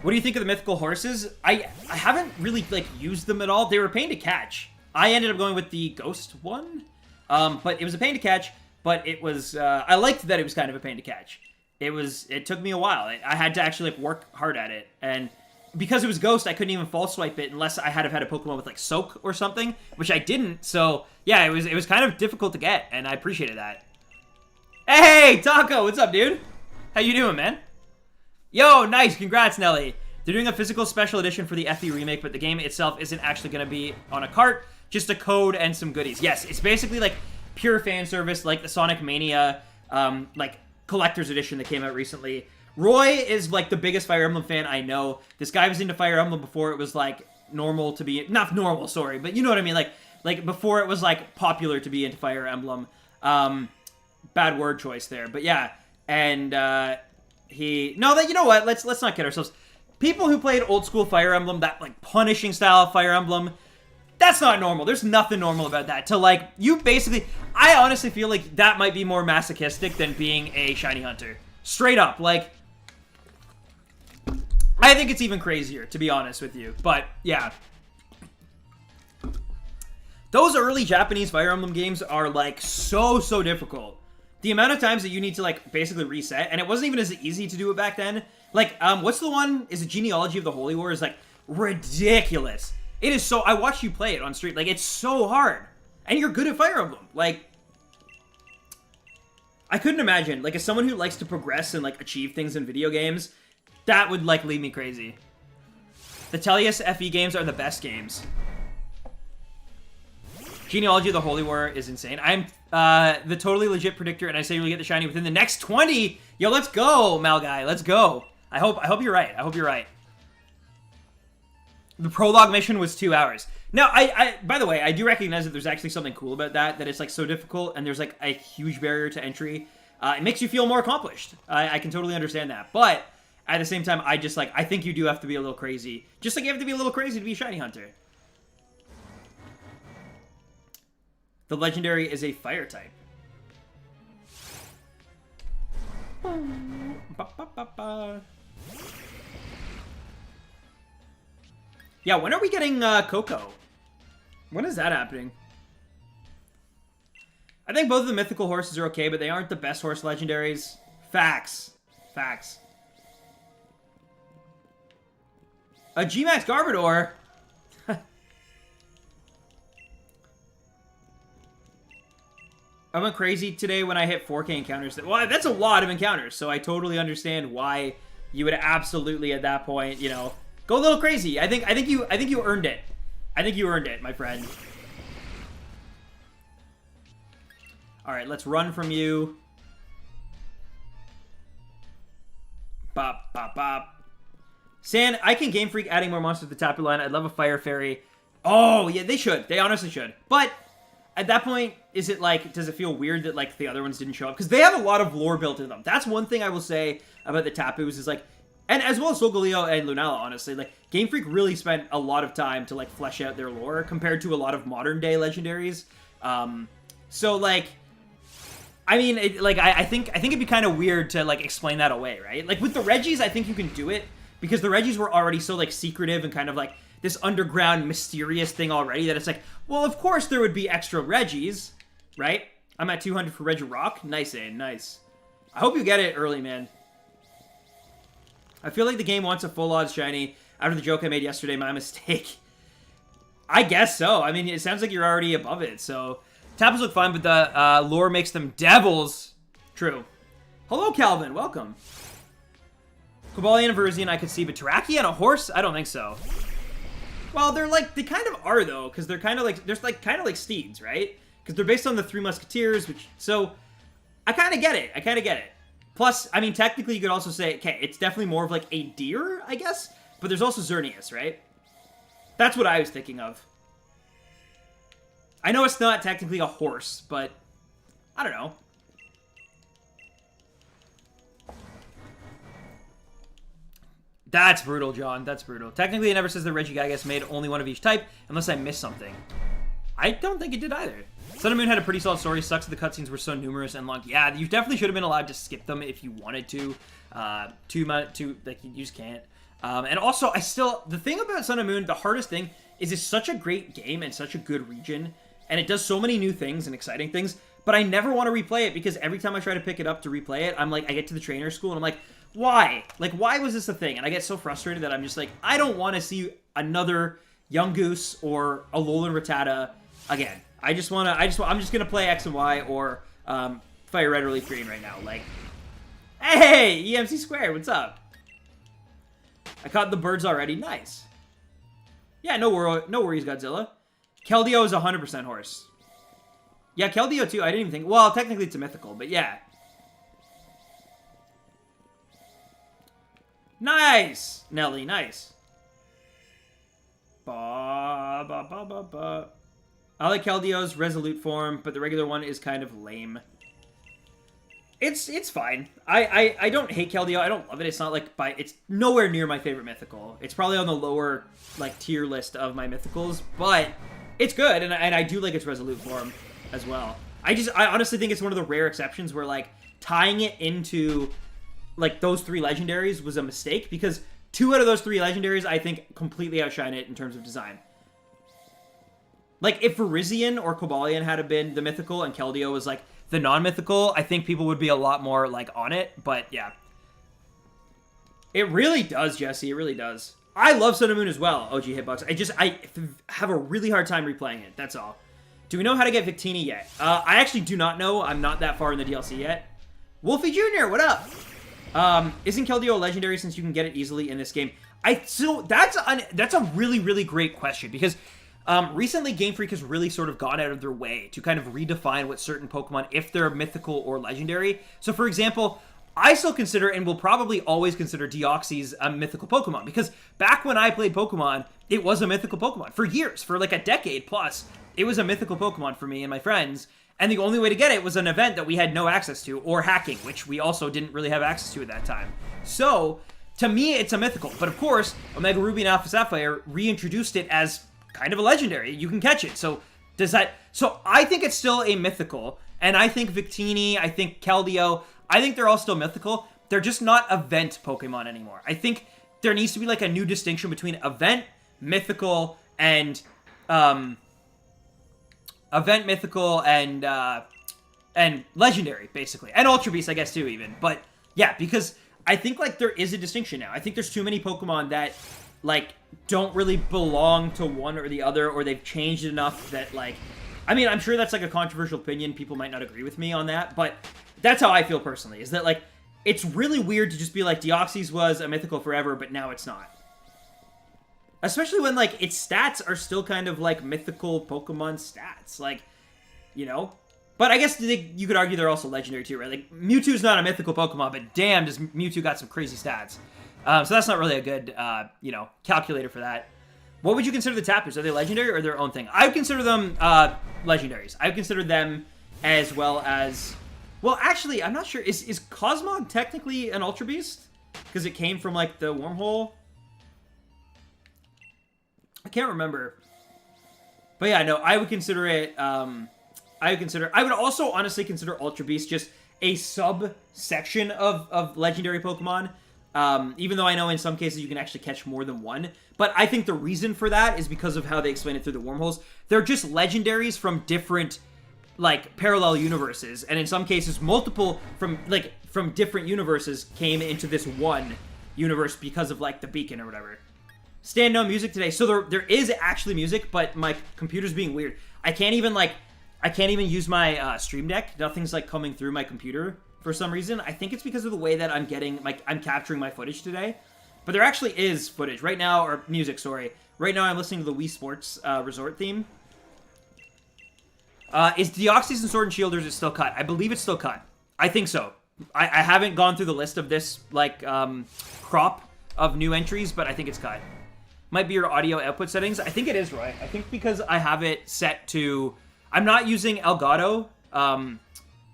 Speaker 1: What do you think of the mythical horses? I haven't really like used them at all. They were a pain to catch. I ended up going with the ghost one. But it was a pain to catch, but it was, I liked that it was kind of a pain to catch. It took me a while. I had to actually like work hard at it. And because it was ghost, I couldn't even false swipe it unless I had a Pokemon with like soak or something, which I didn't. So yeah, it was kind of difficult to get, and I appreciated that. Hey, Taco, what's up, dude? How you doing, man? Yo, nice, congrats, Nelly. They're doing a physical special edition for the FE remake, but the game itself isn't actually going to be on a cart. Just a code and some goodies. Yes, it's basically like pure fan service, like the Sonic Mania, like collector's edition that came out recently. Roy is like the biggest Fire Emblem fan I know. This guy was into Fire Emblem before it was like normal to be, not normal, sorry, but you know what I mean. Like before it was like popular to be into Fire Emblem. Bad word choice there, but yeah. And you know what? Let's not kid ourselves. People who played old school Fire Emblem, that like punishing style of Fire Emblem. That's not normal. There's nothing normal about that. To like, you basically, I honestly feel like that might be more masochistic than being a shiny hunter. Straight up, like, I think it's even crazier, to be honest with you. But, yeah. Those early Japanese Fire Emblem games are, like, so difficult. The amount of times that you need to, like, basically reset, and it wasn't even as easy to do it back then. Like, what's the one, is it Genealogy of the Holy War? Is like, ridiculous. It is so, I watched you play it on stream. Like, it's so hard. And you're good at Fire Emblem. Like, I couldn't imagine. Like, as someone who likes to progress and, like, achieve things in video games, that would, like, leave me crazy. The Tellius FE games are the best games. Genealogy of the Holy War is insane. I'm the totally legit predictor, and I say you'll get the shiny within the next 20. Yo, let's go, Malguy. Let's go. I hope you're right. I hope you're right. The prologue mission was 2 hours. Now, by the way, I do recognize that there's actually something cool about that it's like so difficult and there's like a huge barrier to entry. It makes you feel more accomplished. I can totally understand that. But at the same time, I think you do have to be a little crazy. Just like you have to be a little crazy to be a shiny hunter. The legendary is a fire type. Yeah, when are we getting Coco? When is that happening? I think both of the mythical horses are okay, but they aren't the best horse legendaries. Facts. Facts. A G-Max Garbodor? I went crazy today when I hit 4K encounters. Well, that's a lot of encounters, so I totally understand why you would absolutely at that point, you know, go a little crazy. I think you earned it. I think you earned it, my friend. All right, let's run from you. Bop, bop, bop. San, I can Game Freak adding more monsters to the Tapu line. I'd love a Fire Fairy. Oh, yeah, they should. They honestly should. But at that point, is it like, does it feel weird that like the other ones didn't show up? Because they have a lot of lore built into them. That's one thing I will say about the Tapus is like, and as well as Solgaleo and Lunala, honestly, like Game Freak really spent a lot of time to like flesh out their lore compared to a lot of modern day legendaries. So like, I mean, I think it'd be kind of weird to like explain that away, right? Like with the Regis, I think you can do it because the Regis were already so like secretive and kind of like this underground mysterious thing already that it's like, well, of course there would be extra Regis, right? I'm at 200 for Regirock. Nice, Aiden, nice. I hope you get it early, man. I feel like the game wants a full odds shiny. After the joke I made yesterday, my mistake. I guess so. I mean, it sounds like you're already above it, so... Tapus look fine, but the lore makes them devils. True. Hello, Calvin. Welcome. Cobalion and Venusian I could see, but Terrakia and a horse? I don't think so. Well, they're like... They kind of are, though, because they're kind of like... They're like kind of like steeds, right? Because they're based on the Three Musketeers, which... So, I kind of get it. I kind of get it. Plus, I mean, technically, you could also say, okay, it's definitely more of like a deer, I guess. But there's also Xerneas, right? That's what I was thinking of. I know it's not technically a horse, but I don't know. That's brutal, John. That's brutal. Technically, it never says that Regigigas made only one of each type, unless I missed something. I don't think it did either. Sun and Moon had a pretty solid story. Sucks that the cutscenes were so numerous and long. Yeah, you definitely should have been allowed to skip them if you wanted to. Like, you just can't. And also, the thing about Sun and Moon, the hardest thing is it's such a great game and such a good region. And it does so many new things and exciting things. But I never want to replay it because every time I try to pick it up to replay it, I'm like, I get to the trainer school and I'm like, why? Like, why was this a thing? And I get so frustrated that I'm just like, I don't want to see another Yungoos or a Alolan Rattata again. I'm just gonna play X and Y or Fire Red or Leaf Green right now. Like, hey, EMC Squared, what's up? I caught the birds already. Nice. Yeah, no worries, Godzilla. Keldeo is 100% horse. Yeah, Keldeo too. I didn't even think. Well, technically it's a mythical, but yeah. Nice, Nelly. Nice. Ba ba ba ba ba. I like Keldeo's Resolute form, but the regular one is kind of lame. It's fine. I don't hate Keldeo. I don't love it. It's not like it's nowhere near my favorite mythical. It's probably on the lower like tier list of my mythicals, but it's good, and I do like its Resolute form as well. I honestly think it's one of the rare exceptions where like tying it into like those three legendaries was a mistake because 2 out of those 3 legendaries I think completely outshine it in terms of design. Like, if Venusian or Cobalion had been the mythical and Keldeo was, like, the non-mythical, I think people would be a lot more, like, on it. But, yeah. It really does, Jesse. It really does. I love Sun and Moon as well, OG Hitbox. I have a really hard time replaying it. That's all. Do we know how to get Victini yet? I actually do not know. I'm not that far in the DLC yet. Wolfie Jr., what up? Isn't Keldeo a legendary since you can get it easily in this game? So that's a really, really great question because... recently, Game Freak has really sort of gone out of their way to kind of redefine what certain Pokemon, if they're mythical or legendary. So, for example, I still consider and will probably always consider Deoxys a mythical Pokemon because back when I played Pokemon, it was a mythical Pokemon for years, for like a decade plus. It was a mythical Pokemon for me and my friends, and the only way to get it was an event that we had no access to, or hacking, which we also didn't really have access to at that time. So, to me, it's a mythical. But of course, Omega Ruby and Alpha Sapphire reintroduced it as kind of a legendary. You can catch it. So, So, I think it's still a mythical, and I think Victini, I think Keldeo, I think they're all still mythical. They're just not event Pokemon anymore. I think there needs to be like a new distinction between event, mythical, and legendary, basically, and Ultra Beast, I guess, too, even. But yeah, because I think like there is a distinction now. I think there's too many Pokemon that like don't really belong to one or the other, or they've changed enough that like, I mean, I'm sure that's like a controversial opinion. People might not agree with me on that, but that's how I feel personally. Is that like it's really weird to just be like Deoxys was a mythical forever, but now it's not. Especially when, like, its stats are still kind of, like, mythical Pokemon stats. Like, you know? But I guess you could argue they're also legendary, too, right? Like, Mewtwo's not a mythical Pokemon, but damn, does Mewtwo got some crazy stats. So that's not really a good, you know, calculator for that. What would you consider the Tapers? Are they legendary or their own thing? I would consider them legendaries. I would consider them as well as... Well, actually, I'm not sure. Is Cosmog technically an Ultra Beast? Because it came from, like, the wormhole... I can't remember. But yeah, no, I would consider it, I would also honestly consider Ultra Beast just a subsection of legendary Pokemon. Even though I know in some cases you can actually catch more than one. But I think the reason for that is because of how they explain it through the wormholes. They're just legendaries from different, like, parallel universes. And in some cases, multiple from different universes came into this one universe because of, like, the beacon or whatever. Stand no music today. So there is actually music, but my computer's being weird. I can't even use my Stream Deck. Nothing's like coming through my computer for some reason. I think it's because of the way that I'm capturing my footage today. But there actually is footage right now, or music, sorry. Right now I'm listening to the Wii Sports Resort theme. Is Deoxys and Sword and Shield, or is it still cut? I believe it's still cut. I think so. I haven't gone through the list of this like crop of new entries, but I think it's cut. Might be your audio output settings. I think it is, Roy. I think because I have it set to... I'm not using Elgato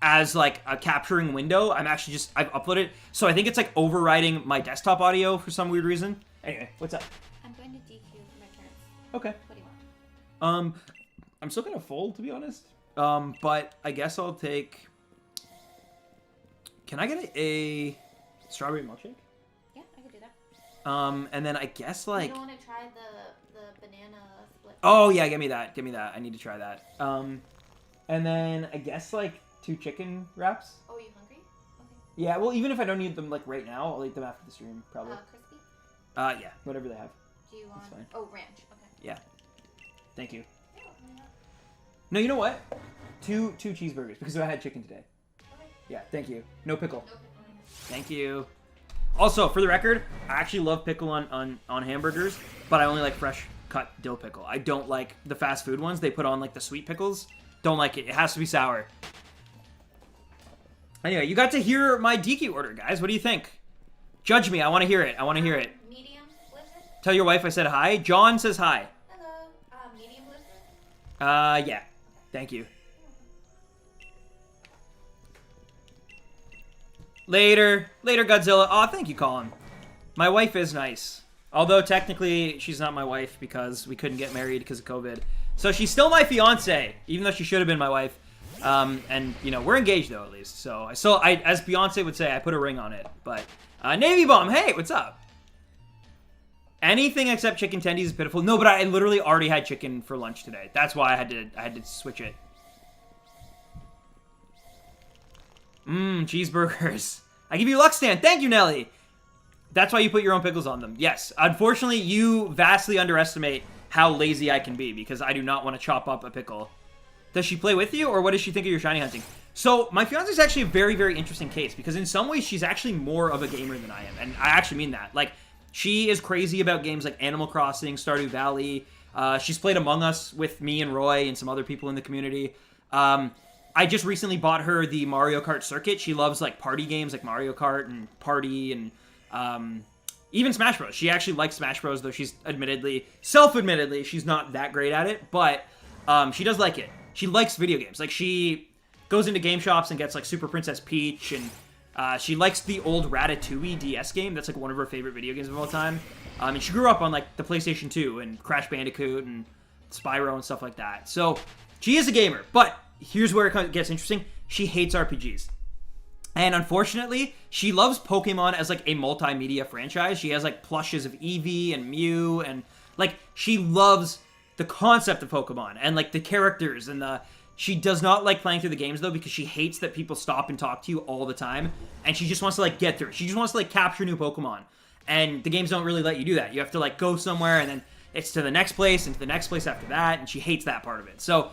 Speaker 1: as, like, a capturing window. I've uploaded... So I think it's, like, overriding my desktop audio for some weird reason. Anyway, what's up?
Speaker 2: I'm going to DQ my turns.
Speaker 1: Okay.
Speaker 2: What do you want?
Speaker 1: I'm still kind of full, to be honest. But I guess I'll take... Can I get a strawberry milkshake? And then I guess, like...
Speaker 2: You don't want to try the banana split?
Speaker 1: Oh, yeah, give me that. Give me that. I need to try that. And then I guess, like, 2 chicken wraps.
Speaker 2: Oh, are you hungry? Okay.
Speaker 1: Yeah, well, even if I don't eat them, like, right now, I'll eat them after the stream, probably.
Speaker 2: Crispy?
Speaker 1: Yeah, whatever they have.
Speaker 2: Do you want...
Speaker 1: That's fine.
Speaker 2: Oh, ranch. Okay.
Speaker 1: Yeah. Thank you. No, you know what? 2 cheeseburgers, because I had chicken today.
Speaker 2: Okay.
Speaker 1: Yeah, thank you. No pickle.
Speaker 2: No pickle.
Speaker 1: Thank you. Also, for the record, I actually love pickle on hamburgers, but I only like fresh cut dill pickle. I don't like the fast food ones. They put on, like, the sweet pickles. Don't like it. It has to be sour. Anyway, you got to hear my DQ order, guys. What do you think? Judge me. I want to hear it. I want to hear it.
Speaker 2: Medium blizzard?
Speaker 1: Tell your wife I said hi. John says hi.
Speaker 2: Hello. Medium blizzard?
Speaker 1: Yeah. Thank you. Later. Later, Godzilla. Aw, thank you, Colin. My wife is nice. Although, technically, she's not my wife because we couldn't get married because of COVID. So she's still my fiance, even though she should have been my wife. And, you know, we're engaged, though, at least. So, as Beyonce would say, I put a ring on it. But, Navy Bomb, hey, what's up? Anything except chicken tendies is pitiful. No, but I literally already had chicken for lunch today. That's why I had to switch it. Cheeseburgers. I give you a luck stand. Thank you, Nelly. That's why you put your own pickles on them. Yes. Unfortunately, you vastly underestimate how lazy I can be because I do not want to chop up a pickle. Does she play with you, or what does she think of your shiny hunting? So, my fiance is actually a very, very interesting case because in some ways, she's actually more of a gamer than I am. And I actually mean that. Like, she is crazy about games like Animal Crossing, Stardew Valley. She's played Among Us with me and Roy and some other people in the community. I just recently bought her the Mario Kart circuit. She loves, like, party games like Mario Kart and Party and Even Smash Bros. She actually likes Smash Bros, though she's self-admittedly, she's not that great at it, but she does like it. She likes video games. Like, she goes into game shops and gets, like, Super Princess Peach, and she likes the old Ratatouille DS game. That's, like, one of her favorite video games of all time. And she grew up on, like, the PlayStation 2 and Crash Bandicoot and Spyro and stuff like that. So, she is a gamer, but here's where it gets interesting. She hates RPGs. And unfortunately, she loves Pokemon as, like, a multimedia franchise. She has, like, plushes of Eevee and Mew, and, like, she loves the concept of Pokemon and, like, the characters and she does not like playing through the games, though, because she hates that people stop and talk to you all the time, and she just wants to, like, get through it. She just wants to, like, capture new Pokemon, and the games don't really let you do that. You have to, like, go somewhere, and then it's to the next place, and to the next place after that, and she hates that part of it. So,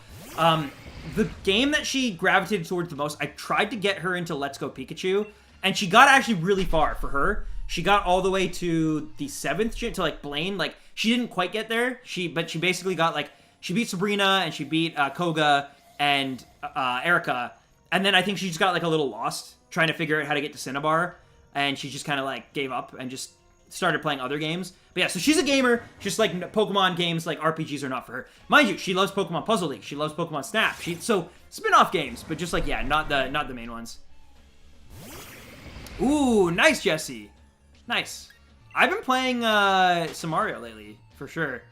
Speaker 1: the game that she gravitated towards the most, I tried to get her into Let's Go Pikachu, and she got actually really far for her. She got all the way to the 7th gym, to, like, Blaine. Like, she didn't quite get there, but she basically got, like, she beat Sabrina, and she beat Koga, and Erica, and then I think she just got, like, a little lost trying to figure out how to get to Cinnabar, and she just kind of, like, gave up and just started playing other games. But yeah, so she's a gamer, just like Pokemon games, like RPGs are not for her. Mind you, she loves Pokemon Puzzle League, she loves Pokemon Snap, so spin-off games, but just, like, yeah, not the main ones. Ooh, nice, Jesse. Nice. I've been playing some Mario lately, for sure.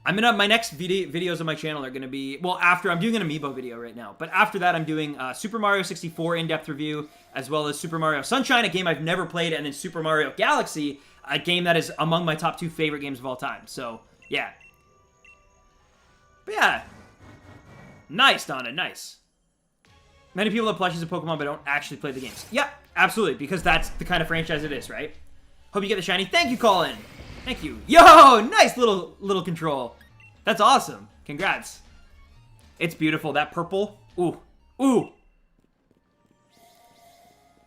Speaker 1: My next videos on my channel are going to be, well, after, I'm doing an Amiibo video right now, but after that I'm doing Super Mario 64 in-depth review, as well as Super Mario Sunshine, a game I've never played, and then Super Mario Galaxy, a game that is among my top 2 favorite games of all time, so, yeah. But yeah. Nice, Donna, nice. Many people have plushes of Pokemon but don't actually play the games. Yeah, absolutely, because that's the kind of franchise it is, right? Hope you get the shiny. Thank you, Colin! Thank you. Yo, nice little control. That's awesome. Congrats. It's beautiful. That purple. Ooh. Ooh.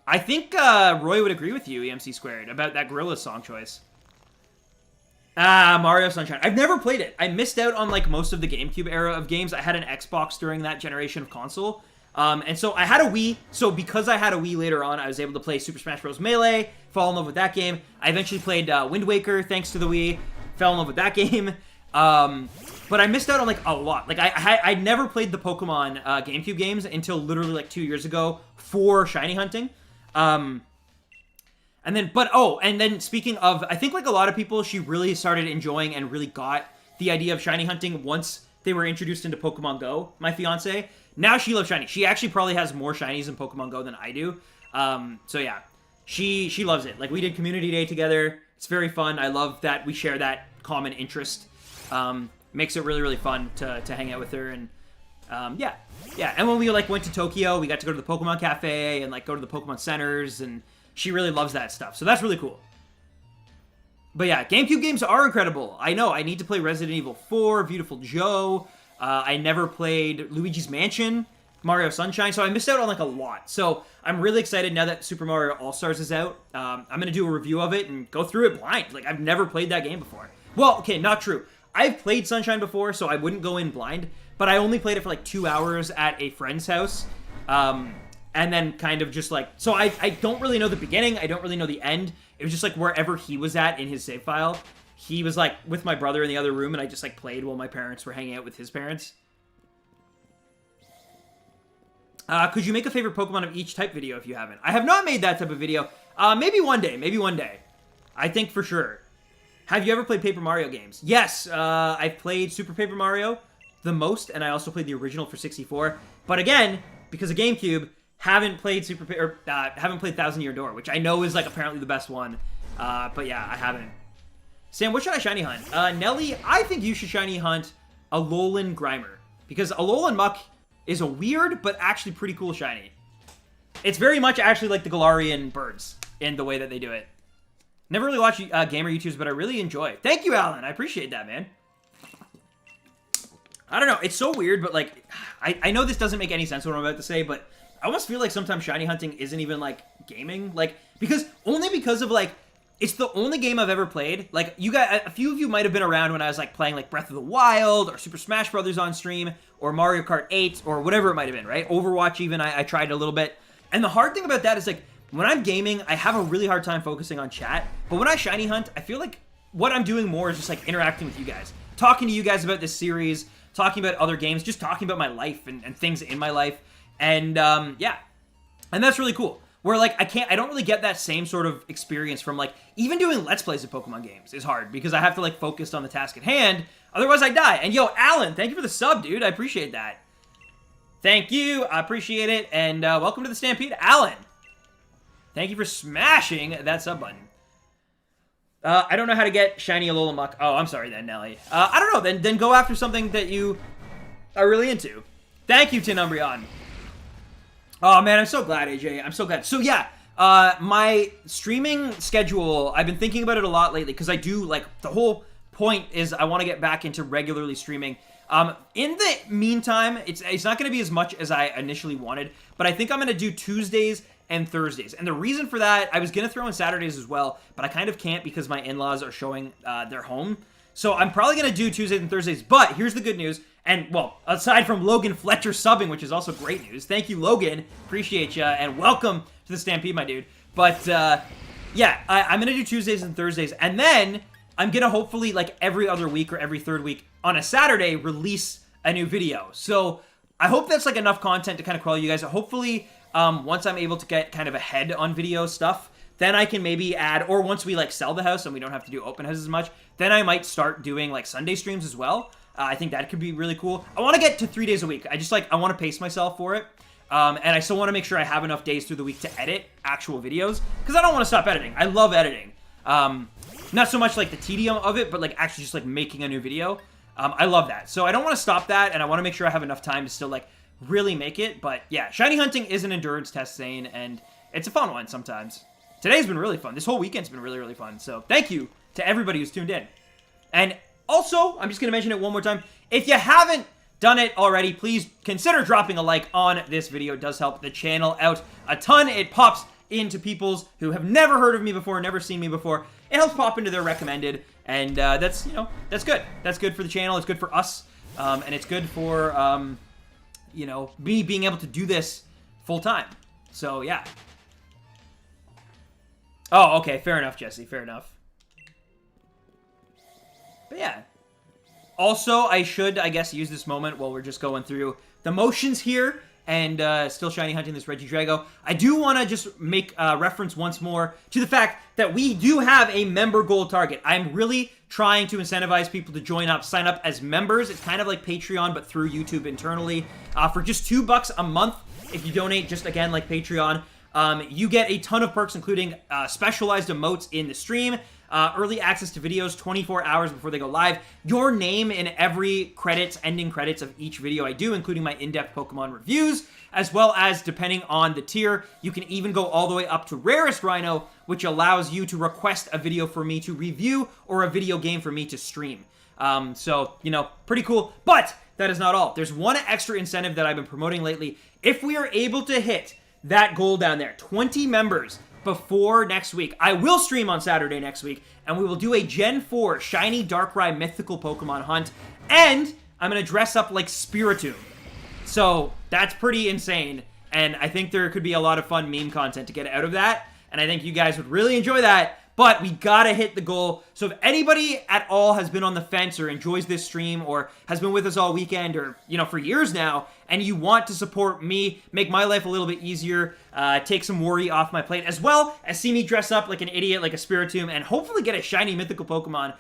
Speaker 1: I think Roy would agree with you, EMC Squared, about that Gorilla song choice. Mario Sunshine. I've never played it. I missed out on, like, most of the GameCube era of games. I had an Xbox during that generation of console. And so I had a Wii, so because I had a Wii later on, I was able to play Super Smash Bros. Melee, fall in love with that game. I eventually played Wind Waker thanks to the Wii, fell in love with that game. But I missed out on, like, a lot. Like, I never played the Pokemon GameCube games until literally, like, 2 years ago for shiny hunting. And then speaking of, I think, like, a lot of people, she really started enjoying and really got the idea of shiny hunting once they were introduced into Pokemon Go, my fiance. Now she loves shiny. She actually probably has more shinies in Pokemon Go than I do. So yeah, she loves it. Like, we did community day together. It's very fun. I love that we share that common interest. Makes it really, really fun to hang out with her. And yeah. And when we, like, went to Tokyo, we got to go to the Pokemon Cafe and, like, go to the Pokemon centers, and she really loves that stuff. So that's really cool. But yeah, GameCube games are incredible. I know, I need to play Resident Evil 4, Beautiful Joe. I never played Luigi's Mansion, Mario Sunshine, so I missed out on, like, a lot. So I'm really excited now that Super Mario All-Stars is out. I'm going to do a review of it and go through it blind. Like, I've never played that game before. Well, okay, not true. I've played Sunshine before, so I wouldn't go in blind, but I only played it for, like, 2 hours at a friend's house. And then kind of just, like, so I don't really know the beginning, I don't really know the end. It was just, like, wherever he was at in his save file. He was, like, with my brother in the other room, and I just, like, played while my parents were hanging out with his parents. Could you make a favorite Pokemon of each type video if you haven't? I have not made that type of video. Maybe one day. I think for sure. Have you ever played Paper Mario games? Yes, I've played Super Paper Mario the most, and I also played the original for 64. But again, because of GameCube, haven't played Thousand Year Door, which I know is, like, apparently the best one. But yeah, I haven't. Sam, what should I shiny hunt? Nelly, I think you should shiny hunt Alolan Grimer, because Alolan Muck is a weird but actually pretty cool shiny. It's very much actually like the Galarian birds in the way that they do it. Never really watched gamer YouTubers, but I really enjoy it. Thank you, Alan. I appreciate that, man. I don't know. It's so weird, but, like, I know this doesn't make any sense what I'm about to say, but I almost feel like sometimes shiny hunting isn't even, like, gaming. Like, because of, like, it's the only game I've ever played. Like, you guys, a few of you might have been around when I was, like, playing, like, Breath of the Wild or Super Smash Brothers on stream or Mario Kart 8 or whatever it might have been, right? Overwatch even, I tried a little bit. And the hard thing about that is, like, when I'm gaming, I have a really hard time focusing on chat. But when I shiny hunt, I feel like what I'm doing more is just like interacting with you guys. Talking to you guys about this series, talking about other games, just talking about my life and things in my life. And yeah, and that's really cool. Where like I don't really get that same sort of experience from like, even doing Let's Plays of Pokemon games is hard because I have to like focus on the task at hand. Otherwise I die. And yo, Alan, thank you for the sub, dude. I appreciate that. Thank you. I appreciate it. And welcome to the Stampede, Alan. Thank you for smashing that sub button. I don't know how to get shiny Alola Muck. Oh, I'm sorry then, Nelly. I don't know. Then go after something that you are really into. Thank you, Tinumbrion. Oh, man, I'm so glad, AJ. I'm so glad. So, yeah, my streaming schedule, I've been thinking about it a lot lately because I do, like, the whole point is I want to get back into regularly streaming. In the meantime, it's not going to be as much as I initially wanted, but I think I'm going to do Tuesdays and Thursdays. And the reason for that, I was going to throw in Saturdays as well, but I kind of can't because my in-laws are showing their home. So I'm probably going to do Tuesdays and Thursdays, but here's the good news. And, well, aside from Logan Fletcher subbing, which is also great news. Thank you, Logan. Appreciate you, and welcome to the Stampede, my dude. But, yeah, I'm going to do Tuesdays and Thursdays, and then I'm going to hopefully, like, every other week or every third week on a Saturday release a new video. So I hope that's, like, enough content to kind of crawl you guys. Hopefully, once I'm able to get kind of ahead on video stuff, then I can maybe add, or once we, like, sell the house and we don't have to do open houses as much, then I might start doing, like, Sunday streams as well. I think that could be really cool. I want to get to 3 days a week. I want to pace myself for it. And I still want to make sure I have enough days through the week to edit actual videos. Because I don't want to stop editing. I love editing. Not so much like the tedium of it, but like actually just like making a new video. I love that. So I don't want to stop that. And I want to make sure I have enough time to still like really make it. But yeah, shiny hunting is an endurance test, Zane. And it's a fun one sometimes. Today's been really fun. This whole weekend's been really, really fun. So thank you to everybody who's tuned in. And also, I'm just going to mention it one more time. If you haven't done it already, please consider dropping a like on this video. It does help the channel out a ton. It pops into people's who have never heard of me before, never seen me before. It helps pop into their recommended, and that's, you know, that's good. That's good for the channel. It's good for us, and it's good for, you know, me being able to do this full time. So, yeah. Oh, okay. Fair enough, Jesse. Fair enough. But yeah. Also, I should, I guess, use this moment while we're just going through the motions here and still shiny hunting this Regidrago. I do want to just make reference once more to the fact that we do have a member goal target. I'm really trying to incentivize people to join up, sign up as members. It's kind of like Patreon, but through YouTube internally. For just $2 a month, if you donate, just again like Patreon, you get a ton of perks, including specialized emotes in the stream, early access to videos 24 hours before they go live, your name in every credits, ending credits of each video I do, including my in-depth Pokemon reviews, as well as, depending on the tier, you can even go all the way up to Rarest Rhino, which allows you to request a video for me to review or a video game for me to stream. So, you know, pretty cool. But that is not all. There's one extra incentive that I've been promoting lately. If we are able to hit that goal down there, 20 members before next week, I will stream on Saturday next week, and we will do a Gen 4 Shiny Darkrai Mythical Pokemon hunt, and I'm going to dress up like Spiritomb. So, that's pretty insane, and I think there could be a lot of fun meme content to get out of that, and I think you guys would really enjoy that, but we gotta hit the goal. So if anybody at all has been on the fence or enjoys this stream or has been with us all weekend or, you know, for years now, and you want to support me, make my life a little bit easier, take some worry off my plate, as well as see me dress up like an idiot, like a Spiritomb, and hopefully get a shiny mythical Pokemon,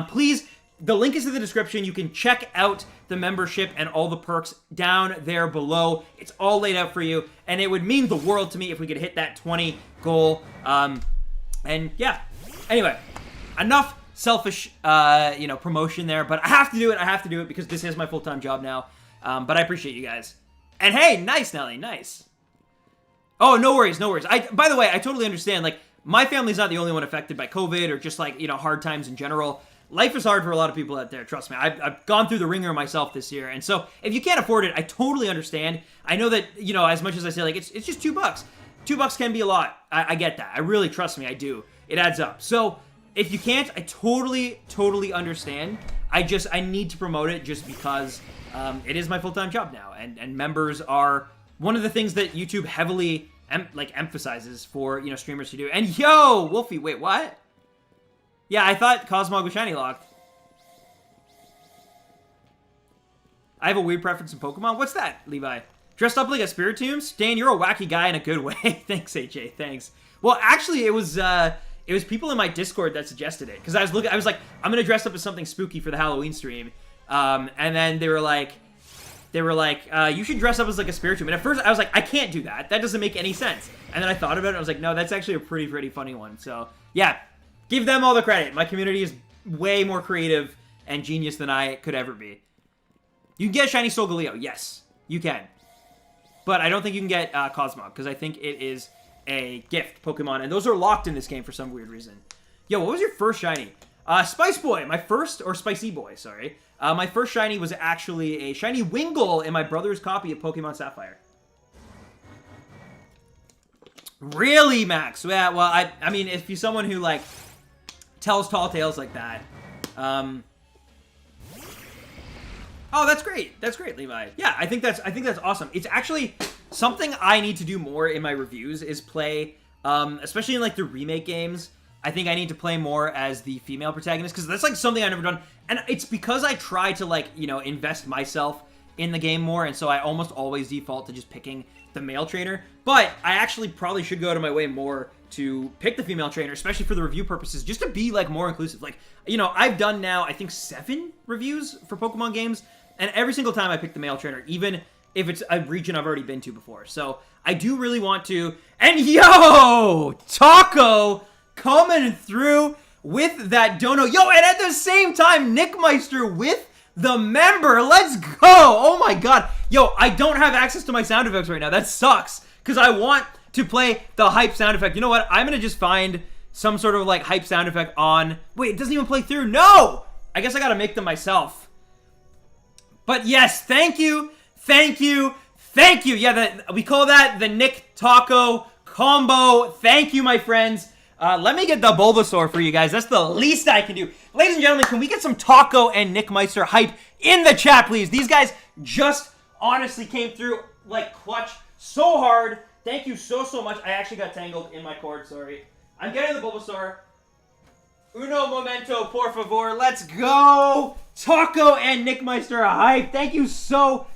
Speaker 1: please, the link is in the description. You can check out the membership and all the perks down there below. It's all laid out for you, and it would mean the world to me if we could hit that 20 goal. And yeah, anyway, enough selfish, you know, promotion there, but I have to do it. I have to do it because this is my full-time job now. But I appreciate you guys. And hey, nice, Nelly, nice. Oh, no worries, no worries. By the way, I totally understand. Like, my family's not the only one affected by COVID or just like, you know, hard times in general. Life is hard for a lot of people out there, trust me. I've gone through the ringer myself this year, and so if you can't afford it, I totally understand. I know that, you know, as much as I say, like, it's just $2. $2 can be a lot. I get that. I really, trust me, I do. It adds up. So, if you can't, I totally understand. I need to promote it just because it is my full-time job now, and members are one of the things that YouTube heavily emphasizes for, you know, streamers to do. And yo, Wolfie, wait, what? Yeah, I thought Cosmog was shiny locked. I have a weird preference in Pokemon. What's that, Levi? Dressed up like a Spiritomb? Stan, you're a wacky guy in a good way. Thanks, AJ. Thanks. Well, actually, it was people in my Discord that suggested it. Because I was like, I'm going to dress up as something spooky for the Halloween stream. And then they were like, you should dress up as like a Spiritomb. And at first, I was like, I can't do that. That doesn't make any sense. And then I thought about it, and I was like, no, that's actually a pretty funny one. So, yeah. Give them all the credit. My community is way more creative and genius than I could ever be. You can get Shiny Solgaleo. Yes, you can. But I don't think you can get Cosmog, because I think it is a gift Pokemon. And those are locked in this game for some weird reason. Yo, what was your first shiny? Spice Boy. My first, or Spicy Boy, sorry. My first shiny was actually a shiny Wingull in my brother's copy of Pokemon Sapphire. Really, Max? Yeah, well, I mean, if you're someone who, like, tells tall tales like that. Oh, that's great. That's great, Levi. Yeah, I think that's awesome. It's actually something I need to do more in my reviews is play, especially in like the remake games. I think I need to play more as the female protagonist because that's like something I've never done. And it's because I try to like, you know, invest myself in the game more. And so I almost always default to just picking the male trainer. But I actually probably should go out of my way more to pick the female trainer, especially for the review purposes, just to be like more inclusive. Like, you know, I've done now, I think 7 reviews for Pokemon games. And every single time I pick the male trainer, even if it's a region I've already been to before. So I do really want to. And yo, Taco coming through with that dono. Yo, and at the same time, Nick Meister with the member. Let's go. Oh my God. Yo, I don't have access to my sound effects right now. That sucks. Because I want to play the hype sound effect. You know what? I'm going to just find some sort of like hype sound effect on. Wait, it doesn't even play through. No! I guess I got to make them myself. But yes, thank you. Thank you. Thank you. Yeah, we call that the Nick Taco combo. Thank you, my friends. Let me get the Bulbasaur for you guys. That's the least I can do. Ladies and gentlemen, can we get some Taco and Nick Meister hype in the chat, please? These guys just honestly came through like clutch so hard. Thank you so much. I actually got tangled in my cord, sorry. I'm getting the Bulbasaur. Uno momento, por favor. Let's go. Taco and Nick Meister hype. Thank you so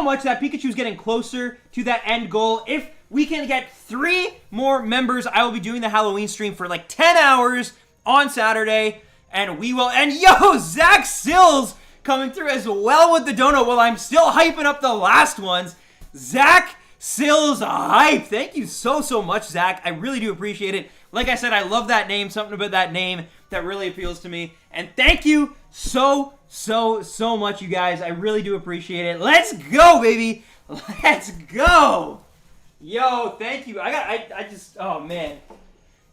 Speaker 1: much. That Pikachu's getting closer to that end goal. If we can get 3 more members, I will be doing the Halloween stream for like 10 hours on Saturday. And we will... And yo, Zach Sills coming through as well with the donut while I'm still hyping up the last ones. Zach Sills hype. Thank you so much, Zach. I really do appreciate it. Like I said, I love that name. Something about that name that really appeals to me. And thank you so much, you guys. I really do appreciate it. Let's go, baby. Let's go. Yo, thank you. I just, oh, man.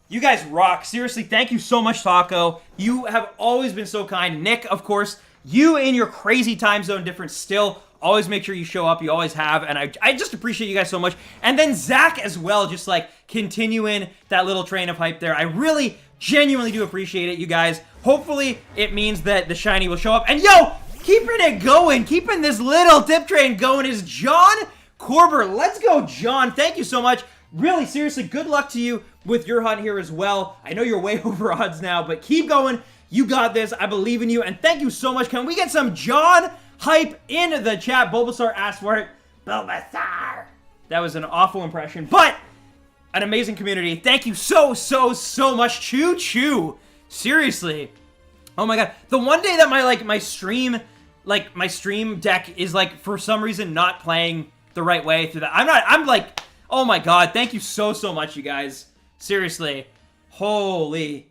Speaker 1: You guys rock. Seriously, thank you so much, Taco. You have always been so kind. Nick, of course, you in your crazy time zone difference still always make sure you show up. You always have. And I just appreciate you guys so much. And then Zach as well, just like continuing that little train of hype there. I really genuinely do appreciate it, you guys. Hopefully it means that the shiny will show up. And yo, keeping it going, keeping this little tip train going is John Corber. Let's go, John. Thank you so much. Really, seriously, good luck to you with your hunt here as well. I know you're way over odds now, but keep going. You got this. I believe in you. And thank you so much. Can we get some John hype in the chat? Bulbasaur asked for it. Bulbasaur. That was an awful impression, but an amazing community. Thank you so much. Choo choo. Seriously. Oh my God. The one day that my stream deck is like for some reason not playing the right way through that. I'm like, oh my God. Thank you so much, you guys. Seriously. Holy.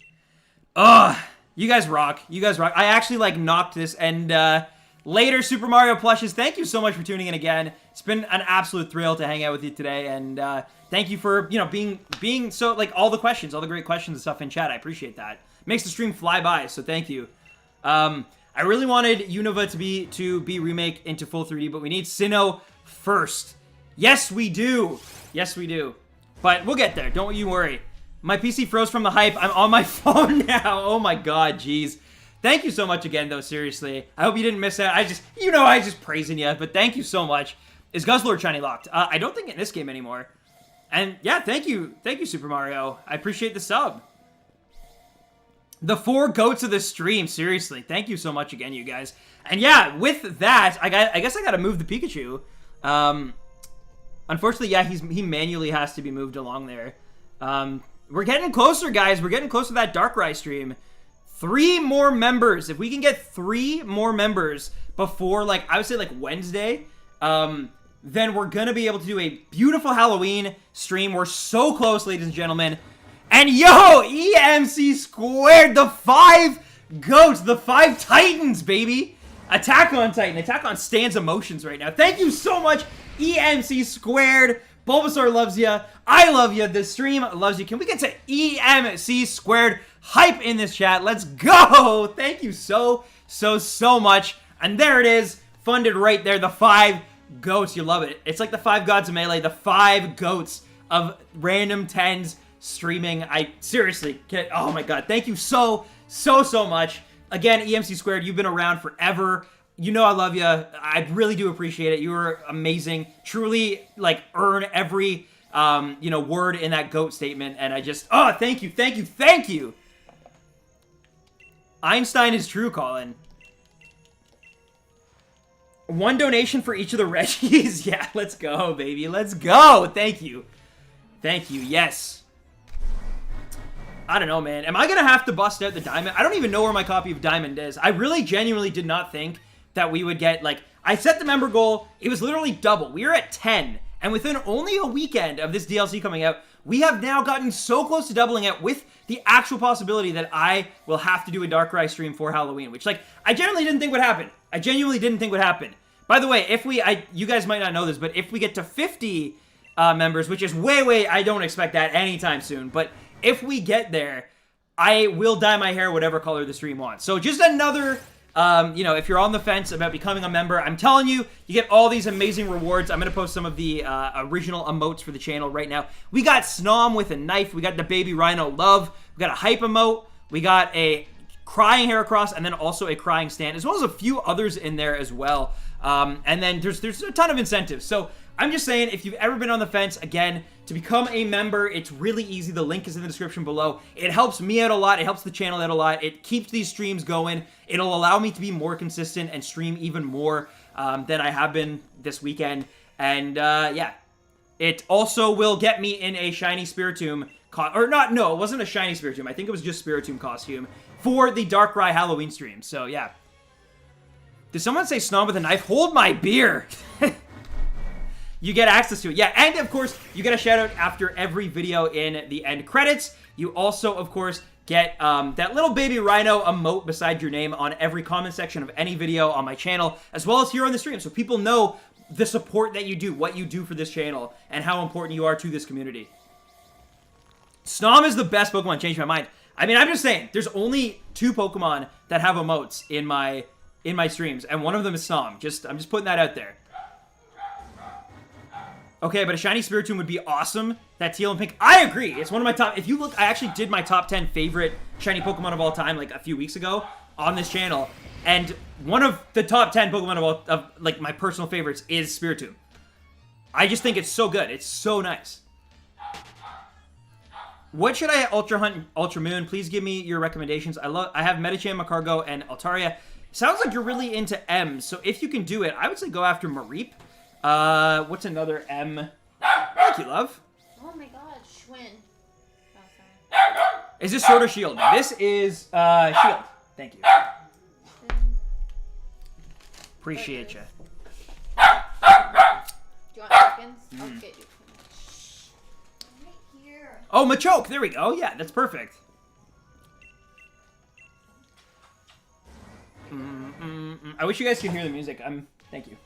Speaker 1: Ugh. You guys rock. You guys rock. I actually like knocked this and later Super Mario plushes. Thank you so much for tuning in again. It's been an absolute thrill to hang out with you today, and thank you for, you know, being so, like, all the questions, all the great questions and stuff in chat. I appreciate that. Makes the stream fly by, so thank you. I really wanted Unova to be remake into full 3D, but we need Sinnoh first. Yes, we do. Yes, we do. But we'll get there. Don't you worry. My PC froze from the hype. I'm on my phone now. Oh my God, jeez. Thank you so much again, though, seriously. I hope you didn't miss that. I just praising you, but thank you so much. Is Guzzlord shiny locked? I don't think in this game anymore. And yeah, thank you, Super Mario. I appreciate the sub. The 4 goats of the stream, seriously. Thank you so much again, you guys. And yeah, with that, I guess I gotta move the Pikachu. Unfortunately, yeah, he manually has to be moved along there. We're getting closer, guys. We're getting close to that Darkrai stream. 3 more members. If we can get 3 more members before, like, I would say, like, Wednesday, then we're gonna be able to do a beautiful Halloween stream. We're so close, ladies and gentlemen. And yo, EMC squared, the 5 goats, the 5 titans, baby. Attack on Titan. Attack on Stan's emotions right now. Thank you so much, EMC squared. Bulbasaur loves you. I love you. The stream loves you. Can we get to EMC squared hype in this chat? Let's go. Thank you so much. And there it is. Funded right there. The 5 goats. You love it. It's like the 5 gods of Melee. The 5 goats of RandomTens streaming. I seriously can't. Oh my god. Thank you so much. Again, EMC squared, you've been around forever. You know I love you. I really do appreciate it. You are amazing. Truly, like, earn every, you know, word in that GOAT statement. And I just, oh, thank you. Einstein is true, Colin. 1 donation for each of the Reggies. Yeah, let's go, baby. Let's go. Thank you. Yes. I don't know, man. Am I going to have to bust out the Diamond? I don't even know where my copy of Diamond is. I really genuinely did not think that we would get, like, I set the member goal. It was literally double. We were at 10. And within only a weekend of this DLC coming out, we have now gotten so close to doubling it with the actual possibility that I will have to do a Darkrai stream for Halloween, which, like, I genuinely didn't think would happen. By the way, if you guys might not know this, but if we get to 50 members, which is way, I don't expect that anytime soon, but if we get there, I will dye my hair whatever color the stream wants. So just another, you know, if you're on the fence about becoming a member, I'm telling you, you get all these amazing rewards. I'm going to post some of the original emotes for the channel right now. We got Snom with a knife. We got the Baby Rhino Love. We got a hype emote. We got a crying Heracross, and then also a crying Stan, as well as a few others in there as well. And then there's a ton of incentives. So I'm just saying, if you've ever been on the fence, again, to become a member, it's really easy. The link is in the description below. It helps me out a lot. It helps the channel out a lot. It keeps these streams going. It'll allow me to be more consistent and stream even more than I have been this weekend. And, yeah. It also will get me in a shiny Spiritomb, it wasn't a shiny Spiritomb. I think it was just Spiritomb costume for the Darkrai Halloween stream. So, yeah. Did someone say Snom with a knife? Hold my beer! You get access to it. Yeah, and of course, you get a shout out after every video in the end credits. You also, of course, get that little Baby Rhino emote beside your name on every comment section of any video on my channel, as well as here on the stream, so people know the support that you do, what you do for this channel, and how important you are to this community. Snom is the best Pokemon. Changed my mind. I mean, I'm just saying, there's only 2 Pokemon that have emotes in my streams, and one of them is Snom. I'm just putting that out there. Okay, but a shiny Spiritomb would be awesome. That teal and pink. I agree. It's one of my top... If you look, I actually did my top 10 favorite shiny Pokemon of all time, like, a few weeks ago on this channel. And one of the top 10 Pokemon of like, my personal favorites is Spiritomb. I just think it's so good. It's so nice. What should I Ultra Hunt Ultra Moon? Please give me your recommendations. I have Medicham, Macargo, and Altaria. Sounds like you're really into M's, so if you can do it, I would say go after Mareep. What's another M? Thank you, love.
Speaker 2: Oh my god, Schwinn. Oh, sorry.
Speaker 1: Is this Sword or Shield? This is, Shield. Thank you. Appreciate you.
Speaker 2: Do you want chickens? I'll get you. Right here.
Speaker 1: Oh, Machoke! There we go. Yeah, that's perfect. I wish you guys could hear the music. Thank you.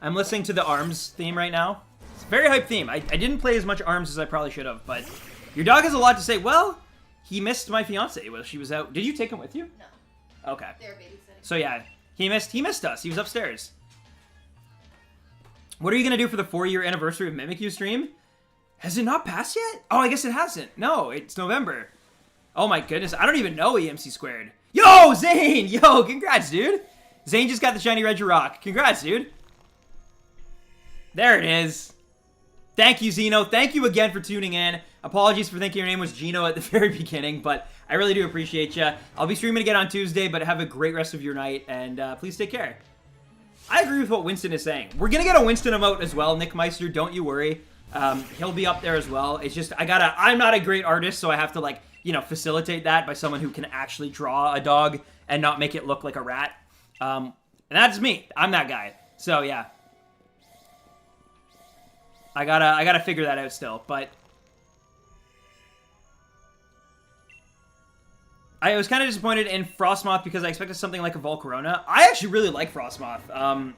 Speaker 1: I'm listening to the ARMS theme right now. It's a very hype theme. I didn't play as much ARMS as I probably should have, but your dog has a lot to say. Well, he missed my fiance while she was out. Did you take him with you?
Speaker 2: No.
Speaker 1: Okay.
Speaker 2: They were babysitting.
Speaker 1: So yeah, he missed us. He was upstairs. What are you gonna do for the 4-year anniversary of Mimikyu stream? Has it not passed yet? Oh, I guess it hasn't. No, it's November. Oh my goodness, I don't even know EMC squared. Yo, Zane! Yo, congrats, dude. Zane just got the shiny Regirock. Congrats, dude. There it is. Thank you, Zeno. Thank you again for tuning in. Apologies for thinking your name was Gino at the very beginning, but I really do appreciate you. I'll be streaming again on Tuesday, but have a great rest of your night, and please take care. I agree with what Winston is saying. We're going to get a Winston emote as well, Nick Meister. Don't you worry. He'll be up there as well. It's just, I'm not a great artist, so I have to, like, you know, facilitate that by someone who can actually draw a dog and not make it look like a rat. And that's me. I'm that guy. So, yeah. I gotta figure that out still, but I was kind of disappointed in Frostmoth because I expected something like a Volcarona. I actually really like Frostmoth.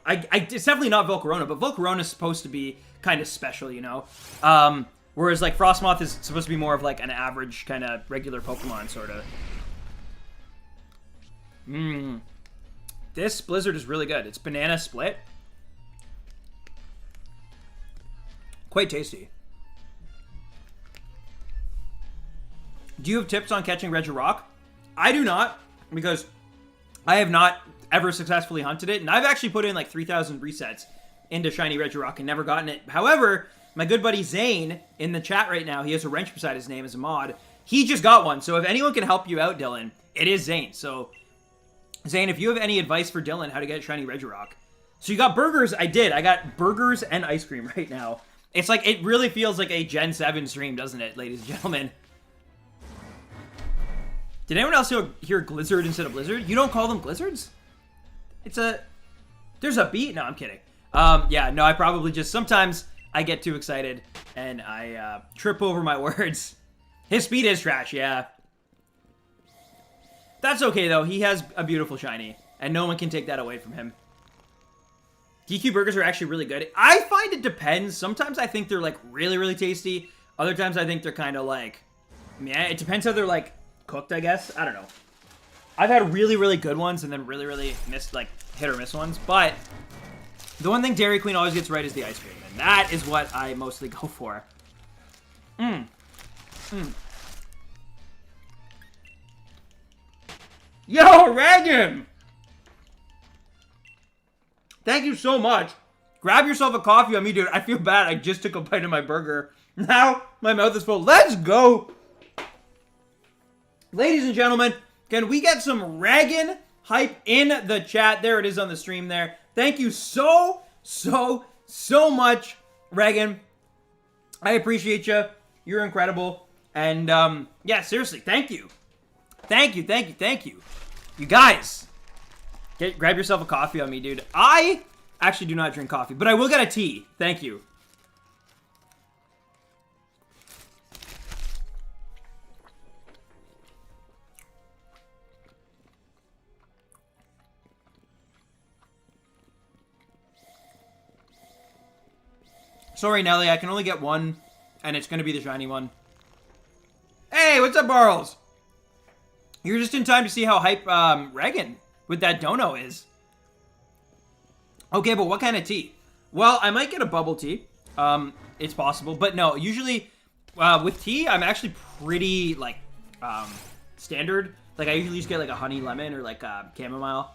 Speaker 1: It's definitely not Volcarona, but Volcarona is supposed to be kind of special, you know? Whereas, like, Frostmoth is supposed to be more of, like, an average kind of regular Pokemon, sort of. This Blizzard is really good. It's banana split. Quite tasty. Do you have tips on catching Regirock? I do not, because I have not ever successfully hunted it, and I've actually put in like 3,000 resets into Shiny Regirock and never gotten it. However, my good buddy Zane in the chat right now, he has a wrench beside his name as a mod. He just got one, so if anyone can help you out, Dylan, it is Zane. So, Zane, if you have any advice for Dylan how to get Shiny Regirock. So you got burgers? I did. I got burgers and ice cream right now. It's like, it really feels like a Gen 7 stream, doesn't it, ladies and gentlemen? Did anyone else hear Glizzard instead of Blizzard? You don't call them Glizzards? There's a beat? No, I'm kidding. Yeah, no, I probably just, sometimes I get too excited and I trip over my words. His speed is trash, yeah. That's okay, though. He has a beautiful shiny, and no one can take that away from him. DQ burgers are actually really good. I find it depends. Sometimes I think they're, like, really, really tasty. Other times I think they're kind of, like, yeah, it depends how they're, like, cooked, I guess. I don't know. I've had really, really good ones and then really, really hit or miss ones. But the one thing Dairy Queen always gets right is the ice cream. And that is what I mostly go for. Yo, Regan! Thank you so much. Grab yourself a coffee on me, dude. I feel bad. I just took a bite of my burger. Now my mouth is full. Let's go. Ladies and gentlemen, can we get some Regan hype in the chat? There it is on the stream there. Thank you so much, Regan. I appreciate you. You're incredible. And, yeah, seriously, thank you. Thank you. You guys, grab yourself a coffee on me, dude. I actually do not drink coffee, but I will get a tea. Thank you. Sorry, Nelly, I can only get one, and it's going to be the shiny one. Hey, what's up, Barles? You're just in time to see how hype Regan with that dono is. Okay, but what kind of tea? Well, I might get a bubble tea. It's possible, but no, usually with tea, I'm actually pretty, like, standard. Like, I usually just get, like, a honey lemon or, like, chamomile.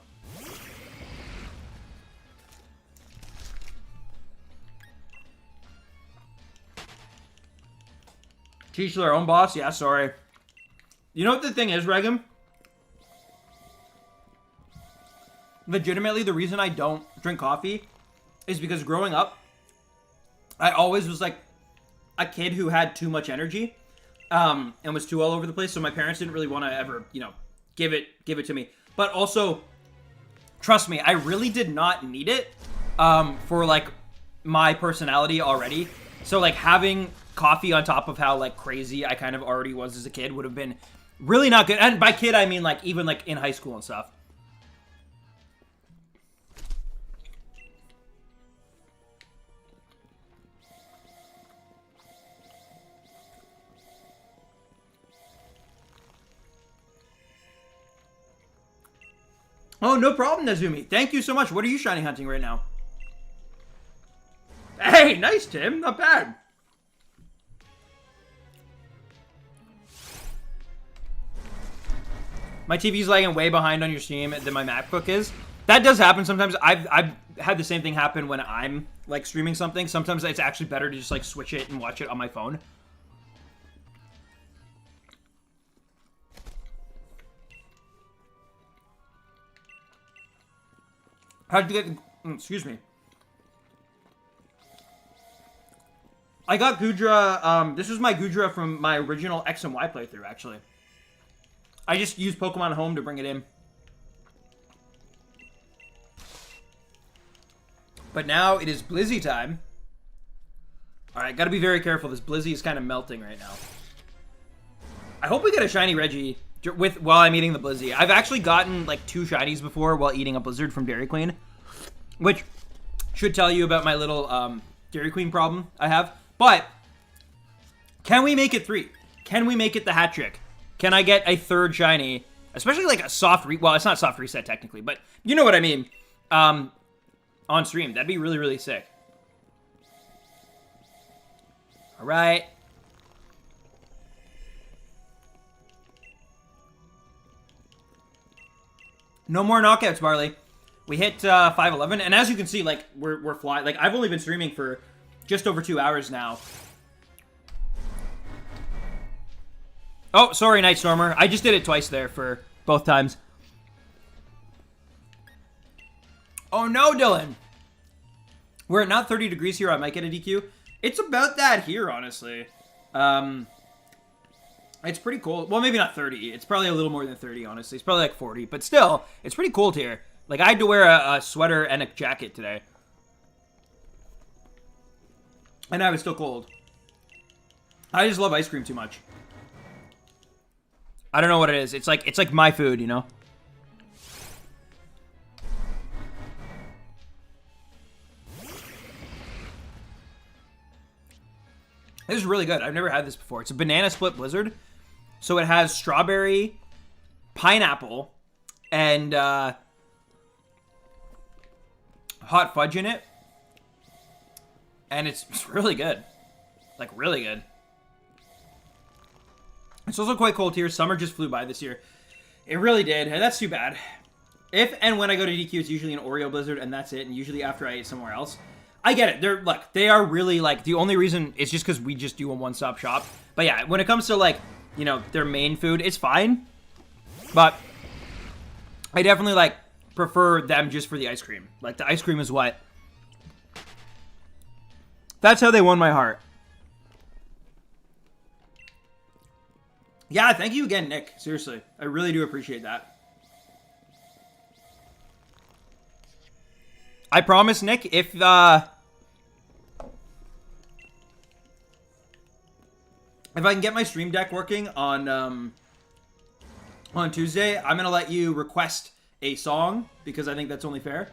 Speaker 1: Teach their own boss? Yeah, sorry. You know what the thing is, Regan? Legitimately, the reason I don't drink coffee is because growing up, I always was like a kid who had too much energy and was too all over the place. So my parents didn't really want to ever, you know, give it to me. But also, trust me, I really did not need it for like my personality already. So like having coffee on top of how like crazy I kind of already was as a kid would have been really not good. And by kid, I mean like even like in high school and stuff. Oh, no problem, Nazumi. Thank you so much. What are you shiny hunting right now? Hey, nice, Tim. Not bad. My TV's lagging way behind on your stream than my MacBook is. That does happen sometimes. I've had the same thing happen when I'm like streaming something. Sometimes it's actually better to just like switch it and watch it on my phone. How'd you get... excuse me. I got Gudra... this was my Gudra from my original X and Y playthrough, actually. I just used Pokemon Home to bring it in. But now it is Blizzy time. Alright, gotta be very careful. This Blizzy is kind of melting right now. I hope we get a shiny Reggie while I'm eating the Blizzy. I've actually gotten like 2 shinies before while eating a Blizzard from Dairy Queen, which should tell you about my little Dairy Queen problem I have. But can we make it 3? Can we make it the hat trick? Can I get a 3rd shiny, especially like a soft well, it's not soft reset technically, but you know what I mean, on stream? That'd be really, really sick. All right. No more knockouts, Barley. We hit 511, and as you can see, like we're flying. Like I've only been streaming for just over 2 hours now. Oh, sorry, Night Stormer. I just did it twice there for both times. Oh no, Dylan. We're at not 30 degrees here. I might get a DQ. It's about that here, honestly. It's pretty cold. Well, maybe not 30. It's probably a little more than 30, honestly. It's probably like 40. But still, it's pretty cold here. Like, I had to wear a sweater and a jacket today. And I was still cold. I just love ice cream too much. I don't know what it is. It's like my food, you know? This is really good. I've never had this before. It's a banana split blizzard. So it has strawberry, pineapple, and hot fudge in it. And it's really good. Like, really good. It's also quite cold here. Summer just flew by this year. It really did. And that's too bad. If and when I go to DQ, it's usually an Oreo blizzard, and that's it. And usually after I eat somewhere else. I get it. They are really, like, the only reason is just because we just do a one-stop shop. But yeah, when it comes to, like, you know, their main food, it's fine. But I definitely, like, prefer them just for the ice cream. Like, the ice cream is what? That's how they won my heart. Yeah, thank you again, Nick. Seriously. I really do appreciate that. I promise, Nick, if I can get my stream deck working on Tuesday, I'm gonna let you request a song because I think that's only fair.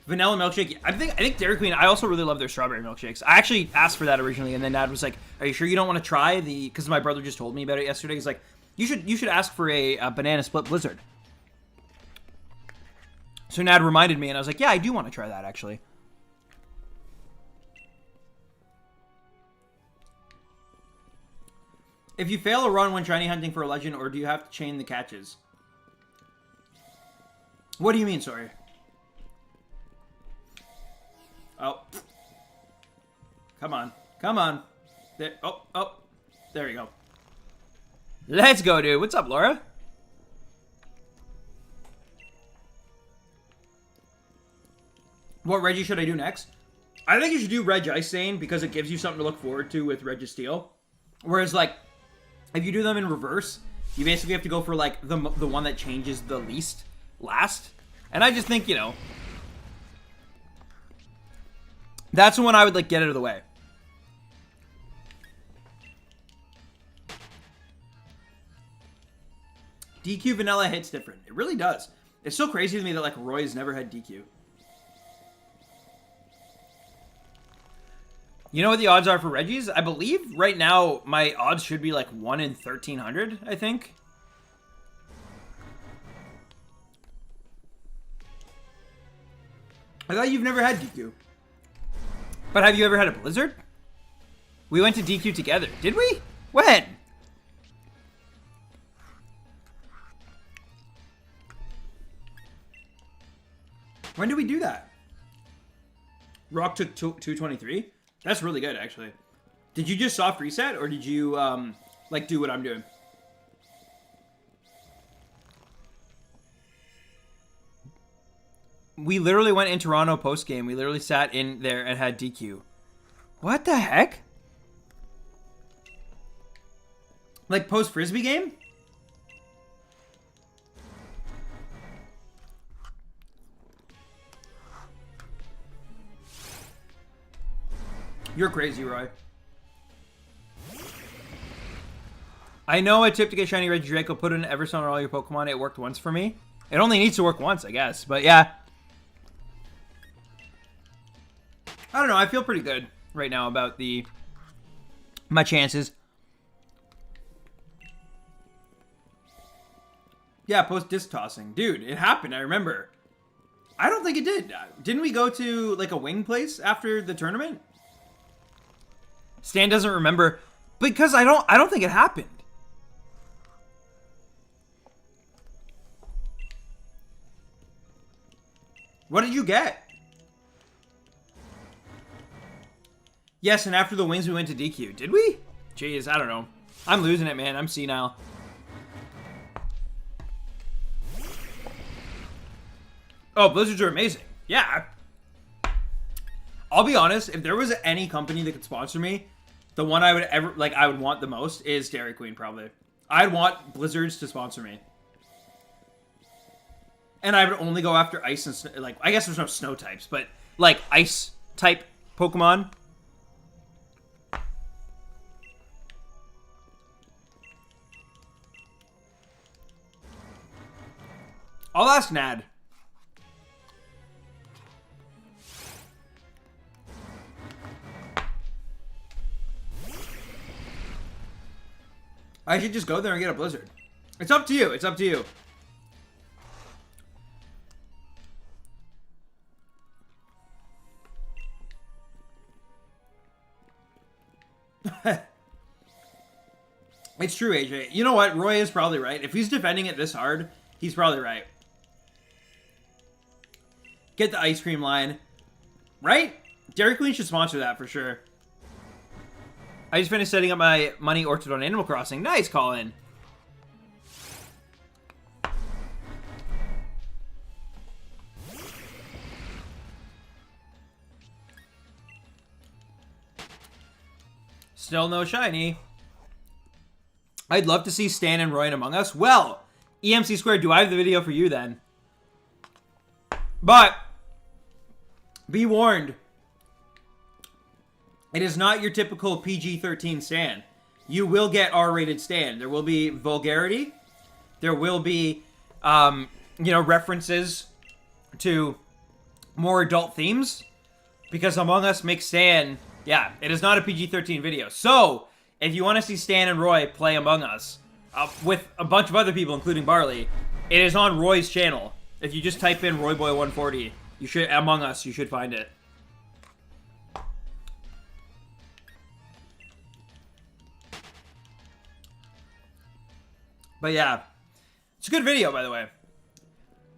Speaker 1: Vanilla milkshake. I think Dairy Queen. I also really love their strawberry milkshakes. I actually asked for that originally, and then Dad was like, "Are you sure you don't want to try the?" Because my brother just told me about it yesterday. He's like, "You should ask for a banana split blizzard." So Nad reminded me, and I was like, "Yeah, I do want to try that actually." If you fail a run when shiny hunting for a legend, or do you have to chain the catches? What do you mean, sorry? Oh. Come on. Come on. There. Oh. There you go. Let's go, dude. What's up, Laura? What Reggie should I do next? I think you should do Regice because it gives you something to look forward to with registeel. Whereas, like, if you do them in reverse, you basically have to go for, like, the one that changes the least last. And I just think, you know, that's the one I would, like, get out of the way. DQ vanilla hits different. It really does. It's so crazy to me that, like, Roy's never had DQ. You know what the odds are for Reggies? I believe right now my odds should be like 1 in 1,300, I think. I thought you've never had DQ. But have you ever had a blizzard? We went to DQ together. Did we? When? When did we do that? Rock took 223? That's really good, actually. Did you just soft reset, or did you, like, do what I'm doing? We literally went in Toronto post-game. We literally sat in there and had DQ. What the heck? Like, post-Frisbee game? You're crazy, Roy. I know a tip to get shiny Regidrago. Put in Everstone on all your Pokemon. It worked once for me. It only needs to work once, I guess. But yeah. I don't know. I feel pretty good right now about my chances. Yeah, post disc tossing. Dude, it happened. I remember. I don't think it did. Didn't we go to like a wing place after the tournament? Stan doesn't remember because I don't think it happened. What did you get? Yes, and after the wins we went to DQ. Did we? Jeez, I don't know. I'm losing it, man. I'm senile. Oh, Blizzards are amazing. Yeah. I'll be honest, if there was any company that could sponsor me, the one I would I would want the most is Dairy Queen, probably. I'd want Blizzards to sponsor me. And I would only go after ice and snow, like, I guess there's no snow types, but like ice type Pokemon. I'll ask Nad. I should just go there and get a Blizzard. It's up to you. It's up to you. It's true, AJ. You know what? Roy is probably right. If he's defending it this hard, he's probably right. Get the ice cream line. Right? Dairy Queen should sponsor that for sure. I just finished setting up my money orchard on Animal Crossing. Nice, Colin. Still no shiny. I'd love to see Stan and Roy in Among Us. Well, EMC Squared, do I have the video for you then? But, be warned. It is not your typical PG-13 Stan. You will get R-rated Stan. There will be vulgarity. There will be, references to more adult themes. Because Among Us makes Stan... Yeah, it is not a PG-13 video. So, if you want to see Stan and Roy play Among Us with a bunch of other people, including Barley, it is on Roy's channel. If you just type in RoyBoy140, you should Among Us, you should find it. But yeah, it's a good video, by the way.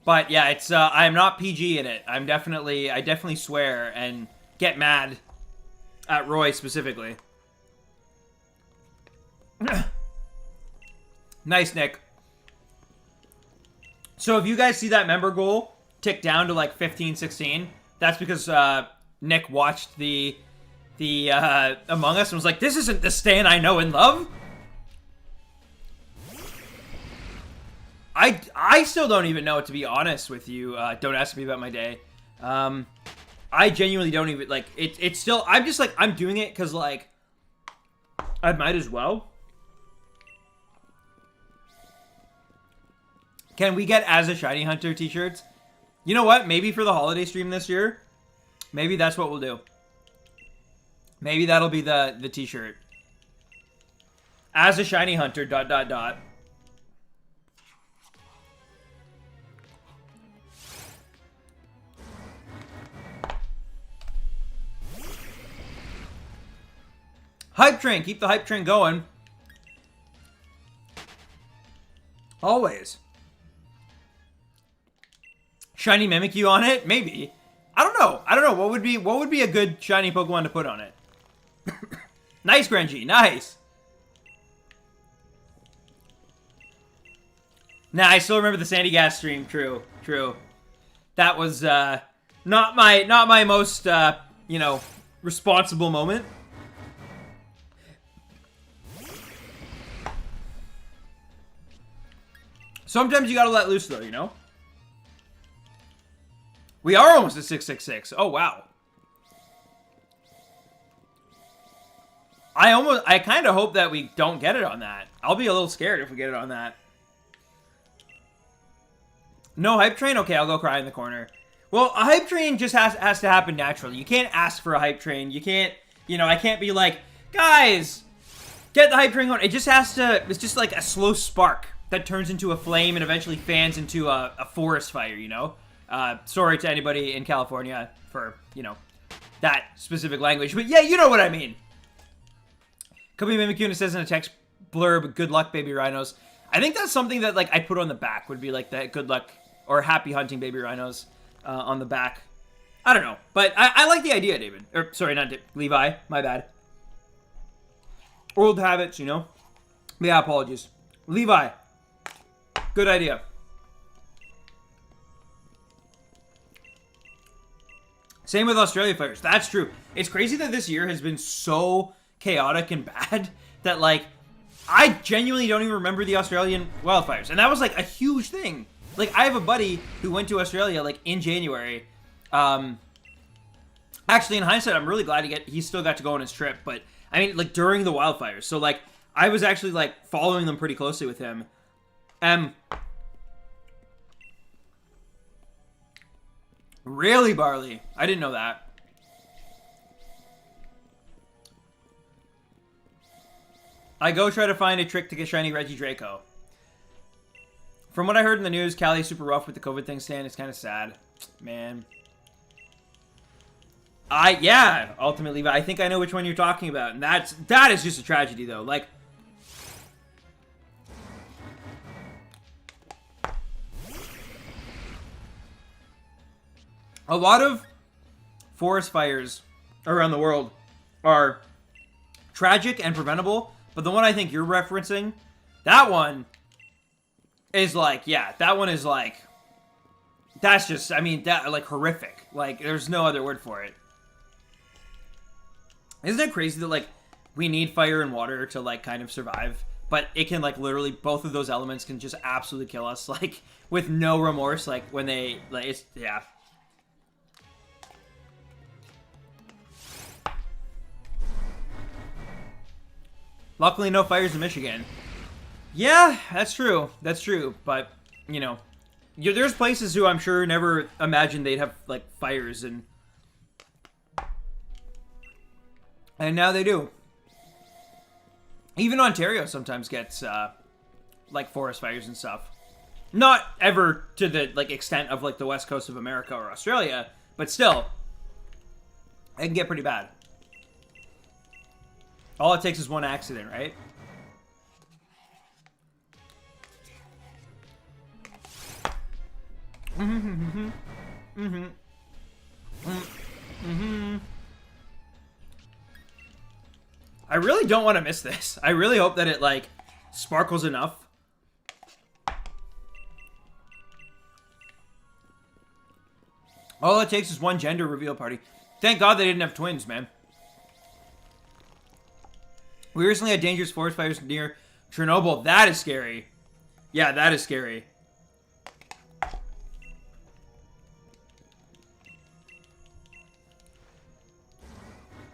Speaker 1: But yeah, it's I'm not PG in it. I definitely swear and get mad at Roy specifically. Nice, Nick. So if you guys see that member goal tick down to like 15, 16, that's because Nick watched the Among Us and was like, this isn't the Stan I know and love. I still don't even know, to be honest with you. Don't ask me about my day. I genuinely don't even, like, it's still, I'm just like, I'm doing it because, like, I might as well. Can we get As a Shiny Hunter t-shirts? You know what? Maybe for the holiday stream this year, maybe that's what we'll do. Maybe that'll be the t-shirt. As a Shiny Hunter, ... Hype train. Keep the hype train going. Always. Shiny Mimikyu on it? Maybe. I don't know. I don't know. What would be a good shiny Pokemon to put on it? Nice, Grenji. Nice. Nah, I still remember the Sandy Gas stream. True. True. That was not my most you know, responsible moment. Sometimes you gotta let loose though, you know? We are almost at 666. Oh, wow. I kind of hope that we don't get it on that. I'll be a little scared if we get it on that. No hype train? Okay, I'll go cry in the corner. Well, a hype train just has to happen naturally. You can't ask for a hype train. You can't, you know, I can't be like, guys, get the hype train going. It just has to, it's just like a slow spark that turns into a flame and eventually fans into a forest fire, you know? Sorry to anybody in California for, you know, that specific language. But yeah, you know what I mean. Kobe Mimikyu says in a text blurb, good luck, baby rhinos. I think that's something that, like, I'd put on the back, would be like that good luck or happy hunting, baby rhinos, on the back. I don't know. But I like the idea, David. Or, sorry, not Levi. My bad. Old habits, you know? Yeah, apologies. Levi. Good idea. Same with Australia fires. That's true. It's crazy that this year has been so chaotic and bad that, like, I genuinely don't even remember the Australian wildfires. And that was, like, a huge thing. Like, I have a buddy who went to Australia, like, in January. Actually, in hindsight, I'm really glad he still got to go on his trip. But, I mean, like, during the wildfires. So, like, I was actually, like, following them pretty closely with him. Really, Barley? I didn't know that. I go try to find a trick to get shiny Regidrago. From what I heard in the news, Cali's super rough with the COVID thing, Stan. It's kind of sad. Man. Yeah, ultimately, but I think I know which one you're talking about. And that is just a tragedy, though. Like, a lot of forest fires around the world are tragic and preventable, but the one I think you're referencing, that one is like, yeah, that one is like, that's just, I mean, that, like, horrific. Like, there's no other word for it. Isn't it crazy that, like, we need fire and water to, like, kind of survive, but it can, like, literally, both of those elements can just absolutely kill us, like, with no remorse, like, when they, like, it's, yeah. Luckily, no fires in Michigan. Yeah, that's true. That's true. But, you know, there's places who I'm sure never imagined they'd have, like, fires, and now they do. Even Ontario sometimes gets, like, forest fires and stuff. Not ever to the, like, extent of, like, the west coast of America or Australia, but still, it can get pretty bad. All it takes is one accident, right? I really don't want to miss this. I really hope that it, like, sparkles enough. All it takes is one gender reveal party. Thank God they didn't have twins, man. We recently had dangerous forest fires near Chernobyl. That is scary. Yeah, that is scary.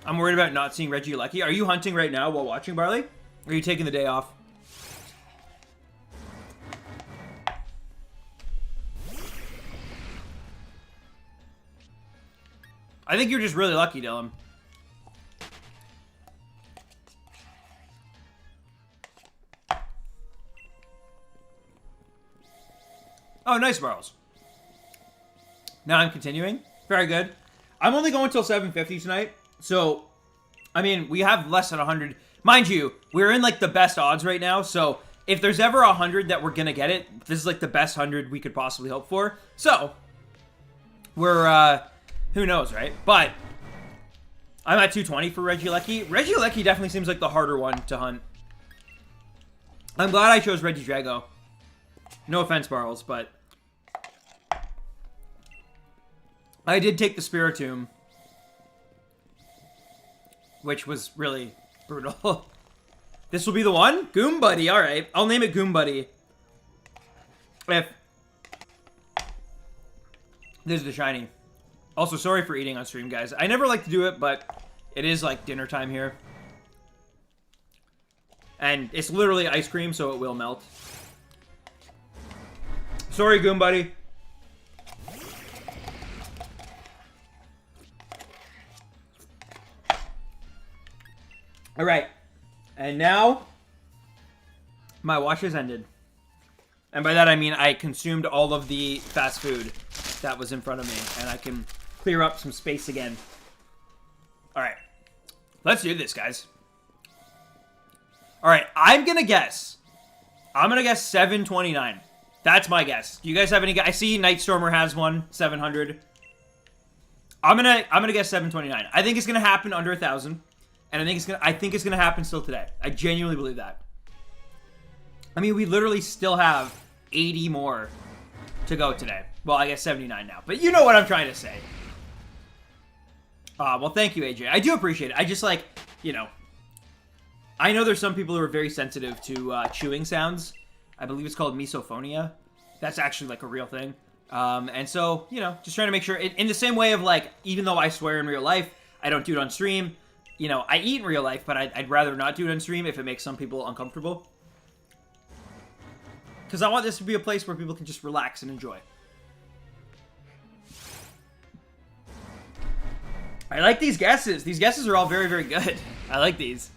Speaker 1: I'm worried about not seeing Regirock. Are you hunting right now while watching, Barley? Or are you taking the day off? I think you're just really lucky, Dylan. Oh, nice, Barles. Now I'm continuing. Very good. I'm only going till 7:50 tonight. So, I mean, we have less than 100. Mind you, we're in, like, the best odds right now. So, if there's ever 100 that we're going to get it, this is, like, the best 100 we could possibly hope for. So, we're, who knows, right? But I'm at 220 for Regirock. Regirock definitely seems like the harder one to hunt. I'm glad I chose Regidrago. No offense, Barles, but I did take the Spiritomb, which was really brutal. This will be the one? Goom Buddy, alright. I'll name it Goom Buddy. If this is the shiny. Also, sorry for eating on stream, guys. I never like to do it, but it is like dinner time here. And it's literally ice cream, so it will melt. Sorry, Goom Buddy. Alright. And now, my watch has ended. And by that I mean I consumed all of the fast food that was in front of me. And I can clear up some space again. Alright. Let's do this, guys. Alright, I'm gonna guess 729. That's my guess. Do you guys have any guess? I see Nightstormer has one, 700. I'm gonna guess 729. I think it's gonna happen under 1,000. And I think it's gonna happen still today. I genuinely believe that. I mean, we literally still have 80 more to go today. Well, I guess 79 now. But you know what I'm trying to say. Well, thank you, AJ. I do appreciate it. I just like, you know, I know there's some people who are very sensitive to chewing sounds. I believe it's called misophonia. That's actually like a real thing. And so, you know, just trying to make sure, in the same way of like, even though I swear in real life, I don't do it on stream. You know, I eat in real life, but I'd rather not do it on stream if it makes some people uncomfortable. Because I want this to be a place where people can just relax and enjoy. I like these guesses. These guesses are all very, very good. I like these.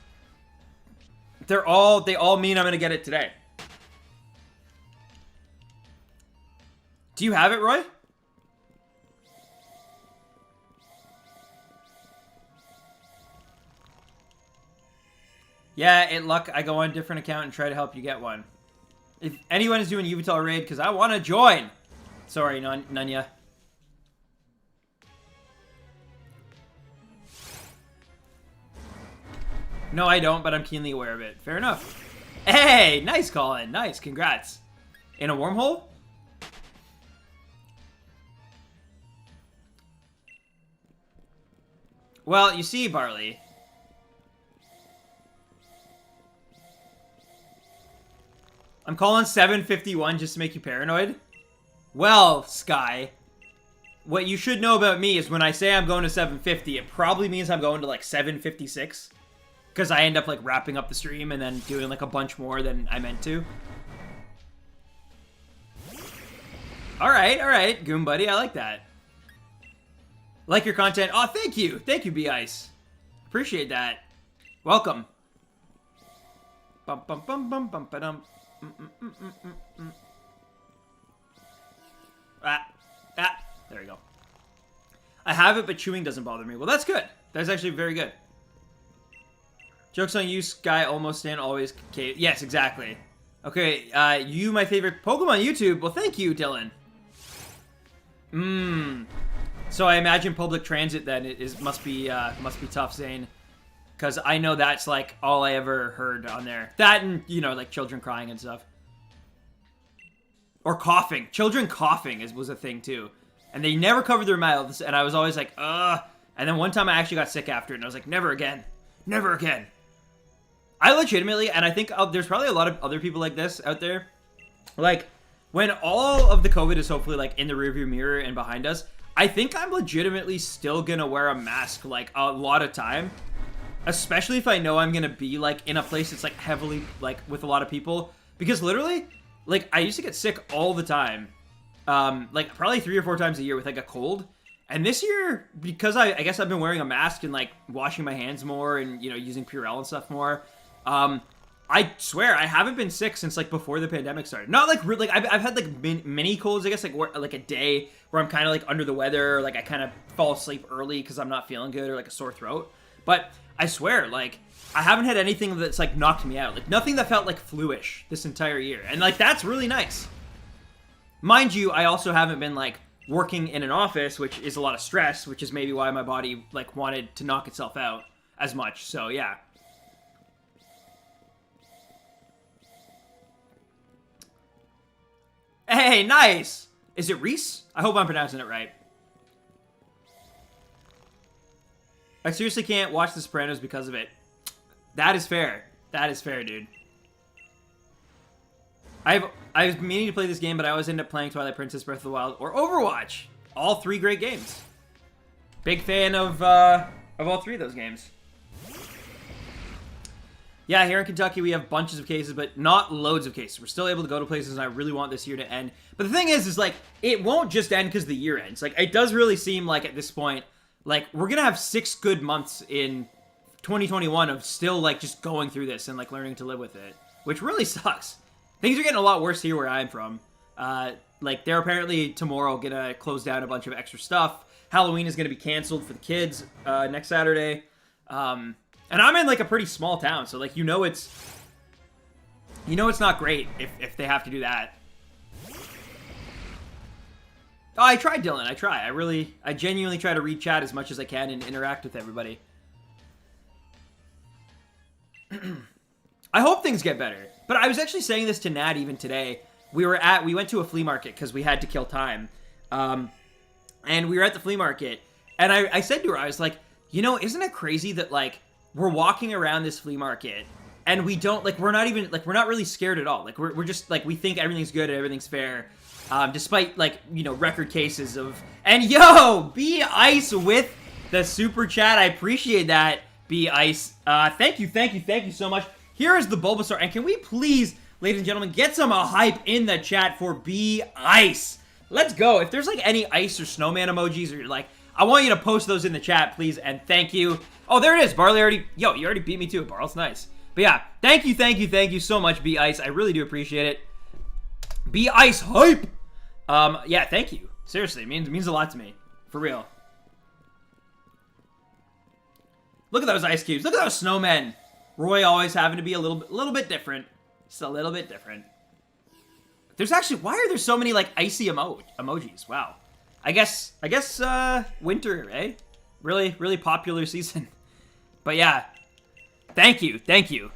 Speaker 1: They all mean I'm going to get it today. Do you have it, Roy? Yeah, Luck, I go on a different account and try to help you get one. If anyone is doing Yveltal raid, because I want to join. Sorry, Nunya. No, I don't, but I'm keenly aware of it. Fair enough. Hey, nice, Colin. Nice, congrats. In a wormhole? Well, you see, Barley. I'm calling 751 just to make you paranoid. Well, Sky, what you should know about me is when I say I'm going to 750, it probably means I'm going to like 756. Because I end up like wrapping up the stream and then doing like a bunch more than I meant to. Alright, Goom Buddy, I like that. Like your content. Oh, thank you, B-Ice. Appreciate that. Welcome. Bum bum bum bum bum ba-dum. There we go. I have it, but chewing doesn't bother me. Well, that's good. That's actually very good. Joke's on you, Sky almost and always cave. Yes, exactly. Okay, you, my favorite Pokemon YouTube. Well, thank you, Dylan. So I imagine public transit then must be tough, Zane. Because I know that's, like, all I ever heard on there. That and, you know, like, children crying and stuff. Or coughing. Children coughing was a thing, too. And they never covered their mouths, and I was always like, ugh. And then one time I actually got sick after it, and I was like, never again. Never again. I legitimately, and I think there's probably a lot of other people like this out there. Like, when all of the COVID is hopefully, like, in the rearview mirror and behind us, I think I'm legitimately still gonna wear a mask, like, a lot of time. Especially if I know I'm gonna be, like, in a place that's, like, heavily, like, with a lot of people. Because literally, like, I used to get sick all the time. Like, probably 3 or 4 times a year with, like, a cold. And this year, because I guess I've been wearing a mask and, like, washing my hands more and, you know, using Purell and stuff more. I swear, I haven't been sick since, like, before the pandemic started. Not, like, really, like, I've had, like, mini colds, I guess, like a day where I'm kind of, like, under the weather. Or, like, I kind of fall asleep early because I'm not feeling good or, like, a sore throat. But I swear, like, I haven't had anything that's, like, knocked me out. Like, nothing that felt, like, flu-ish this entire year. And, like, that's really nice. Mind you, I also haven't been, like, working in an office, which is a lot of stress, which is maybe why my body like wanted to knock itself out as much. So yeah. Hey, nice! Is it Reese? I hope I'm pronouncing it right. I seriously can't watch The Sopranos because of it. That is fair. That is fair, dude. I was meaning to play this game, but I always end up playing Twilight Princess, Breath of the Wild, or Overwatch. All 3 great games. Big fan of all 3 of those games. Yeah, here in Kentucky, we have bunches of cases, but not loads of cases. We're still able to go to places, and I really want this year to end. But the thing is like, it won't just end because the year ends. Like, it does really seem like at this point, like, we're going to have 6 good months in 2021 of still, like, just going through this and, like, learning to live with it. Which really sucks. Things are getting a lot worse here where I'm from. Like, they're apparently tomorrow going to close down a bunch of extra stuff. Halloween is going to be canceled for the kids next Saturday. And I'm in, like, a pretty small town, so, like, you know it's not great if they have to do that. Oh, I tried, Dylan. I try. I genuinely try to read chat as much as I can and interact with everybody. I hope things get better. But I was actually saying this to Nat even today. We went to a flea market because we had to kill time. And we were at the flea market. And I said to her, I was like, you know, isn't it crazy that, like, we're walking around this flea market and we don't, like, we're not really scared at all. Like, we're just, like, we think everything's good and everything's fair. Despite, like, you know, record cases of... And, yo! B-Ice with the super chat. I appreciate that, B-Ice. Thank you so much. Here is the Bulbasaur. And can we please, ladies and gentlemen, get some hype in the chat for B-Ice? Let's go. If there's, like, any ice or snowman emojis, or you're like, I want you to post those in the chat, please, and thank you. Oh, there it is. Barley already... Yo, you already beat me to it, Barl. It's nice. But yeah, thank you so much, B-Ice. I really do appreciate it. B-Ice hype! Yeah, thank you. Seriously, it means a lot to me. For real. Look at those ice cubes. Look at those snowmen. Roy always having to be a little bit different. Just a little bit different. There's actually... Why are there so many, like, icy emojis? Wow. I guess, winter, eh? Really popular season. But yeah. Thank you.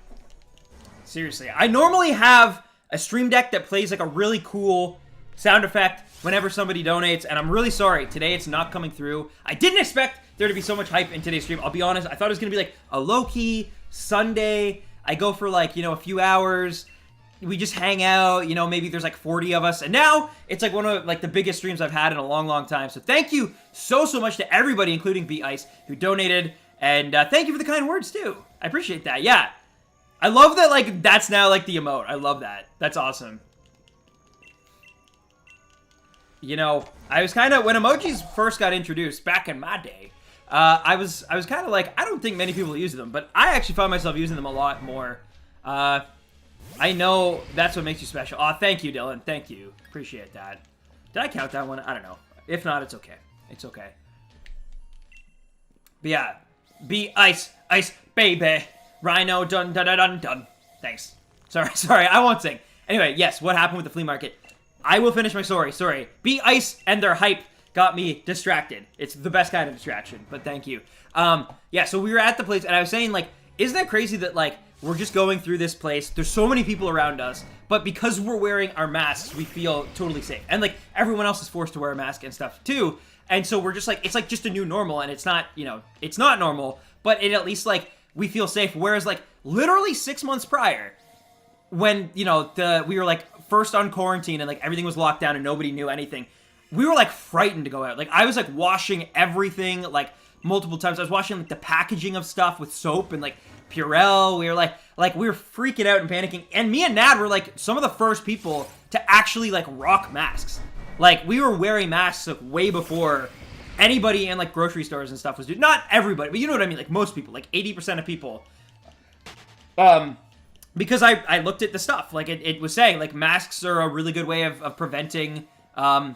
Speaker 1: Seriously. I normally have a stream deck that plays, like, a really cool sound effect whenever somebody donates, and I'm really sorry. Today it's not coming through. I didn't expect there to be so much hype in today's stream. I'll be honest. I thought it was going to be, like, a low-key Sunday. I go for, like, you know, a few hours. We just hang out, you know, maybe there's like 40 of us. And now it's like one of like the biggest streams I've had in a long time. So thank you so much to everybody, including B-Ice, who donated. And thank you for the kind words too. I appreciate that. Yeah. I love that, like, that's now like the emote. I love that. That's awesome. You know, I was kind of, when emojis first got introduced back in my day, I was kind of like, I don't think many people use them, but I actually found myself using them a lot more. I know that's what makes you special. Aw, thank you, Dylan. Thank you. Appreciate that. Did I count that one? I don't know. If not, it's okay. It's okay. But yeah. B-Ice, baby. Rhino, dun. Thanks. Sorry, I won't sing. Anyway, yes, what happened with the flea market? I will finish my story. Sorry. B-Ice and their hype got me distracted. It's the best kind of distraction, but thank you. Yeah, so we were at the place, and I was saying, like, isn't that crazy that, like, we're just going through this place. There's so many people around us, but because we're wearing our masks, we feel totally safe. And, like, everyone else is forced to wear a mask and stuff, too. And so we're just, like, it's, like, just a new normal, and it's not, you know, it's not normal, but it at least, like, we feel safe. Whereas, like, literally 6 months prior, when, you know, we were, like, first on quarantine and, like, everything was locked down and nobody knew anything, we were, like, frightened to go out. Like, I was, like, washing everything, like, multiple times. I was washing, like, the packaging of stuff with soap and, like, Purell. We were we were freaking out and panicking. And me and Nad were like some of the first people to actually like rock masks. Like we were wearing masks like way before anybody in like grocery stores and stuff was doing. Not everybody, but you know what I mean. Like most people, like 80% of people. Because I looked at the stuff. Like it was saying like masks are a really good way of preventing the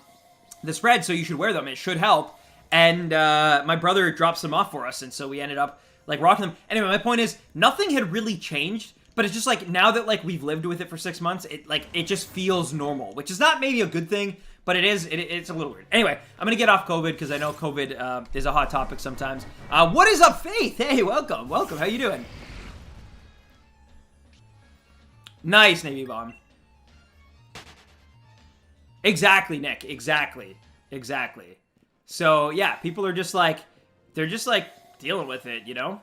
Speaker 1: spread. So you should wear them. It should help. And my brother dropped some off for us, and so we ended up like rocking them. Anyway, my point is, nothing had really changed, but it's just like now that like we've lived with it for 6 months, it just feels normal, which is not maybe a good thing, But it's a little weird. Anyway, I'm going to get off COVID because I know COVID is a hot topic sometimes. What is up, Faith? Hey, welcome. Welcome. How you doing? Nice, Navy Bomb. Exactly, Nick. Exactly. So, yeah, people are just like, they're just like dealing with it, you know?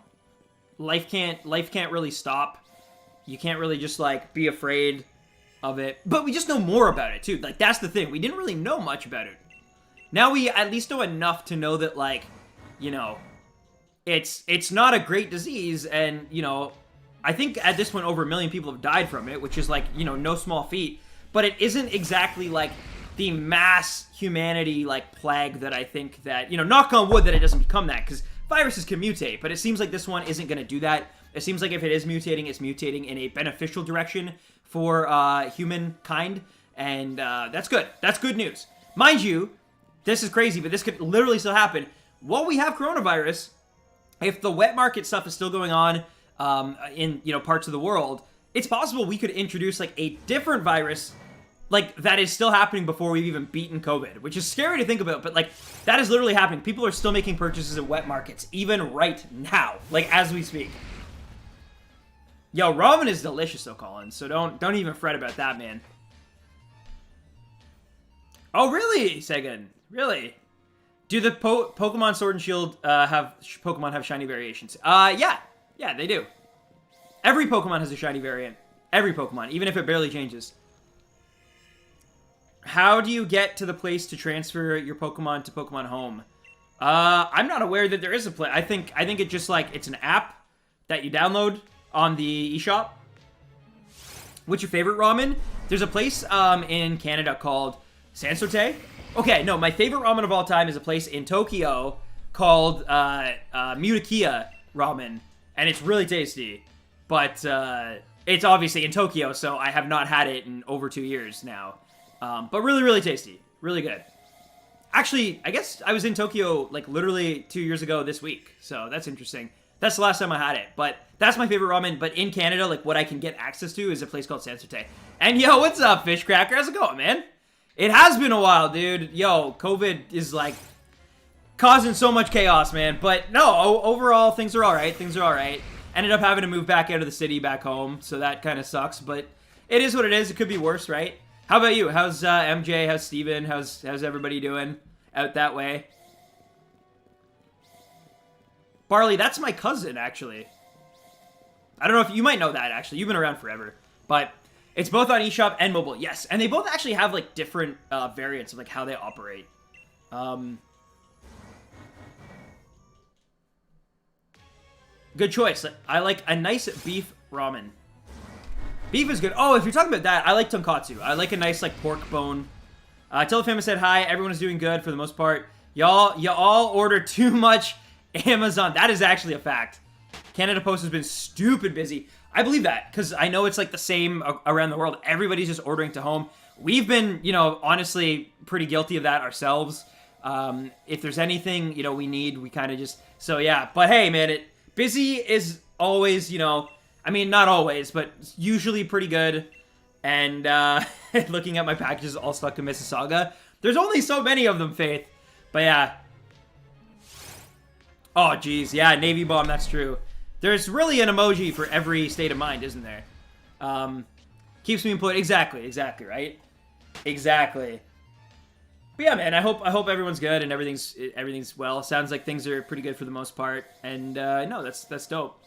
Speaker 1: Life can't really stop. You can't really just like be afraid of it. But we just know more about it too. Like, that's the thing. We didn't really know much about it. Now we at least know enough to know that, like, you know, it's not a great disease, and, you know, I think at this point over 1 million people have died from it, which is, like, you know, no small feat. But it isn't exactly, like, the mass humanity, like, plague that I think that, you know, knock on wood that it doesn't become that, because viruses can mutate, but it seems like this one isn't going to do that. It seems like if it is mutating, it's mutating in a beneficial direction for humankind, and that's good. That's good news. Mind you, this is crazy, but this could literally still happen. While we have coronavirus, if the wet market stuff is still going on in, you know, parts of the world, it's possible we could introduce, like, a different virus, like, that is still happening before we've even beaten COVID, which is scary to think about, but, like, that is literally happening. People are still making purchases at wet markets, even right now, like, as we speak. Yo, ramen is delicious though, Colin, so don't even fret about that, man. Oh, really, Sagan? Really? Do the Pokemon Sword and Shield Pokemon have shiny variations? Yeah, they do. Every Pokemon has a shiny variant. Every Pokemon, even if it barely changes. How do you get to the place to transfer your Pokemon to Pokemon Home? I'm not aware that there is a place. I think it's just like, it's an app that you download on the eShop. What's your favorite ramen? There's a place in Canada called Sansote. Okay, no, my favorite ramen of all time is a place in Tokyo called Mutakiya Ramen, and it's really tasty. But it's obviously in Tokyo, so I have not had it in over 2 years now. But really, really tasty. Really good. Actually, I guess I was in Tokyo, like, literally 2 years ago this week, so that's interesting. That's the last time I had it, but that's my favorite ramen. But in Canada, like, what I can get access to is a place called Sansote. And yo, what's up, Fish Cracker? How's it going, man? It has been a while, dude. Yo, COVID is, like, causing so much chaos, man. But no, overall, things are all right. Things are all right. Ended up having to move back out of the city, back home, so that kind of sucks. But it is what it is. It could be worse, right? How about you? How's MJ? How's Steven? How's everybody doing out that way? Barley, that's my cousin, actually. I don't know if you might know that, actually. You've been around forever. But it's both on eShop and mobile, yes. And they both actually have, like, different variants of, like, how they operate. Good choice. I like a nice beef ramen. Beef is good. Oh, if you're talking about that, I like tonkatsu. I like a nice, like, pork bone. Tell the family said hi. Everyone is doing good for the most part. Y'all order too much Amazon. That is actually a fact. Canada Post has been stupid busy. I believe that because I know it's like the same around the world. Everybody's just ordering to home. We've been, you know, honestly pretty guilty of that ourselves. If there's anything, you know, we need, we kind of just, so yeah. But hey, man, busy is always, you know, I mean, not always, but usually pretty good. And looking at my packages all stuck to Mississauga. There's only so many of them, Faith. But yeah. Oh, geez. Yeah, Navy Bomb, that's true. There's really an emoji for every state of mind, isn't there? Keeps me employed. Exactly, right? Exactly. But yeah, man, I hope everyone's good and everything's well. Sounds like things are pretty good for the most part. And no, that's dope.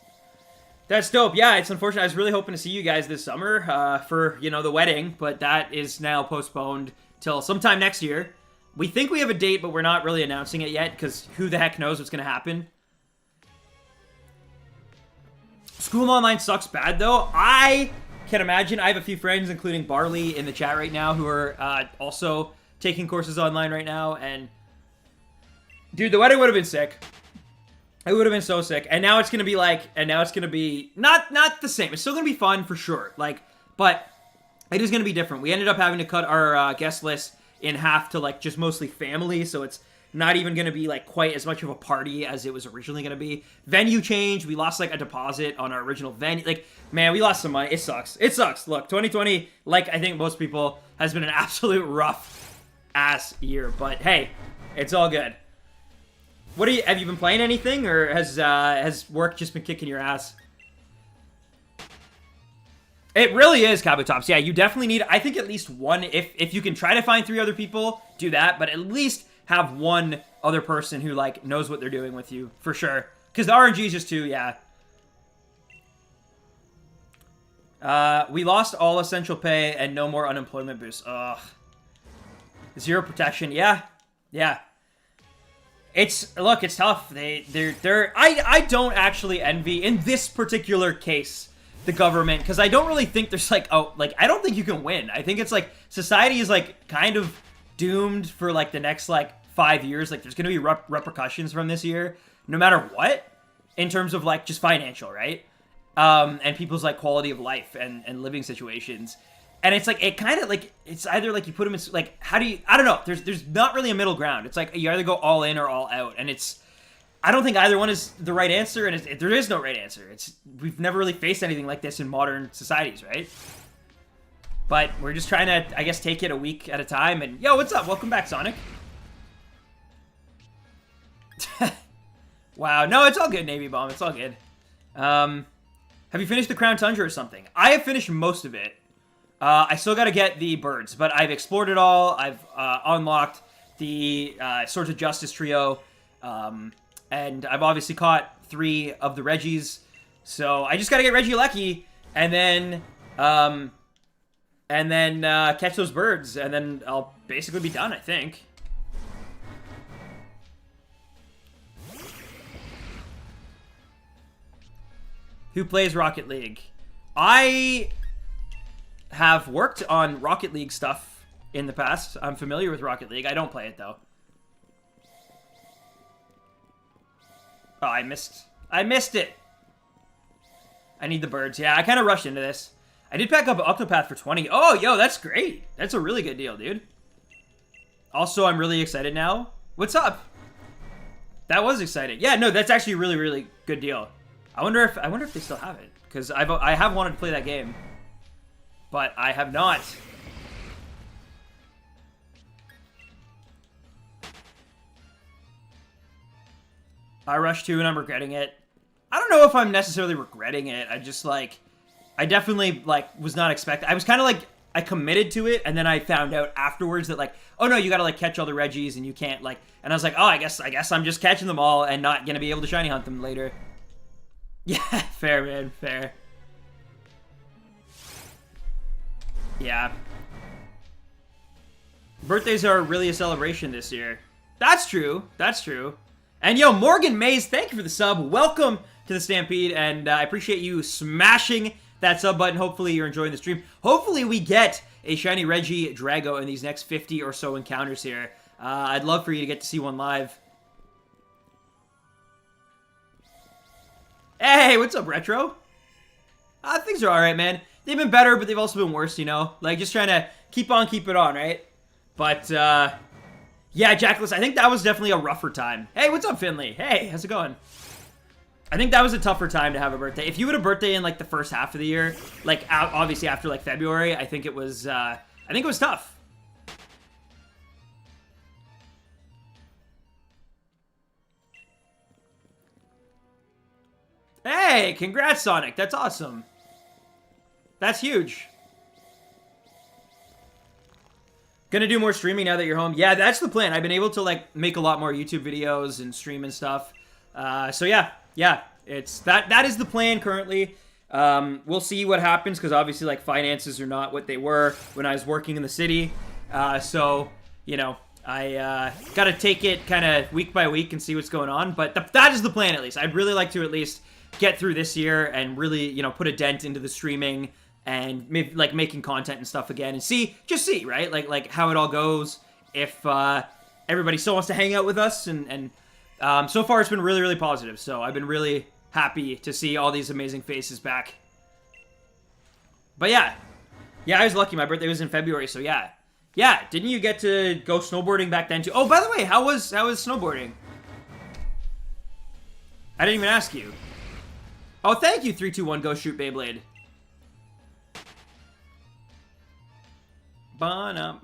Speaker 1: That's dope. Yeah, it's unfortunate. I was really hoping to see you guys this summer for, you know, the wedding, but that is now postponed till sometime next year. We think we have a date, but we're not really announcing it yet because who the heck knows what's going to happen. School online sucks bad, though. I can imagine. I have a few friends, including Barley, in the chat right now who are also taking courses online right now. And, dude, the wedding would have been sick. It would have been so sick. And now it's going to be like, not the same. It's still going to be fun for sure. Like, but it is going to be different. We ended up having to cut our guest list in half to, like, just mostly family. So it's not even going to be, like, quite as much of a party as it was originally going to be. Venue change. We lost, like, a deposit on our original venue. Like, man, we lost some money. It sucks. It sucks. Look, 2020, like I think most people, has been an absolute rough ass year. But hey, it's all good. Have you been playing anything, or has work just been kicking your ass? It really is, Kabutops. Yeah, you definitely need, I think, at least one. If you can try to find 3 other people, do that. But at least have one other person who, like, knows what they're doing with you, for sure. Because the RNG is just too, yeah. We lost all essential pay and no more unemployment boost. Ugh. 0 protection. Yeah. Yeah. Look, it's tough. I don't actually envy, in this particular case, the government, because I don't really think there's like, I don't think you can win. I think it's like society is like kind of doomed for like the next like 5 years. Like there's gonna be repercussions from this year, no matter what, in terms of like just financial, right? And people's like quality of life and living situations. And it's like, it kind of like, it's either like you put them in, like, how do you, I don't know. There's not really a middle ground. It's like you either go all in or all out, and I don't think either one is the right answer, and there is no right answer. We've never really faced anything like this in modern societies, right? But we're just trying to, I guess, take it a week at a time. And yo, what's up? Welcome back, Sonic. Wow, no, it's all good, Navy Bomb. It's all good. Have you finished the Crown Tundra or something? I have finished most of it. I still got to get the birds, but I've explored it all. I've unlocked the Swords of Justice trio. And I've obviously caught 3 of the Regis. So I just gotta get Regirock and then catch those birds, and then I'll basically be done, I think. Who plays Rocket League? I have worked on Rocket League stuff in the past. I'm familiar with Rocket League. I don't play it, though. Oh, I missed it. I need the birds. Yeah, I kind of rushed into this. I did pack up Octopath for 20. Oh, yo, that's great. That's a really good deal, dude. Also, I'm really excited now. What's up? That was exciting. Yeah, no, that's actually a really, really good deal. I wonder if they still have it, because I have wanted to play that game, but I have not. I rushed 2 and I'm regretting it. I don't know if I'm necessarily regretting it. I just, like, I definitely, like, was not expecting. I was kind of, like, I committed to it, and then I found out afterwards that, like, oh, no, you gotta, like, catch all the Regis, and you can't, like, and I was like, oh, I guess I'm just catching them all and not gonna be able to shiny hunt them later. Yeah, fair, man, fair. Yeah. Birthdays are really a celebration this year. That's true. That's true. And yo, Morgan Mays, thank you for the sub. Welcome to the Stampede, and I appreciate you smashing that sub button. Hopefully you're enjoying the stream. Hopefully we get a shiny Regidrago in these next 50 or so encounters here. I'd love for you to get to see one live. Hey, what's up, Retro? Things are alright, man. They've been better, but they've also been worse, you know? Like, just trying to keep it on, right? But, yeah, Jackless, I think that was definitely a rougher time. Hey, what's up, Finley? Hey, how's it going? I think that was a tougher time to have a birthday. If you had a birthday in, like, the first half of the year, like, obviously after, like, February, I think it was tough. Hey, congrats, Sonic. That's awesome. That's huge. Gonna do more streaming now that you're home. Yeah, that's the plan. I've been able to, like, make a lot more YouTube videos and stream and stuff. So yeah, it's that is the plan currently. We'll see what happens, because obviously, like, finances are not what they were when I was working in the city. So, you know, I gotta take it kind of week by week and see what's going on. But that is the plan, at least. I'd really like to at least get through this year and really, you know, put a dent into the streaming and maybe, like, making content and stuff again, and see, right? Like how it all goes, if everybody still wants to hang out with us, and so far it's been really, really positive. So I've been really happy to see all these amazing faces back. But yeah, I was lucky. My birthday was in February, so yeah. Didn't you get to go snowboarding back then too? Oh, by the way, how was snowboarding? I didn't even ask you. Oh, thank you, 321 Go Shoot Beyblade. Ba-num.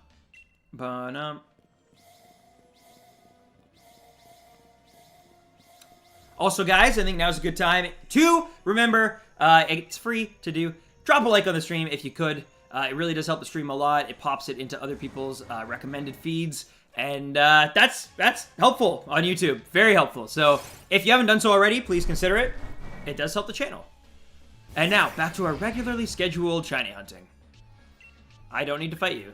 Speaker 1: Also, guys, I think now's a good time to remember, it's free to do. Drop a like on the stream if you could. It really does help the stream a lot. It pops it into other people's recommended feeds. And that's helpful on YouTube. Very helpful. So if you haven't done so already, please consider it. It does help the channel. And now, back to our regularly scheduled shiny hunting. I don't need to fight you.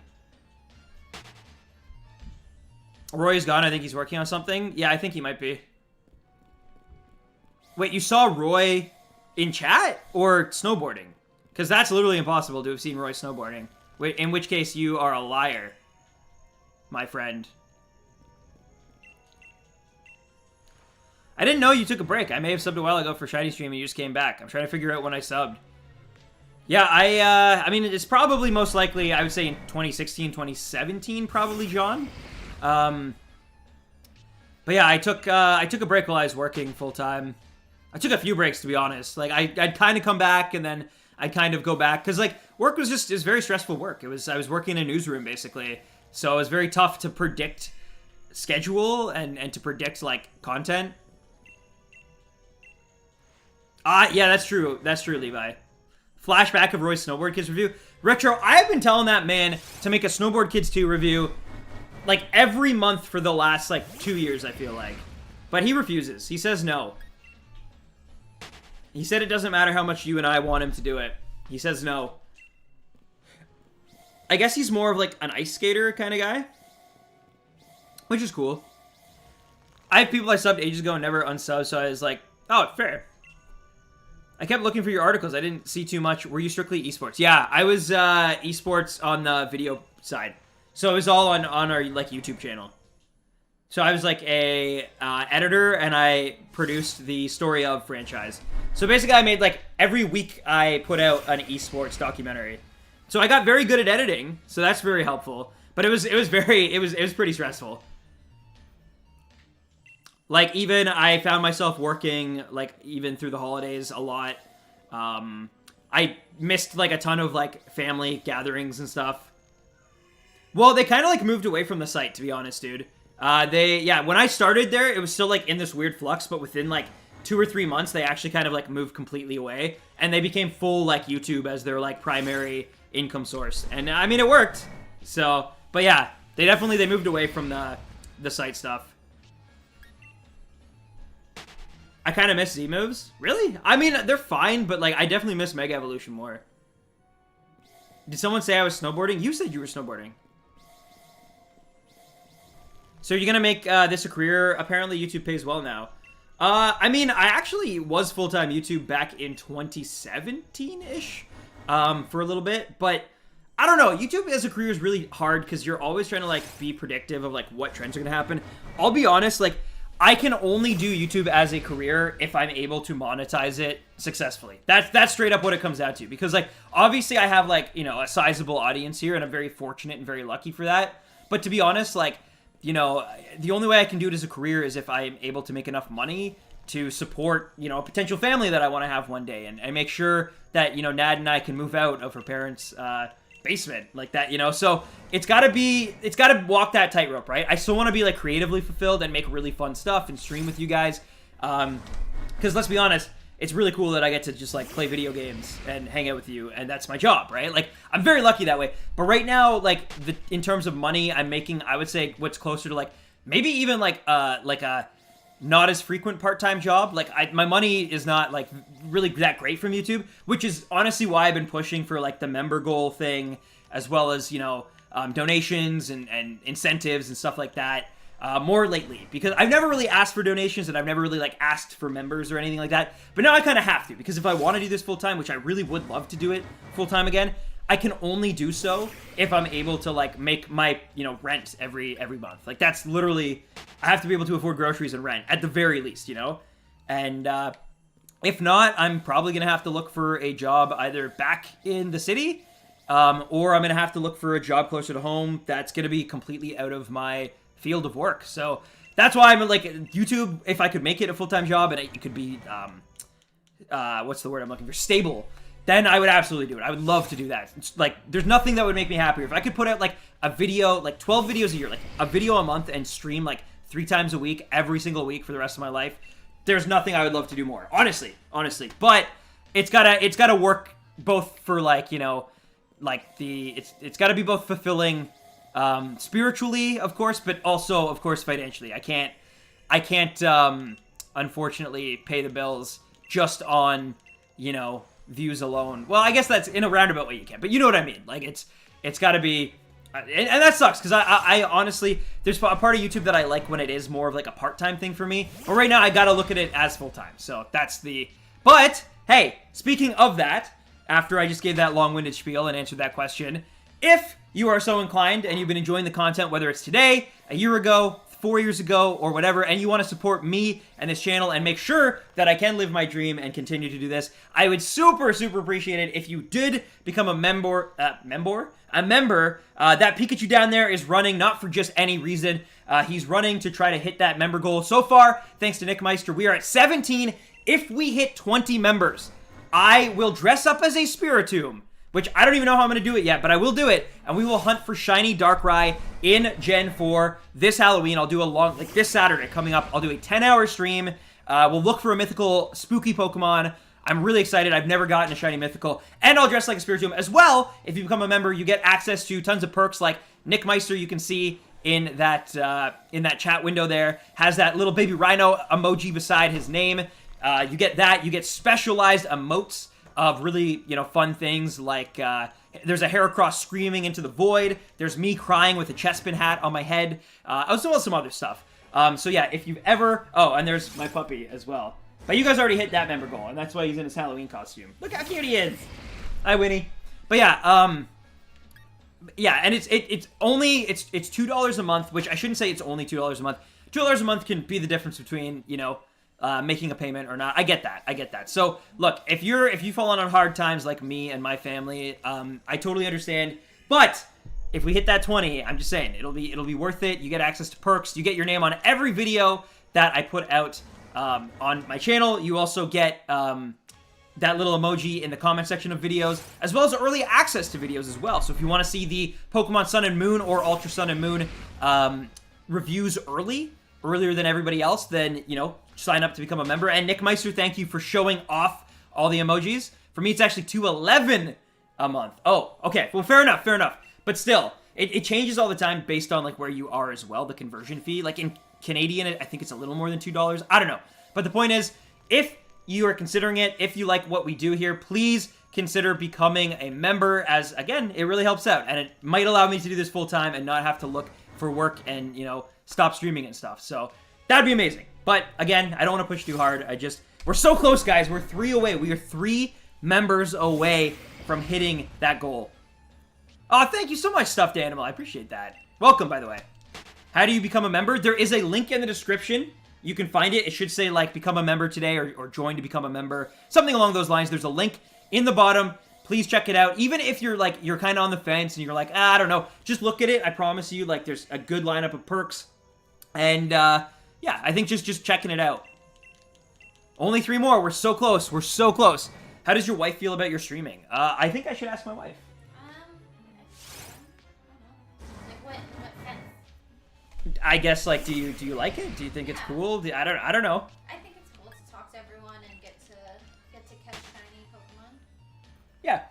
Speaker 1: Roy's gone. I think he's working on something. Yeah, I think he might be. Wait, you saw Roy in chat or snowboarding? Because that's literally impossible to have seen Roy snowboarding. Wait, in which case you are a liar, my friend. I didn't know you took a break. I may have subbed a while ago for Shiny Stream and you just came back. I'm trying to figure out when I subbed. Yeah, I mean, it's probably most likely, I would say in 2016, 2017, probably, John. But yeah, I took a break while I was working full-time. I took a few breaks, to be honest. Like, I'd kind of come back, and then I'd kind of go back. Because, like, work was very stressful work. I was working in a newsroom, basically. So it was very tough to predict schedule and to predict, like, content. Yeah, that's true. That's true, Levi. Flashback of Roy's Snowboard Kids review. Retro, I've been telling that man to make a Snowboard Kids 2 review, like, every month for the last, like, 2 years, I feel like. But he refuses. He says no. He said it doesn't matter how much you and I want him to do it. He says no. I guess he's more of, like, an ice skater kind of guy. Which is cool. I have people I subbed ages ago and never unsubbed, so I was like, oh, fair. I kept looking for your articles. I didn't see too much. Were you strictly esports? Yeah, I was esports on the video side. So it was all on our, like, YouTube channel. So I was, like, a editor, and I produced the Story of franchise. So basically, I made, like, every week I put out an esports documentary. So I got very good at editing, so that's very helpful. But it was pretty stressful. Like, even I found myself working, like, even through the holidays a lot. I missed, like, a ton of, like, family gatherings and stuff. Well, they kind of, like, moved away from the site, to be honest, dude. Yeah, when I started there, it was still, like, in this weird flux, but within, like, 2 or 3 months, they actually kind of, like, moved completely away. And they became full, like, YouTube as their, like, primary income source. And, I mean, it worked. So, but yeah, they moved away from the site stuff. I kind of miss Z-moves. Really? I mean, they're fine, but, like, I definitely miss Mega Evolution more. Did someone say I was snowboarding? You said you were snowboarding. So you're gonna make this a career? Apparently YouTube pays well now. I mean, I actually was full-time YouTube back in 2017-ish for a little bit, but I don't know. YouTube as a career is really hard because you're always trying to, like, be predictive of, like, what trends are gonna happen. I'll be honest, like, I can only do YouTube as a career if I'm able to monetize it successfully. That's straight up what it comes down to. Because, like, obviously I have, like, you know, a sizable audience here, and I'm very fortunate and very lucky for that. But to be honest, like, you know, the only way I can do it as a career is if I'm able to make enough money to support, you know, a potential family that I want to have one day. And make sure that, you know, Nad and I can move out of her parents' basement like that, you know. So it's got to walk that tightrope, right? I still want to be, like, creatively fulfilled and make really fun stuff and stream with you guys, because let's be honest, it's really cool that I get to just, like, play video games and hang out with you, and that's my job, right? Like, I'm very lucky that way. But right now, like, in terms of money, I'm making, I would say, what's closer to, like, maybe even like a not as frequent part-time job. Like, my money is not, like, really that great from YouTube, which is honestly why I've been pushing for, like, the member goal thing, as well as, you know, donations and incentives and stuff like that, more lately, because I've never really asked for donations, and I've never really, like, asked for members or anything like that, but now I kind of have to, because if I want to do this full-time, which I really would love to do it full-time again, I can only do so if I'm able to, like, make my, you know, rent every month. Like, that's literally, I have to be able to afford groceries and rent, at the very least, you know? And, if not, I'm probably going to have to look for a job either back in the city, or I'm going to have to look for a job closer to home that's going to be completely out of my field of work. So that's why I'm, like, YouTube, if I could make it a full-time job and it could be, what's the word I'm looking for? Stable. Then I would absolutely do it. I would love to do that. It's, like, there's nothing that would make me happier. If I could put out, like, a video, like, 12 videos a year, like, a video a month, and stream, like, 3 times a week, every single week for the rest of my life, there's nothing I would love to do more. Honestly. But it's gotta work both for like, you know, like it's gotta be both fulfilling spiritually, of course, but also, of course, financially. I can't unfortunately pay the bills just on, you know, views alone. Well, I guess that's in a roundabout way you can, but you know what I mean. Like it's got to be, and that sucks because I honestly, there's a part of YouTube that I like when it is more of like a part-time thing for me. But right now I got to look at it as full-time. So that's the. But hey, speaking of that, after I just gave that long-winded spiel and answered that question, if you are so inclined and you've been enjoying the content, whether it's today, a year ago, 4 years ago, or whatever, and you want to support me and this channel and make sure that I can live my dream and continue to do this, I would super appreciate it if you did become a member. That Pikachu down there is running not for just any reason. He's running to try to hit that member goal. So far, thanks to Nick Meister, we are at 17. If we hit 20 members, I will dress up as a Spiritomb, which I don't even know how I'm going to do it yet, but I will do it, and we will hunt for Shiny Darkrai in Gen 4 this Halloween. I'll do like this Saturday coming up, I'll do a 10-hour stream. We'll look for a mythical spooky Pokemon. I'm really excited. I've never gotten a Shiny Mythical, and I'll dress like a Spiritomb as well. If you become a member, you get access to tons of perks like Nick Meister, you can see in that chat window there, has that little baby rhino emoji beside his name. You get that. You get specialized emotes of really, you know, fun things like there's a Heracross screaming into the void. There's me crying with a Chespin hat on my head. As well as some other stuff. So yeah, if you've ever... Oh, and there's my puppy as well. But you guys already hit that member goal, and that's why he's in his Halloween costume. Look how cute he is! Hi, Winnie. But yeah, yeah, and it's only $2 a month, which I shouldn't say it's only $2 a month. $2 a month can be the difference between, you know, making a payment or not. I get that. So look, if you fall on hard times like me and my family, I totally understand. But if we hit that 20, I'm just saying it'll be worth it. You get access to perks. You get your name on every video that I put out on my channel. You also get that little emoji in the comment section of videos, as well as early access to videos as well. So if you want to see the Pokemon Sun and Moon or Ultra Sun and Moon reviews earlier than everybody else, then, you know, sign up to become a member. And Nick Meister, thank you for showing off all the emojis. For me, it's actually $2.11 a month. Oh, okay. Well, fair enough. But still, it changes all the time based on, like, where you are as well, the conversion fee. Like, in Canadian, I think it's a little more than $2. I don't know. But the point is, if you are considering it, if you like what we do here, please consider becoming a member, as, again, it really helps out. And it might allow me to do this full-time and not have to look for work and, you know, stop streaming and stuff. So that'd be amazing. But again, I don't want to push too hard. We're so close, guys. We're 3 away. We are 3 members away from hitting that goal. Oh, thank you so much, Stuffed Animal. I appreciate that. Welcome, by the way. How do you become a member? There is a link in the description. You can find it. It should say, like, become a member today or join to become a member. Something along those lines. There's a link in the bottom. Please check it out. Even if you're kind of on the fence and you're like, I don't know. Just look at it. I promise you, like, there's a good lineup of perks. And, yeah, I think just checking it out. Only 3 more. We're so close. We're so close. How does your wife feel about your streaming? I think I should ask my wife.
Speaker 2: Like what sense?
Speaker 1: I guess, like, do you like it? Do you think it's cool? I don't know.
Speaker 2: I think it's cool to talk to everyone and get to catch shiny Pokemon.
Speaker 1: Yeah.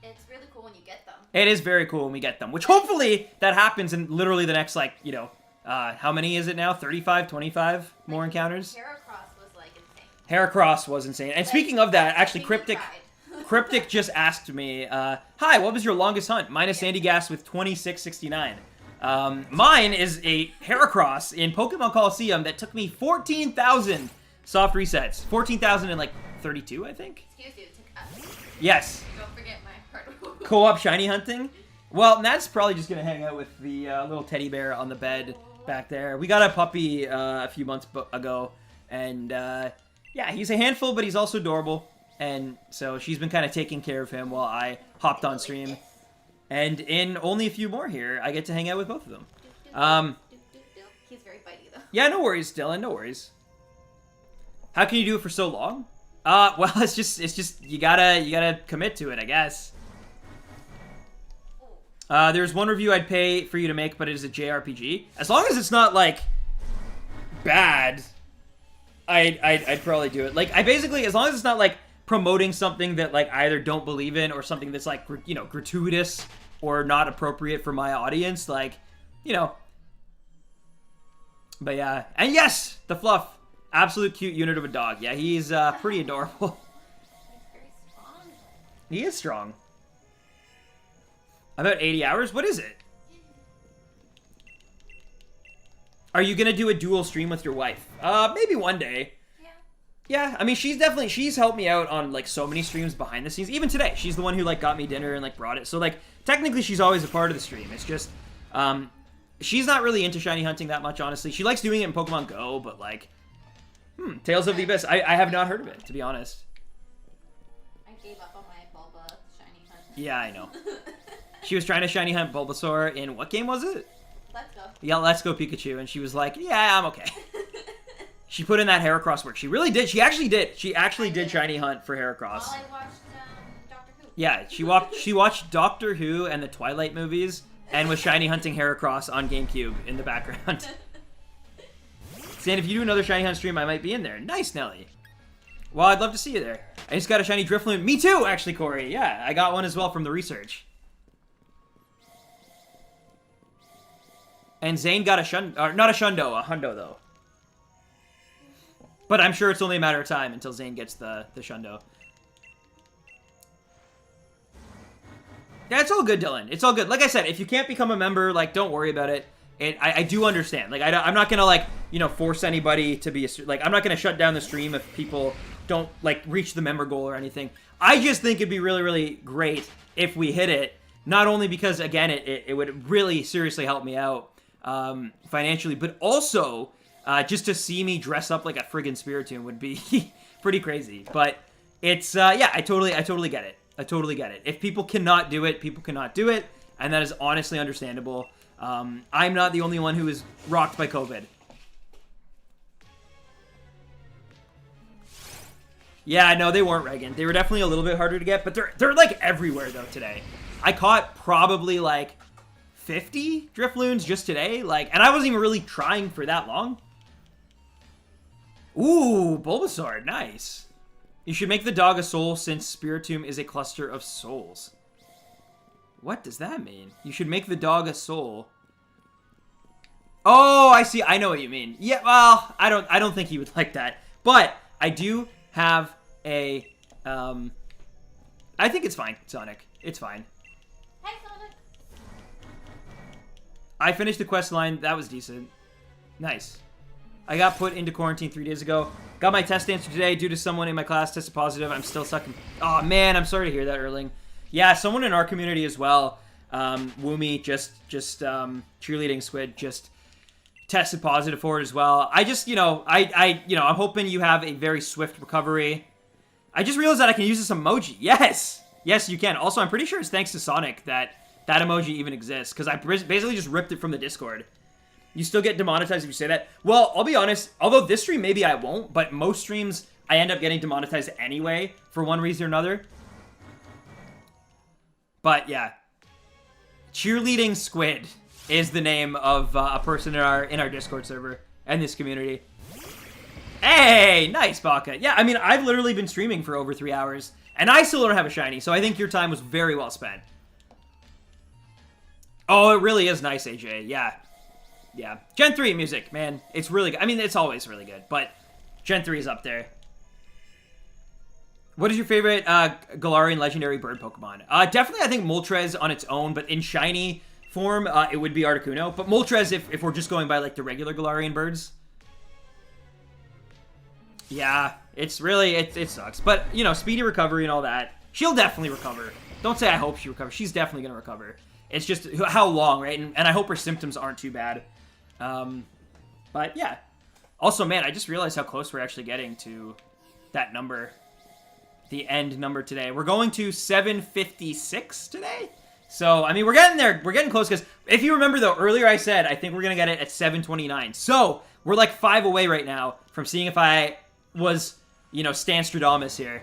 Speaker 2: It's really cool when you get them.
Speaker 1: It is very cool when we get them, which hopefully that happens in literally the next, like, you know, how many is it now? 35, 25 more encounters?
Speaker 2: Heracross was, like, insane.
Speaker 1: Heracross was insane. And speaking of that, actually, Cryptic just asked me, hi, what was your longest hunt? Mine is Sandy Gas with 2669. Mine is a Heracross in Pokemon Coliseum that took me 14,000 soft resets. 14,032, I think?
Speaker 2: Excuse you, it took us.
Speaker 1: Yes.
Speaker 2: Don't forget my hard work.
Speaker 1: Co-op shiny hunting. Well, Matt's probably just going to hang out with the little teddy bear on the bed back there. We got a puppy a few months ago, and yeah, he's a handful, but he's also adorable. And so she's been kind of taking care of him while I hopped on stream. And in only a few more here, I get to hang out with both of them.
Speaker 2: He's very bitey, though.
Speaker 1: Yeah, no worries, Dylan, no worries. How can you do it for so long? Well, it's just you gotta commit to it, I guess. There's one review I'd pay for you to make, but it is a JRPG. As long as it's not, like, bad. I'd probably do it. Like, I basically, as long as it's not, like, promoting something that, like, I either don't believe in or something that's, like, you know, gratuitous or not appropriate for my audience, like, you know. But, yeah. And, yes! The Fluff. Absolute cute unit of a dog. Yeah, he's pretty adorable.
Speaker 2: He's very strong.
Speaker 1: He is strong. About 80 hours? What is it? Are you gonna do a dual stream with your wife? Maybe one day. Yeah, I mean, she's helped me out on, like, so many streams behind the scenes. Even today, she's the one who, like, got me dinner and, like, brought it. So, like, technically she's always a part of the stream. It's just, she's not really into shiny hunting that much, honestly. She likes doing it in Pokemon Go, but, like, Tales of the Abyss. I have not heard of it, to be honest.
Speaker 2: I gave up on my Bulba shiny hunt.
Speaker 1: Yeah, I know. She was trying to shiny hunt Bulbasaur in, what game was it?
Speaker 2: Let's go.
Speaker 1: Yeah, Let's Go Pikachu, and she was like, yeah, I'm okay. She put in that Heracross work. She really did. She actually did. She actually did shiny hunt for Heracross.
Speaker 2: While I watched Doctor Who.
Speaker 1: Yeah, she watched Doctor Who and the Twilight movies and was shiny hunting Heracross on GameCube in the background. Saying if you do another shiny hunt stream, I might be in there. Nice, Nelly. Well, I'd love to see you there. I just got a shiny Drifloon. Me too, actually, Corey. Yeah, I got one as well from the research. And Zane got not a Shundo, a Hundo, though. But I'm sure it's only a matter of time until Zane gets the Shundo. Yeah, it's all good, Dylan. It's all good. Like I said, if you can't become a member, like, don't worry about it. I do understand. Like, I'm not gonna, like, you know, force anybody to be like, I'm not gonna shut down the stream if people don't, like, reach the member goal or anything. I just think it'd be really, really great if we hit it. Not only because, again, it would really seriously help me out financially, but also just to see me dress up like a friggin' Spiritomb would be pretty crazy. But it's, yeah, I totally get it. I totally get it. If people cannot do it, people cannot do it, and that is honestly understandable. I'm not the only one who is rocked by COVID. Yeah, no, they weren't Regan. They were definitely a little bit harder to get, but they're like everywhere though today. I caught probably like 50 Drifloons just today, like, and I wasn't even really trying for that long. Ooh, Bulbasaur, nice. You should make the dog a soul since Spiritomb is a cluster of souls. What does that mean? You should make the dog a soul. Oh, I see. I know what you mean. Yeah, well, I don't think he would like that. But I do have a I think it's fine, Sonic. It's fine.
Speaker 2: Hi, Sonic.
Speaker 1: I finished the quest line. That was decent. Nice. I got put into quarantine 3 days ago. Got my test answer today due to someone in my class tested positive. I'm still stuck in... Oh, man, I'm sorry to hear that, Erling. Yeah, someone in our community as well, Woomy, just cheerleading squid, just tested positive for it as well. I just, I'm hoping you have a very swift recovery. I just realized that I can use this emoji. Yes! Yes, you can. Also, I'm pretty sure it's thanks to Sonic that emoji even exists, because I basically just ripped it from the Discord. You still get demonetized if you say that? Well, I'll be honest, although this stream maybe I won't, but most streams I end up getting demonetized anyway, for one reason or another. But yeah, cheerleading squid is the name of a person in our Discord server and this community. Hey, nice, Baka. Yeah, I mean, I've literally been streaming for over 3 hours, and I still don't have a shiny, so I think your time was very well spent. Oh, it really is nice, AJ. Yeah, yeah. Gen 3 music, man, it's really good. I mean, it's always really good, but Gen 3 is up there. What is your favorite Galarian legendary bird Pokemon? Definitely, I think Moltres on its own, but in shiny form, it would be Articuno. But Moltres, if we're just going by, like, the regular Galarian birds. Yeah, it's really, it sucks. But, you know, speedy recovery and all that. She'll definitely recover. Don't say I hope she recovers. She's definitely going to recover. It's just how long, right? And I hope her symptoms aren't too bad. But, yeah. Also, man, I just realized how close we're actually getting to that number. The end number today. We're going to 756 today. So, I mean, we're getting there. We're getting close because if you remember, though, earlier I said I think we're going to get it at 729. So, we're like 5 away right now from seeing if I was, you know, Stan Stradamus here.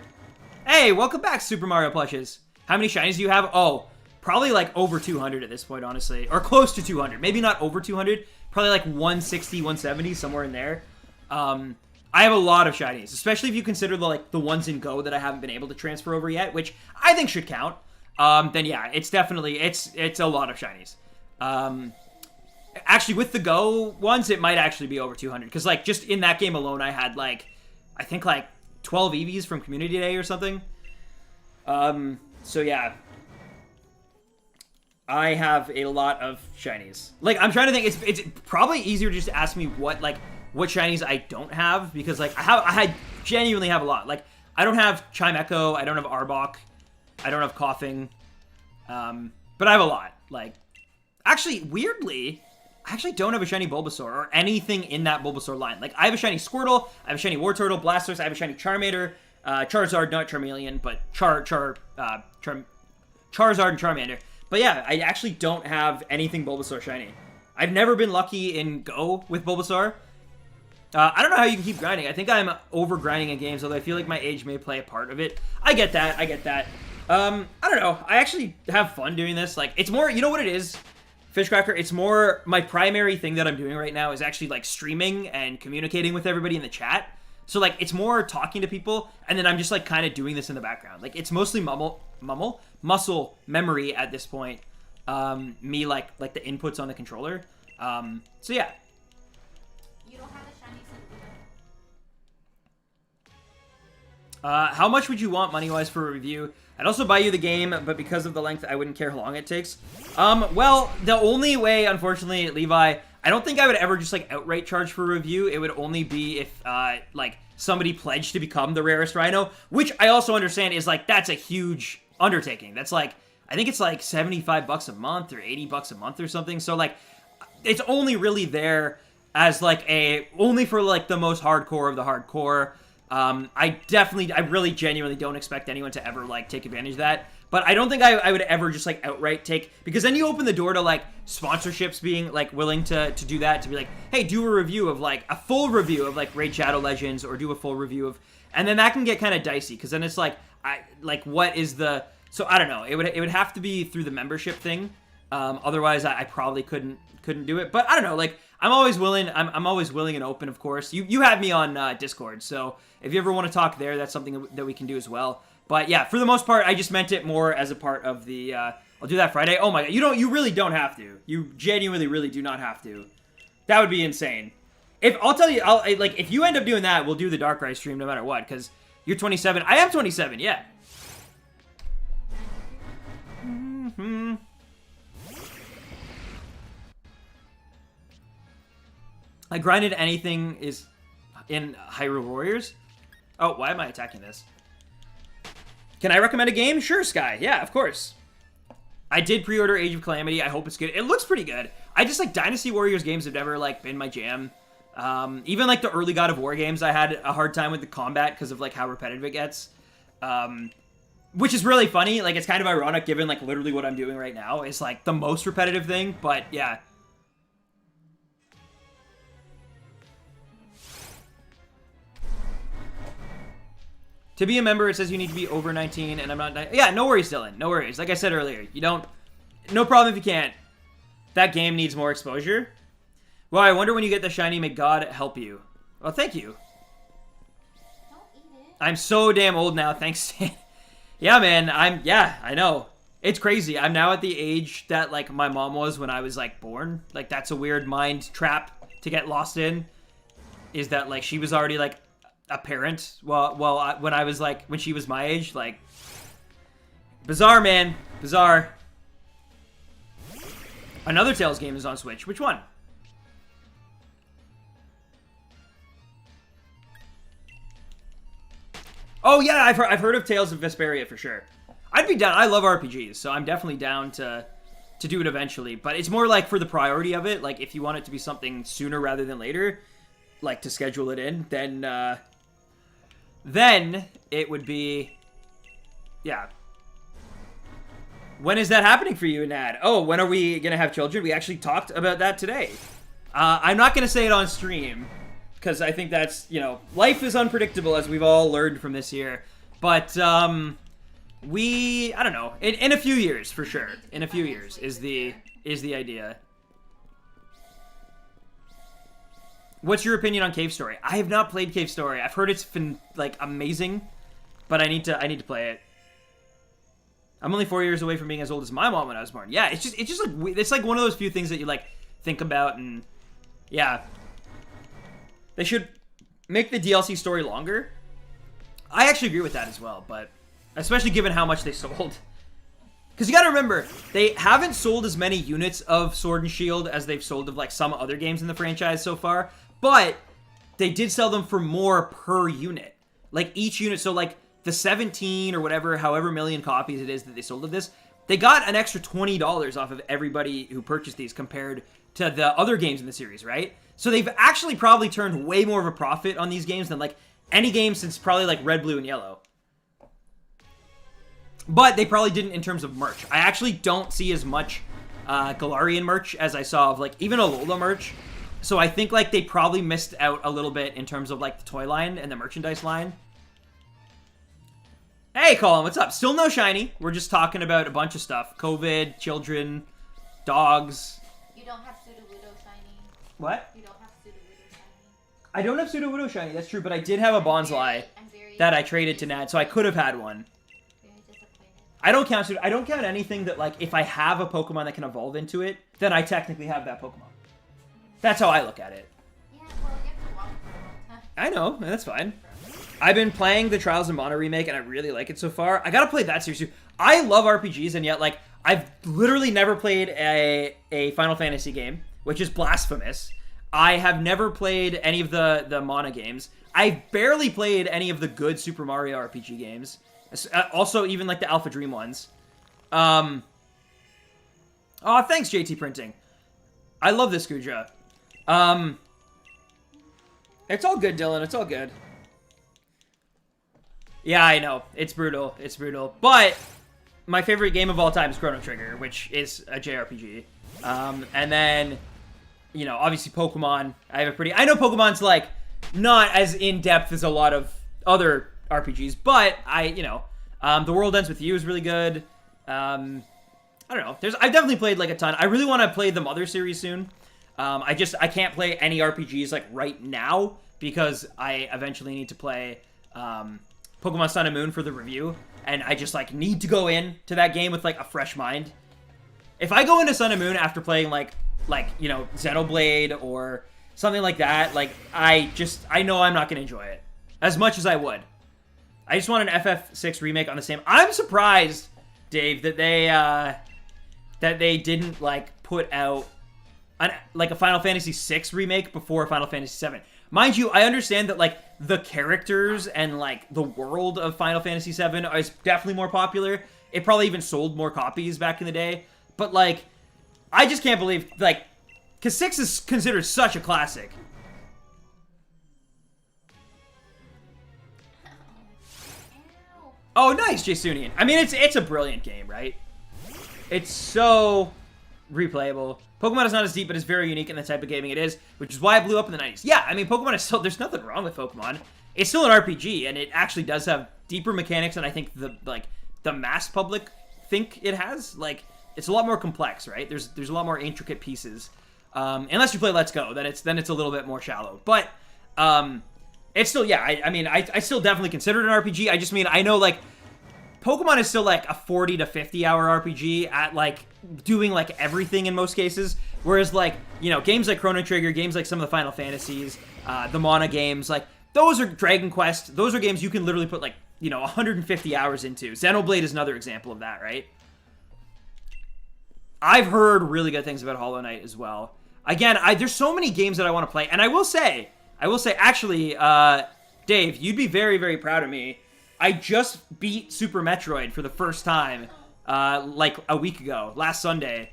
Speaker 1: Hey, welcome back, Super Mario Plushes. How many shinies do you have? Oh, probably like over 200 at this point, honestly. Or close to 200. Maybe not over 200. Probably like 160, 170, somewhere in there. I have a lot of shinies, especially if you consider the ones in Go that I haven't been able to transfer over yet, which I think should count. Then yeah, it's definitely it's a lot of shinies. Actually, with the Go ones, it might actually be over 200 because like just in that game alone, I had like I think like 12 EVs from Community Day or something. So yeah, I have a lot of shinies. Like I'm trying to think, it's probably easier just to ask me what shinies I don't have because like I genuinely have a lot. Like I don't have Chime Echo, I don't have Arbok, I don't have Coughing, but I have a lot. Like actually, weirdly, I actually don't have a shiny Bulbasaur or anything in that Bulbasaur line. Like I have a shiny Squirtle, I have a shiny Wartortle, Blastoise, I have a shiny Charmander, Charizard, not Charmeleon, but Charizard and Charmander. But yeah, I actually don't have anything Bulbasaur shiny. I've never been lucky in Go with Bulbasaur. I don't know how you can keep grinding. I think I'm over grinding in games, although I feel like my age may play a part of it. I get that. I don't know. I actually have fun doing this. Like, it's more, you know what it is, Fishcracker? It's more, my primary thing that I'm doing right now is actually, like, streaming and communicating with everybody in the chat. So, like, it's more talking to people, and then I'm just, like, kind of doing this in the background. Like, it's mostly muscle memory at this point. Me, like the inputs on the controller. So, yeah.
Speaker 2: You don't have a shiny Cynthia.
Speaker 1: How much would you want money-wise for a review? I'd also buy you the game, but because of the length, I wouldn't care how long it takes. Well, the only way, unfortunately, Levi, I don't think I would ever just, like, outright charge for a review. It would only be if, like, somebody pledged to become the rarest Rhino, which I also understand is, like, that's a huge undertaking. That's, like, I think it's, like, 75 bucks a month or 80 bucks a month or something. So, like, it's only really there as, like, only for, like, the most hardcore of the hardcore. I really genuinely don't expect anyone to ever, like, take advantage of that. But I don't think I would ever just, like, outright take, because then you open the door to, like, sponsorships being, like, willing to do that, to be like, hey, do a review of, like, a full review of, like, Raid Shadow Legends, or do a full review of, and then that can get kind of dicey, because then it's like, what is the, so I don't know, it would have to be through the membership thing, otherwise I probably couldn't do it, but I don't know, like, I'm always willing and open, of course. You have me on Discord, so if you ever want to talk there, that's something that we can do as well. But yeah, for the most part, I just meant it more as a part of the, I'll do that Friday. Oh my god, you really don't have to. You genuinely really do not have to. That would be insane. I'll tell you, if you end up doing that, we'll do the Darkrai stream no matter what, because you're 27. I am 27, yeah. Mm-hmm. I grinded anything is in Hyrule Warriors. Oh, why am I attacking this? Can I recommend a game? Sure, Sky. Yeah, of course. I did pre-order Age of Calamity. I hope it's good. It looks pretty good. I just, like, Dynasty Warriors games have never, like, been my jam. Even, like, the early God of War games, I had a hard time with the combat because of, like, how repetitive it gets. Which is really funny. Like, it's kind of ironic given, like, literally what I'm doing right now is, like, the most repetitive thing. But, yeah. To be a member, it says you need to be over 19, and I'm not... Yeah, no worries, Dylan. No worries. Like I said earlier, you don't... No problem if you can't. That game needs more exposure. Well, I wonder when you get the shiny, may God help you. Well, thank you.
Speaker 2: Don't eat it.
Speaker 1: I'm so damn old now, thanks. Yeah, man, yeah, I know. It's crazy. I'm now at the age that, like, my mom was when I was, like, born. Like, that's a weird mind trap to get lost in. Is that, like, she was already, like... a parent when I was like when she was my age, like bizarre, man, bizarre. Another Tales game is on Switch. Which one? Oh yeah, I've heard of Tales of Vesperia for sure. I'd be down. I love RPGs, so I'm definitely down to do it eventually. But it's more like for the priority of it. Like if you want it to be something sooner rather than later, like to schedule it in, then it would be, yeah. When is that happening for you, Nad? Oh, when are we going to have children? We actually talked about that today. I'm not going to say it on stream, because I think that's, you know, life is unpredictable, as we've all learned from this year. But, I don't know, in a few years, for sure. In a few years is the idea. What's your opinion on Cave Story? I have not played Cave Story. I've heard it's been like amazing, but I need to play it. I'm only 4 years away from being as old as my mom when I was born. Yeah, it's just like it's like one of those few things that you like think about, and yeah, they should make the DLC story longer. I actually agree with that as well, but especially given how much they sold. Because you gotta remember, they haven't sold as many units of Sword and Shield as they've sold of like some other games in the franchise so far, but they did sell them for more per unit. Like each unit, so like the 17 or whatever, however million copies it is that they sold of this, they got an extra $20 off of everybody who purchased these compared to the other games in the series, right? So they've actually probably turned way more of a profit on these games than like any game since probably like Red, Blue, and Yellow. But they probably didn't in terms of merch. I actually don't see as much Galarian merch as I saw of like even Alola merch. So I think like they probably missed out a little bit in terms of like the toy line and the merchandise line. Hey, Colin, what's up? Still no shiny. We're just talking about a bunch of stuff. COVID, children, dogs.
Speaker 2: You don't have Sudowoodo shiny.
Speaker 1: What?
Speaker 2: You don't have Sudowoodo shiny.
Speaker 1: I don't have Sudowoodo shiny, that's true, but I did have a Bonsly that I traded to Nad, so I could have had one.
Speaker 2: Very disappointed.
Speaker 1: I don't count anything that, like, if I have a Pokemon that can evolve into it, then I technically have that Pokemon. That's how I look at it.
Speaker 2: Yeah, well, you have to walk for a long time.
Speaker 1: I know, and that's fine. I've been playing the Trials of Mana remake, and I really like it so far. I gotta play that series too. I love RPGs, and yet, like, I've literally never played a Final Fantasy game, which is blasphemous. I have never played any of the Mana games. I've barely played any of the good Super Mario RPG games. Also, even, like, the Alpha Dream ones. Oh, thanks, JT Printing. I love this Gudra. It's all good, Dylan. It's all good. Yeah, I know. It's brutal. It's brutal. But my favorite game of all time is Chrono Trigger, which is a JRPG. And then, you know, obviously Pokemon. I know Pokemon's, like, not as in-depth as a lot of other RPGs, but The World Ends With You is really good. I don't know. I've definitely played, like, a ton. I really want to play the Mother series soon. I can't play any RPGs, like, right now, because I eventually need to play, Pokemon Sun and Moon for the review, and I just, like, need to go in to that game with, like, a fresh mind. If I go into Sun and Moon after playing, like, you know, Xenoblade or something like that, like, I know I'm not going to enjoy it as much as I would. I just want an FF6 remake on the same... I'm surprised, Dave, that they didn't, like, put out, a Final Fantasy VI remake before Final Fantasy VII. Mind you, I understand that, like, the characters and, like, the world of Final Fantasy VII is definitely more popular. It probably even sold more copies back in the day. But, like, I just can't believe, like, because 6 is considered such a classic. Oh, nice, Jasunian. I mean, it's a brilliant game, right? It's so replayable. Pokemon is not as deep, but it's very unique in the type of gaming it is, which is why it blew up in the 90s. Yeah, I mean, Pokemon is still... There's nothing wrong with Pokemon. It's still an RPG, and it actually does have deeper mechanics than I think the mass public think it has. Like, it's a lot more complex, right? There's a lot more intricate pieces. Unless you play Let's Go, then it's a little bit more shallow. But, it's still... Yeah, I mean, I still definitely consider it an RPG. I just mean, I know, like... Pokemon is still, like, a 40 to 50 hour RPG at, like, doing, like, everything in most cases. Whereas, like, you know, games like Chrono Trigger, games like some of the Final Fantasies, the Mana games, like, those are Dragon Quest. Those are games you can literally put, like, you know, 150 hours into. Xenoblade is another example of that, right? I've heard really good things about Hollow Knight as well. Again, there's so many games that I want to play. And I will say, actually, Dave, you'd be very, very proud of me. I just beat Super Metroid for the first time, like a week ago, last Sunday.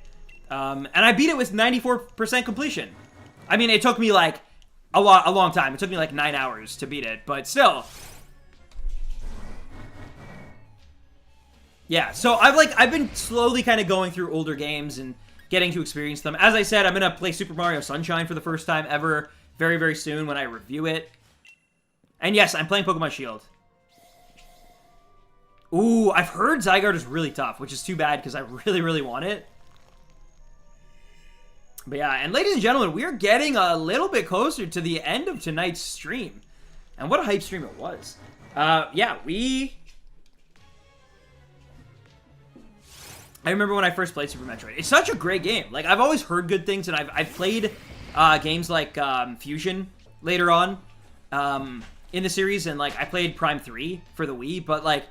Speaker 1: And I beat it with 94% completion. I mean, it took me like a long time. It took me like 9 hours to beat it, but still. Yeah, so I've been slowly kind of going through older games and getting to experience them. As I said, I'm going to play Super Mario Sunshine for the first time ever very, very soon when I review it. And yes, I'm playing Pokemon Shield. Ooh, I've heard Zygarde is really tough, which is too bad because I really, really want it. But yeah, and ladies and gentlemen, we are getting a little bit closer to the end of tonight's stream. And what a hype stream it was. Yeah, I remember when I first played Super Metroid. It's such a great game. Like, I've always heard good things, and I've played games like Fusion later on in the series, and like I played Prime 3 for the Wii, but like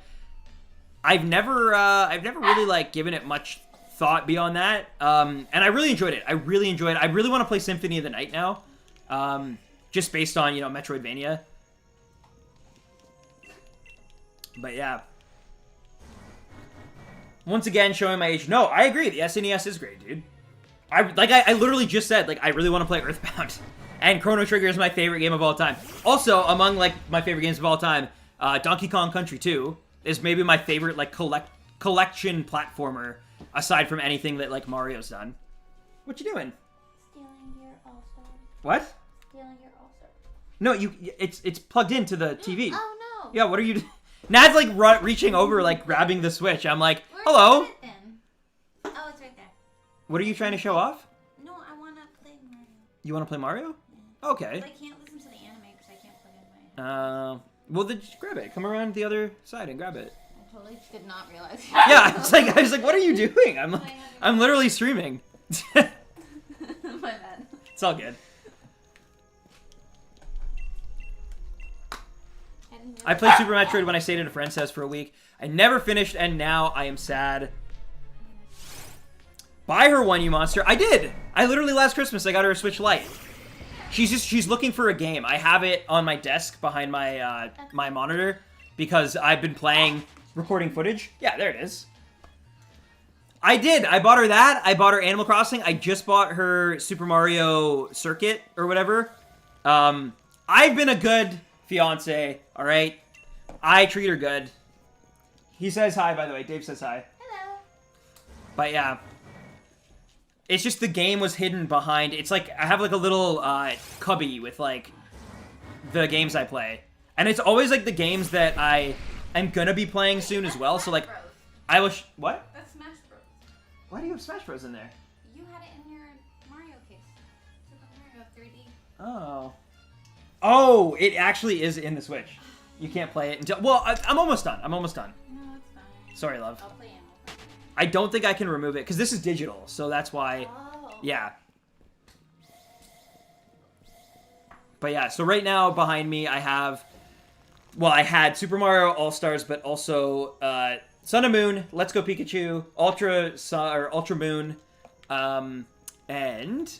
Speaker 1: I've never really like given it much thought beyond that. And I really enjoyed it. I really want to play Symphony of the Night now, just based on, you know, Metroidvania. But yeah. Once again, showing my age. No, I agree. The SNES is great, dude. I literally just said, like, I really want to play Earthbound. And Chrono Trigger is my favorite game of all time. Also, among, like, my favorite games of all time, Donkey Kong Country 2 is maybe my favorite, like, collection platformer, aside from anything that, like, Mario's done. What you doing?
Speaker 2: Stealing your All-Star.
Speaker 1: What?
Speaker 2: Stealing your All-Star.
Speaker 1: No, it's plugged into the TV.
Speaker 2: Oh, no.
Speaker 1: Yeah, what are you doing? Nad's, like, reaching over, like, grabbing the Switch. I'm like,
Speaker 2: Where's
Speaker 1: hello?
Speaker 2: it then? Oh, it's right there.
Speaker 1: What are you trying to show off?
Speaker 2: No, I want to play Mario.
Speaker 1: You want to play Mario?
Speaker 2: Yeah.
Speaker 1: Okay.
Speaker 2: But I can't listen to the anime because I can't plug in my...
Speaker 1: Well, then just grab it. Come around the other side and grab it.
Speaker 2: I totally did not realize.
Speaker 1: Yeah, I was like, what are you doing? I'm literally streaming.
Speaker 2: My bad.
Speaker 1: It's all good. I played Super Metroid when I stayed at a friend's house for a week. I never finished, and now I am sad. Buy her one, you monster. I did. I literally last Christmas I got her a Switch Lite. She's looking for a game. I have it on my desk behind my my monitor because I've been playing, recording footage. Yeah, there it is. I did. I bought her that. I bought her Animal Crossing. I just bought her Super Mario Circuit or whatever. I've been a good fiance, all right? I treat her good. He says hi, by the way. Dave says hi.
Speaker 2: Hello.
Speaker 1: But yeah. It's just the game was hidden behind... It's like, I have like a little cubby with like the games I play. And it's always like the games that I am gonna be playing soon as well. So like, I will... What?
Speaker 2: That's Smash Bros.
Speaker 1: Why do you have Smash Bros in there?
Speaker 2: You had it in your Mario case. Super Mario 3D.
Speaker 1: Oh. Oh, it actually is in the Switch. You can't play it until... Well, I'm almost done. I'm almost done.
Speaker 2: No, it's fine.
Speaker 1: Sorry, love.
Speaker 2: I'll play Animal Crossing.
Speaker 1: I don't think I can remove it, because this is digital, so that's why...
Speaker 2: Oh.
Speaker 1: Yeah. But yeah, so right now, behind me, I have... Well, I had Super Mario All-Stars, but also Sun and Moon, Let's Go Pikachu, Ultra Moon, and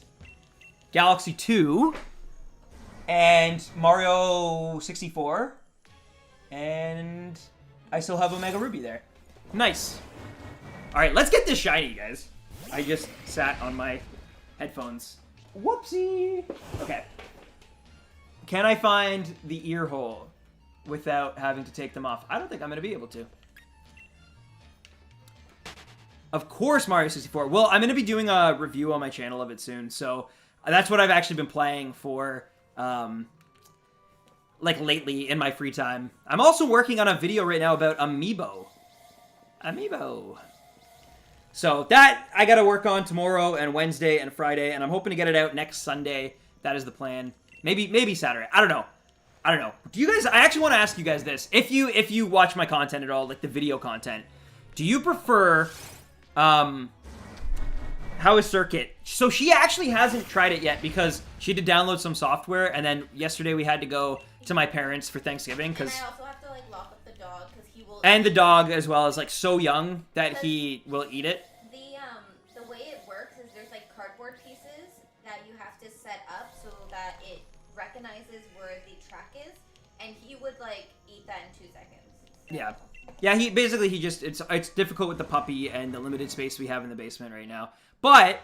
Speaker 1: Galaxy 2, and Mario 64, and I still have Omega Ruby there. Nice. All right, let's get this shiny, guys. I just sat on my headphones. Whoopsie. Okay. Can I find the ear hole without having to take them off? I don't think I'm going to be able to. Of course, Mario 64. Well, I'm going to be doing a review on my channel of it soon, so that's what I've actually been playing for, like, lately in my free time. I'm also working on a video right now about Amiibo. Amiibo. So that I got to work on tomorrow and Wednesday and Friday, and I'm hoping to get it out next Sunday. That is the plan. Maybe Saturday. I don't know. Do you guys... I actually want to ask you guys this. If you watch my content at all, like the video content, do you prefer... How is Circuit? So she actually hasn't tried it yet because she had to download some software, and then yesterday we had to go to my parents for Thanksgiving because...
Speaker 2: And I also have to like lock up the dog because he will...
Speaker 1: And the dog as well is like so young that he will eat it.
Speaker 2: The way it works is there's like cardboard pieces that you have to set up so that it recognizes where the track is, and he would like eat that in 2 seconds. So.
Speaker 1: Yeah. Yeah, he just it's difficult with the puppy and the limited space we have in the basement right now. But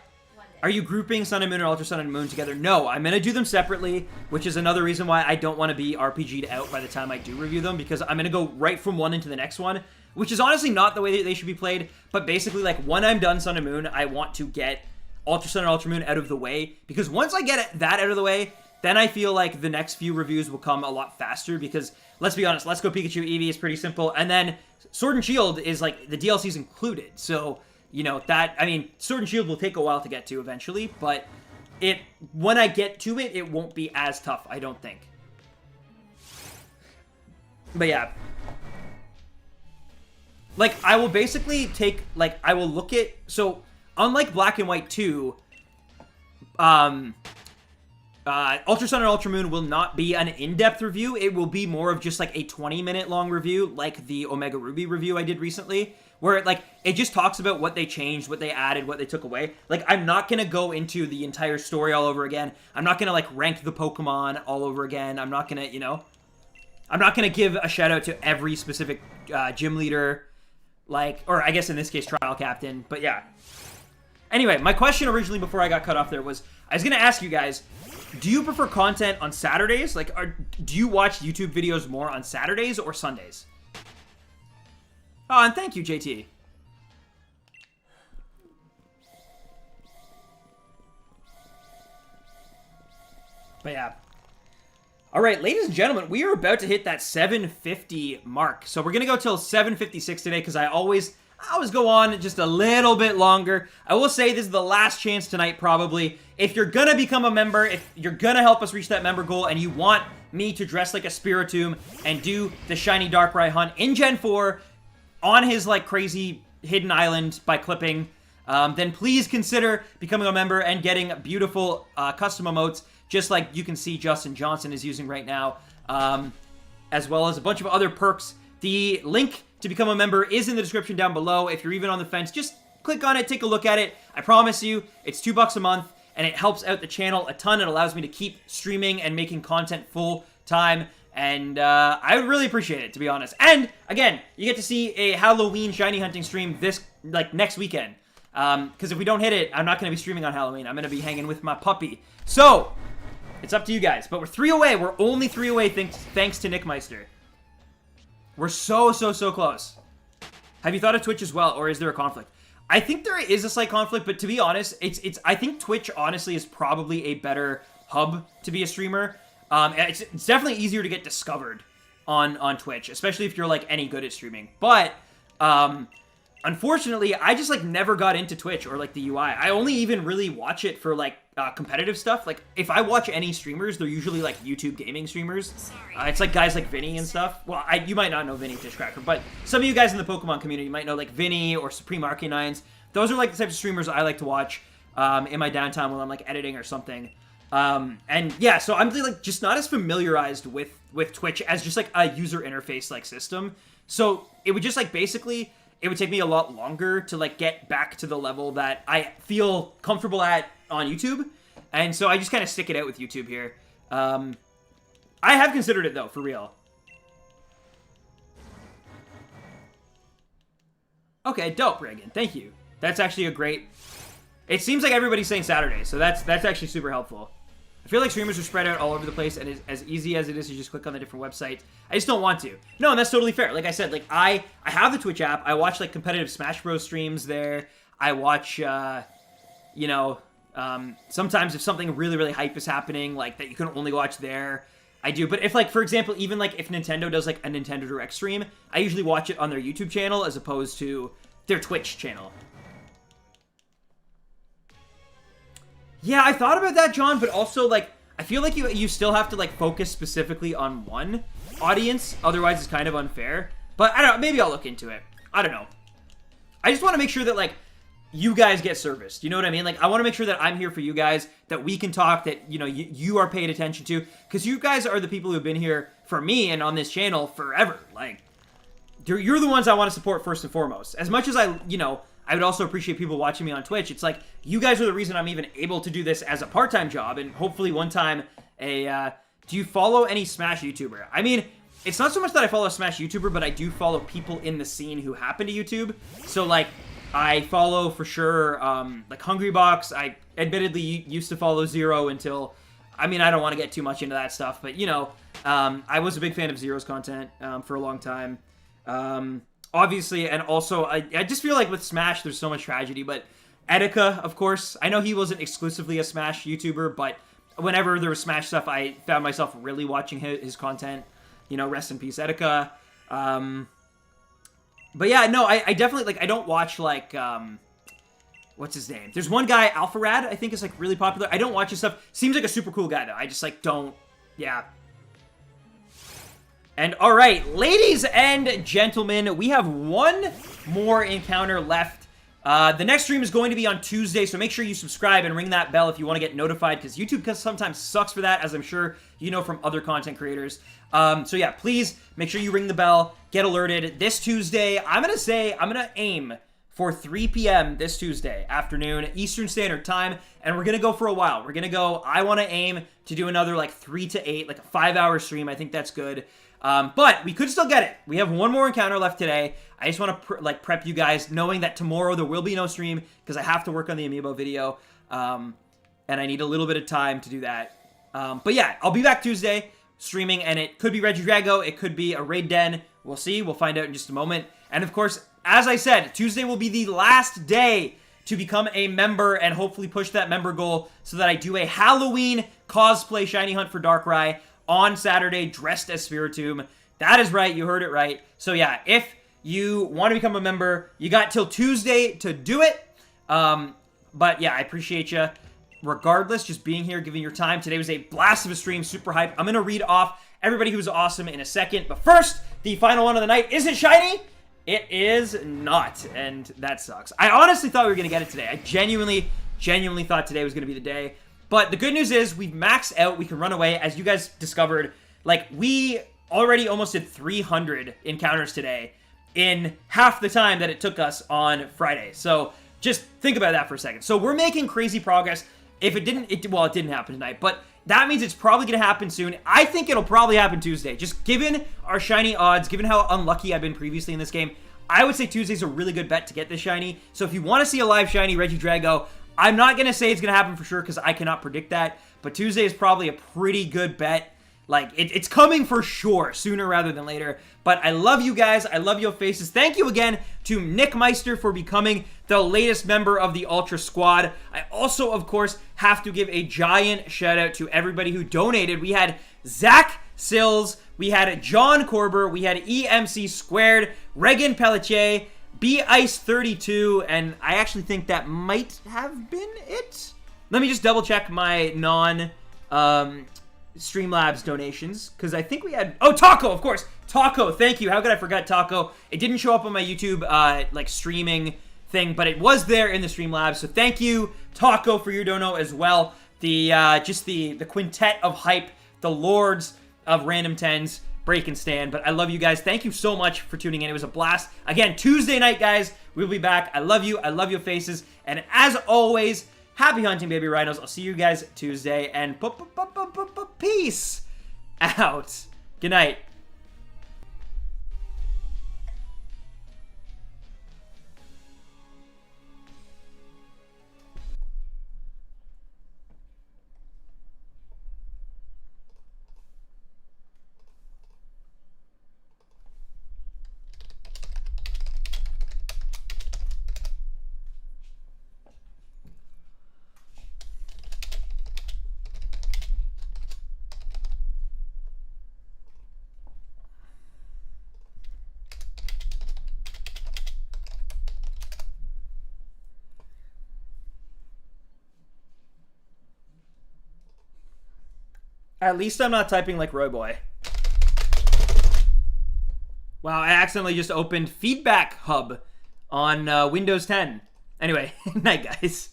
Speaker 1: are you grouping Sun and Moon or Ultra Sun and Moon together? No, I'm going to do them separately, which is another reason why I don't want to be RPG'd out by the time I do review them, because I'm going to go right from one into the next one, which is honestly not the way that they should be played, but basically, like, when I'm done Sun and Moon, I want to get Ultra Sun and Ultra Moon out of the way, because once I get that out of the way, then I feel like the next few reviews will come a lot faster, because, let's be honest, Let's Go Pikachu Eevee is pretty simple, and then Sword and Shield is, like, the DLC's included, so... You know, that, I mean, Sword and Shield will take a while to get to eventually, but when I get to it, it won't be as tough, I don't think. But yeah. Like, I will basically take, like, I will look at, so, unlike Black and White 2, Ultra Sun and Ultra Moon will not be an in-depth review. It will be more of just, like, a 20-minute long review, like the Omega Ruby review I did recently, where, like, it just talks about what they changed, what they added, what they took away. Like, I'm not gonna go into the entire story all over again. I'm not gonna, like, rank the Pokemon all over again. I'm not gonna, you know, I'm not gonna give a shout-out to every specific gym leader, like, or I guess in this case, trial captain, but yeah. Anyway, my question originally before I got cut off there was, I was gonna ask you guys, do you prefer content on Saturdays? Like, do you watch YouTube videos more on Saturdays or Sundays? Oh, and thank you, JT. But yeah. All right, ladies and gentlemen, we are about to hit that 750 mark. So we're going to go till 756 today because I always go on just a little bit longer. I will say this is the last chance tonight probably. If you're going to become a member, if you're going to help us reach that member goal and you want me to dress like a Spiritomb and do the shiny Darkrai hunt in Gen 4 on his like crazy hidden island by clipping, then please consider becoming a member and getting beautiful custom emotes, just like you can see Justin Johnson is using right now, as well as a bunch of other perks. The link to become a member is in the description down below. If you're even on the fence, just click on it, take a look at it. I promise you, it's $2 a month, and it helps out the channel a ton. It allows me to keep streaming and making content full time, and I would really appreciate it, to be honest. And, again, you get to see a Halloween shiny hunting stream next weekend. Because if we don't hit it, I'm not going to be streaming on Halloween. I'm going to be hanging with my puppy. So, it's up to you guys. But we're 3 away. We're only 3 away thanks to Nick Meister. We're so close. Have you thought of Twitch as well, or is there a conflict? I think there is a slight conflict, but to be honest, I think Twitch, honestly, is probably a better hub to be a streamer. It's definitely easier to get discovered on Twitch, especially if you're, like, any good at streaming. But, unfortunately, I just, like, never got into Twitch or, like, the UI. I only even really watch it for, like, competitive stuff. Like, if I watch any streamers, they're usually, like, YouTube gaming streamers. It's, like, guys like Vinny and stuff. Well, you might not know Vinny Fishcracker, but some of you guys in the Pokemon community might know, like, Vinny or Supreme Arcanines. Those are, like, the types of streamers I like to watch in my downtime while I'm, like, editing or something. And, yeah, so I'm, like, just not as familiarized with Twitch as just, like, a user interface, like, system. So, it would just, like, basically, it would take me a lot longer to, like, get back to the level that I feel comfortable at on YouTube. And so I just kind of stick it out with YouTube here. I have considered it, though, for real. Okay, dope, Reagan. Thank you. That's actually a great... It seems like everybody's saying Saturday, so that's actually super helpful. I feel like streamers are spread out all over the place, and it's as easy as it is to just click on the different websites. I just don't want to. No, and that's totally fair. Like I said, like I have the Twitch app. I watch like competitive Smash Bros streams there. I watch, you know, sometimes if something really hype is happening, like that you can only watch there, I do. But if like, for example, even like if Nintendo does like a Nintendo Direct stream, I usually watch it on their YouTube channel as opposed to their Twitch channel. Yeah, I thought about that, John, but also, like, I feel like you still have to, like, focus specifically on one audience, otherwise it's kind of unfair. But, I don't know, maybe I'll look into it. I don't know. I just want to make sure that, like, you guys get serviced. You know what I mean? Like, I want to make sure that I'm here for you guys, that we can talk, that, you know, you are paid attention to, because you guys are the people who have been here for me and on this channel forever. Like, you're the ones I want to support first and foremost. As much as I would also appreciate people watching me on Twitch. It's like, you guys are the reason I'm even able to do this as a part-time job, and hopefully one time do you follow any Smash YouTuber? I mean, it's not so much that I follow a Smash YouTuber, but I do follow people in the scene who happen to YouTube. So, like, I follow, for sure, like, Hungrybox. I admittedly used to follow Zero until, I mean, I don't want to get too much into that stuff, but, you know, I was a big fan of Zero's content for a long time. Obviously, and also, I just feel like with Smash, there's so much tragedy, but Etika, of course, I know he wasn't exclusively a Smash YouTuber, but whenever there was Smash stuff, I found myself really watching his content. You know, rest in peace, Etika. But yeah, no, I definitely, like, I don't watch, like what's his name? There's one guy, Alpharad, I think is like really popular. I don't watch his stuff. Seems like a super cool guy though. I just like don't, yeah. And all right, ladies and gentlemen, we have one more encounter left. The next stream is going to be on Tuesday, so make sure you subscribe and ring that bell if you want to get notified, because YouTube sometimes sucks for that, as I'm sure you know from other content creators. So yeah, please make sure you ring the bell, get alerted. This Tuesday, I'm going to aim for 3 p.m. this Tuesday afternoon, Eastern Standard Time, and we're going to go for a while. We're going to go, I want to aim to do another like 3 to 8, like a 5-hour stream. I think that's good. But we could still get it. We have one more encounter left today. I just want to prep you guys, knowing that tomorrow there will be no stream because I have to work on the Amiibo video, and I need a little bit of time to do that. But yeah, I'll be back Tuesday streaming, and it could be Regidrago, it could be a Raid Den. We'll see. We'll find out in just a moment. And of course, as I said, Tuesday will be the last day to become a member and hopefully push that member goal so that I do a Halloween cosplay shiny hunt for Darkrai on Saturday, dressed as Spiritomb. That is right, you heard it right. So yeah, if you want to become a member, you got till Tuesday to do it. But yeah, I appreciate you. Regardless, just being here, giving your time. Today was a blast of a stream, super hype. I'm going to read off everybody who's awesome in a second. But first, the final one of the night. Is it shiny? It is not, and that sucks. I honestly thought we were going to get it today. I genuinely thought today was going to be the day. But the good news is we've maxed out. We can run away. As you guys discovered, like, we already almost did 300 encounters today in half the time that it took us on Friday. So just think about that for a second. So we're making crazy progress. If it didn't, well, it didn't happen tonight, but that means it's probably going to happen soon. I think it'll probably happen Tuesday. Just given our shiny odds, given how unlucky I've been previously in this game, I would say Tuesday's a really good bet to get this shiny. So if you want to see a live shiny Regidrago, I'm not going to say it's going to happen for sure because I cannot predict that, but Tuesday is probably a pretty good bet. Like, it's coming for sure, sooner rather than later. But I love you guys. I love your faces. Thank you again to Nick Meister for becoming the latest member of the Ultra Squad. I also, of course, have to give a giant shout out to everybody who donated. We had Zach Sills, we had John Corber, we had EMC Squared, Regan Pelletier, B-Ice32, and I actually think that might have been it. Let me just double check my Streamlabs donations, because I think we had... Oh, Taco, of course! Taco, thank you. How could I forget Taco? It didn't show up on my YouTube, like, streaming thing, but it was there in the Streamlabs, so thank you, Taco, for your dono as well. Just the quintet of hype, the lords of RandomTens, break and stand, but I love you guys. Thank you so much for tuning in. It was a blast. Again, Tuesday night, guys. We'll be back. I love you. I love your faces, and as always... Happy hunting, baby rhinos. I'll see you guys Tuesday, and peace out. Good night. At least I'm not typing like Roy Boy. Wow, I accidentally just opened Feedback Hub on Windows 10. Anyway, night, guys.